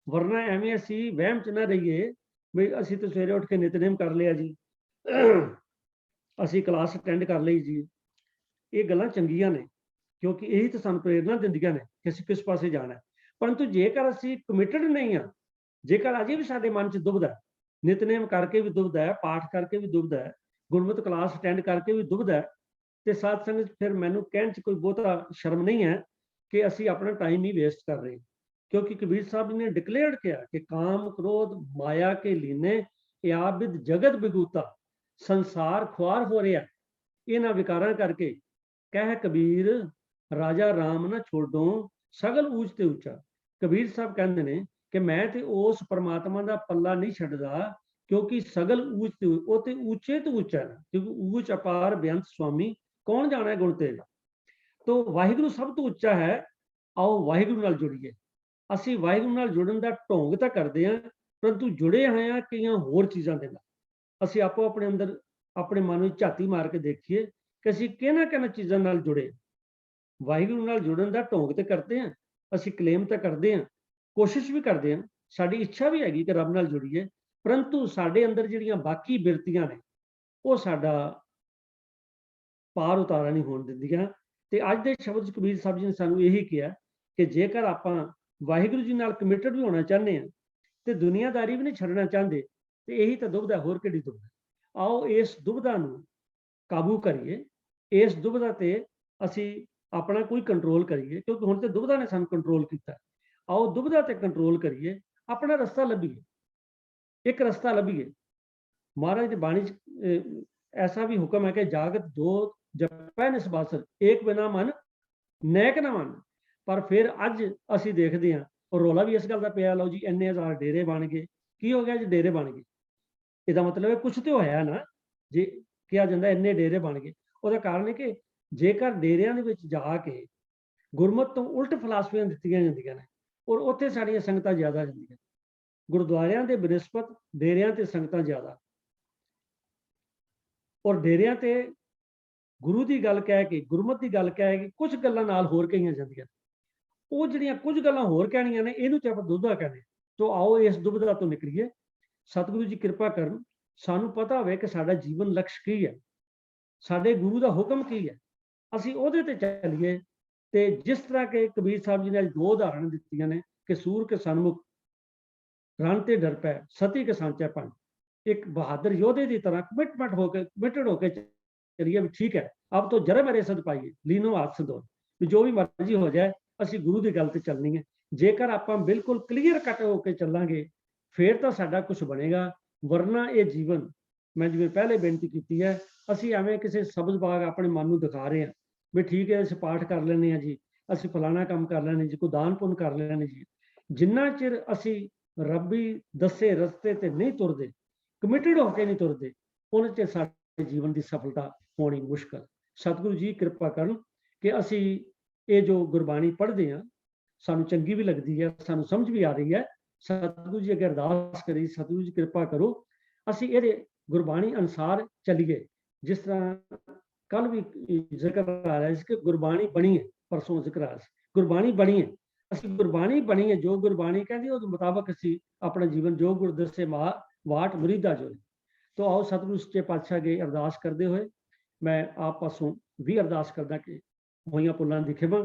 वरना ਐਵੇਂ ਅਸੀਂ ਵਹਿਮ ਚ ਨਾ ਰਹੀਏ ਵੀ ਅਸੀਂ ਤਾਂ ਸਵੇਰੇ ਉੱਠ ਕੇ ਨਿਤਨੇਮ ਕਰ ਲਿਆ ਜੀ, ਅਸੀਂ ਕਲਾਸ ਅਟੈਂਡ ਕਰ ਲਈ ਜੀ। ਇਹ ਗੱਲਾਂ ਚੰਗੀਆਂ ਨੇ ਕਿਉਂਕਿ ਇਹੀ ਤਾਂ ਸਾਨੂੰ ਪ੍ਰੇਰਨਾ ਦਿੰਦੀਆਂ ਨੇ ਕਿ ਅਸੀਂ ਕਿਸ ਪਾਸੇ ਜਾਣਾ ਹੈ। ਪਰੰਤੂ ਜੇਕਰ ਅਸੀਂ ਕਮਿਟਡ ਨਹੀਂ ਆ, ਜੇਕਰ ਅਜੇ ਵੀ ਸਾਡੇ ਮਨ ਚ ਦੁਬਦਾ, ਨਿਤਨੇਮ ਕਰਕੇ ਵੀ ਦੁਬਦਾ ਹੈ, ਪਾਠ ਕਰਕੇ ਵੀ ਦੁਬਦਾ ਹੈ, ਗੁਰਮਤਿ ਕਲਾਸ ਅਟੈਂਡ ਕਰਕੇ ਵੀ ਦੁਬਦਾ ਹੈ, ਤੇ ਸਾਧ ਸੰਗਤ ਫਿਰ ਮੈਨੂੰ ਕਹਿਣ ਚ ਕੋਈ ਬਹੁਤਾ ਸ਼ਰਮ ਨਹੀਂ ਹੈ ਕਿ ਅਸੀਂ ਆਪਣਾ ਟਾਈਮ ਹੀ ਵੇਸਟ ਕਰ ਰਹੇ। क्योंकि कबीर साहब ने डिक्लेयर किया कि काम क्रोध माया के लीने या विद जगत बिगूता संसार ख्वार हो रहा। इन्हां विकारां करके कह कबीर राजा राम ना छोड़ो सगल ऊंच ते ऊंचा। कबीर साहब कहते हैं कि मैं ते उस परमात्मा का पल्ला नहीं छड्डदा क्योंकि सगल ऊंच ते ऊंचे तो ऊंचा है, क्योंकि ऊंच अपार बेअंत स्वामी कौन जाना है गुण तेरा। तो वाहिगुरु सब तो उच्चा है। आओ वाहिगुरु नाल जुड़िए। ਅਸੀਂ ਵਾਹਿਗੁਰੂ ਨਾਲ ਜੁੜਨ ਦਾ ਢੋਂਗ ਤਾਂ ਕਰਦੇ ਹਾਂ, ਪਰੰਤੂ ਜੁੜੇ ਹੋਏ ਹਾਂ ਕਈਆਂ ਹੋਰ ਚੀਜ਼ਾਂ ਦੇ ਨਾਲ। ਅਸੀਂ ਆਪੋ ਆਪਣੇ ਅੰਦਰ ਆਪਣੇ ਮਨ ਵਿੱਚ ਝਾਤੀ ਮਾਰ ਕੇ ਦੇਖੀਏ ਕਿ ਅਸੀਂ ਕਿਹਨਾਂ ਚੀਜ਼ਾਂ ਨਾਲ ਜੁੜੇ। ਵਾਹਿਗੁਰੂ ਨਾਲ ਜੁੜਨ ਦਾ ਢੋਂਗ ਤੇ ਕਰਦੇ ਹਾਂ, ਅਸੀਂ ਕਲੇਮ ਤਾਂ ਕਰਦੇ ਹਾਂ, ਕੋਸ਼ਿਸ਼ ਵੀ ਕਰਦੇ ਹਾਂ, ਸਾਡੀ ਇੱਛਾ ਵੀ ਹੈਗੀ ਕਿ ਰੱਬ ਨਾਲ ਜੁੜੀਏ, ਪਰੰਤੂ ਸਾਡੇ ਅੰਦਰ ਜਿਹੜੀਆਂ ਬਾਕੀ ਬਿਰਤੀਆਂ ਨੇ ਉਹ ਸਾਡਾ ਪਾਰ ਉਤਾਰਾ ਨਹੀਂ ਹੋਣ ਦਿੰਦੀਆਂ। ਤੇ ਅੱਜ ਦੇ ਸ਼ਬਦ ਚ ਕਬੀਰ ਸਾਹਿਬ ਜੀ ਨੇ ਸਾਨੂੰ ਇਹੀ ਕਿਹਾ ਕਿ ਜੇਕਰ ਆਪਾਂ ਵਾਹਿਗੁਰੂ ਜੀ ਨਾਲ ਕਮਿਟਡ ਵੀ ਹੋਣਾ ਚਾਹੁੰਦੇ ਹਾਂ ਤੇ ਦੁਨੀਆਦਾਰੀ ਵੀ ਨਹੀਂ ਛੱਡਣਾ ਚਾਹੁੰਦੇ, ਤੇ ਇਹੀ ਤਾਂ ਦੁਬਦਾ, ਹੋਰ ਕਿਹੜੀ ਦੁਬਦਾ। ਆਓ ਇਸ ਦੁਬਦਾ ਨੂੰ ਕਾਬੂ ਕਰੀਏ, ਇਸ ਦੁਬਦਾ ਤੇ ਅਸੀਂ ਆਪਣਾ ਕੋਈ ਕੰਟਰੋਲ ਕਰੀਏ, ਕਿਉਂਕਿ ਹੁਣ ਤੇ ਦੁਬਦਾ ਨੇ ਸਾਨੂੰ ਕੰਟਰੋਲ ਕੀਤਾ। ਆਓ ਦੁਬਦਾ ਤੇ ਕੰਟਰੋਲ ਕਰੀਏ, ਆਪਣਾ ਰਸਤਾ ਲੱਭੀਏ, ਇੱਕ ਰਸਤਾ ਲੱਭੀਏ। ਮਹਾਰਾਜ ਦੀ ਬਾਣੀ ਚ ਐਸਾ ਵੀ ਹੁਕਮ ਹੈ ਕਿ ਜਾਗਤ ਦੋ ਜਪੈ ਨਿਸਬਾਸਰ ਏਕ ਬਿਨਾ ਮਨ ਨੈਕ ਨਾ ਮਨ। पर फिर अज असी देखते हैं और रौला भी इस गल का पिया, लो जी इन्ने हज़ार डेरे बन गए, की हो गया जी डेरे बन गए। इसका मतलब है कुछ तो होया ना जे कहा जाता इन्ने डेरे बन गए। उसका कारण है कि जेकर डेरिया के जाके गुरमत तो उल्ट फिलासफियां दित्तियां जांदियां ने और उत्थे साड़ियां संगतां ज़्यादा जांदियां, गुरुद्वारियां दे बनिस्बत डेरियां ते संगतां ज़्यादा। और डेरियां ते गुरु की गल कह के गुरमत की गल कह के कुछ गल्लां नाल होर कहीआं जांदियां, ਉਹ ਜਿਹੜੀਆਂ ਕੁਝ ਗੱਲਾਂ ਹੋਰ ਕਹਿਣੀਆਂ ਨੇ ਇਹਨੂੰ ਤੇ ਆਪਾਂ ਦੁਬਦਾ ਕਹਿੰਦੇ। ਤੋਂ ਆਓ ਇਸ ਦੁਬਦਾ ਤੋਂ ਨਿਕਲੀਏ। ਸਤਿਗੁਰੂ ਜੀ ਕਿਰਪਾ ਕਰਨ, ਸਾਨੂੰ ਪਤਾ ਹੋਵੇ ਕਿ ਸਾਡਾ ਜੀਵਨ ਲਕਸ਼ ਕੀ ਹੈ, ਸਾਡੇ ਗੁਰੂ ਦਾ ਹੁਕਮ ਕੀ ਹੈ, ਅਸੀਂ ਉਹਦੇ ਤੇ ਚੱਲੀਏ। ਤੇ ਜਿਸ ਤਰ੍ਹਾਂ ਕਿ ਕਬੀਰ ਸਾਹਿਬ ਜੀ ਨੇ ਦੋ ਉਦਾਹਰਣ ਦਿੱਤੀਆਂ ਨੇ ਕਿ ਸੂਰ ਕੇ ਸਨਮੁਖ ਰਨ ਤੇ ਡਰ ਪੈ ਸਤੀ ਕੇ ਸਾਂਚਾ ਪਨ। ਇੱਕ ਬਹਾਦਰ ਯੋਧੇ ਦੀ ਤਰ੍ਹਾਂ ਕਮਿਟਡ ਹੋ ਕੇ ਚਲੀਏ ਵੀ ਠੀਕ ਹੈ अब तो जरा मेरे सद पाइए लीनो हाथ संदोर, जो भी मर्जी हो जाए ਅਸੀਂ ਗੁਰੂ ਦੀ ਗੱਲ ਤੇ ਚੱਲਣੀ ਹੈ। ਜੇਕਰ ਆਪਾਂ ਬਿਲਕੁਲ ਕਲੀਅਰ ਕੱਟ ਹੋ ਕੇ ਚੱਲਾਂਗੇ ਫਿਰ ਤਾਂ ਸਾਡਾ ਕੁਝ ਬਣੇਗਾ, ਵਰਨਾ ਇਹ ਜੀਵਨ, ਮੈਂ ਜਿਵੇਂ ਪਹਿਲੇ ਬੇਨਤੀ ਕੀਤੀ ਹੈ, ਅਸੀਂ ਐਵੇਂ ਕਿਸੇ ਸਬਜ਼ ਬਾਗ ਆਪਣੇ ਮਨ ਨੂੰ ਦਿਖਾ ਰਹੇ ਹਾਂ ਵੀ ਠੀਕ ਹੈ ਅਸੀਂ ਪਾਠ ਕਰ ਲੈਂਦੇ ਹਾਂ ਜੀ, ਅਸੀਂ ਫਲਾਣਾ ਕੰਮ ਕਰ ਲੈਂਦੇ ਜੀ, ਕੋਈ ਦਾਨ ਪੁੰਨ ਕਰ ਲੈਂਦੇ ਜੀ। ਜਿੰਨਾ ਚਿਰ ਅਸੀਂ ਰੱਬੀ ਦੱਸੇ ਰਸਤੇ ਤੇ ਨਹੀਂ ਤੁਰਦੇ, ਕਮਿਟਡ ਹੋ ਕੇ ਨਹੀਂ ਤੁਰਦੇ, ਉਹਨਾਂ ਚਿਰ ਸਾਡੇ ਜੀਵਨ ਦੀ ਸਫਲਤਾ ਹੋਣੀ ਮੁਸ਼ਕਲ। ਸਤਿਗੁਰੂ ਜੀ ਕਿਰਪਾ ਕਰਨ ਕਿ ਅਸੀਂ ਇਹ ਜੋ ਗੁਰਬਾਣੀ ਪੜ੍ਹਦੇ ਹਾਂ ਸਾਨੂੰ ਚੰਗੀ ਵੀ ਲੱਗਦੀ ਹੈ, ਸਾਨੂੰ ਸਮਝ ਵੀ ਆ ਰਹੀ ਹੈ। ਸਤਿਗੁਰੂ ਜੀ ਅੱਗੇ ਅਰਦਾਸ ਕਰੀ, ਸਤਿਗੁਰੂ ਜੀ ਕਿਰਪਾ ਕਰੋ ਅਸੀਂ ਇਹਦੇ ਗੁਰਬਾਣੀ ਅਨੁਸਾਰ ਚੱਲੀਏ। ਜਿਸ ਤਰ੍ਹਾਂ ਕੱਲ ਵੀ ਜ਼ਿਕਰ ਆ ਰਿਹਾ ਸੀ ਕਿ ਗੁਰਬਾਣੀ ਬਣੀ ਹੈ, ਪਰਸੋਂ ਜ਼ਿਕਰ ਆ ਰਿਹਾ ਸੀ ਗੁਰਬਾਣੀ ਬਣੀ ਹੈ, ਅਸੀਂ ਗੁਰਬਾਣੀ ਬਣੀ ਹੈ, ਜੋ ਗੁਰਬਾਣੀ ਕਹਿੰਦੀ ਉਹਦੇ ਮੁਤਾਬਕ ਅਸੀਂ ਆਪਣਾ ਜੀਵਨ ਜੋ ਗੁਰ ਦੱਸੇ ਵਾਟ ਮੁਰੀਦਾ ਜੋ तो आओ सतगुरु सच्चे पातशाह अगे अरदास करते हुए मैं आप पासों भी अरदास करदा कि होइयां भुल्लां दी खिमा।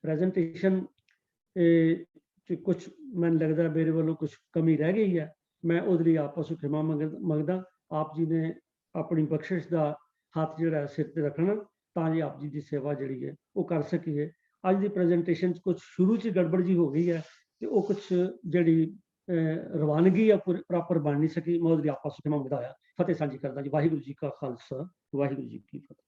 प्रेजेंटेशन कुछ मैनूं लगदा मेरे वालों कुछ कमी रह गई है, मैं उहदे लई आप पासों खिमा मंगदा। आप जी ने अपनी बख्शिश का हाथ जिहड़ा सिर ते रखना तां जे आप जी की सेवा जिहड़ी है वो कर सकीए। अज दी प्रेजेंटेशन कुछ शुरू च गड़बड़ जी हो गई है ते वो कुछ जिहड़ी रवानगी है प्रॉपर बन नहीं सकी। मैं उहदे लई आप पासों खिमा मंगदा होया फतेह सांझी करदा जी। वाहिगुरू जी का खालसा, वाहिगुरू जी की फतेह।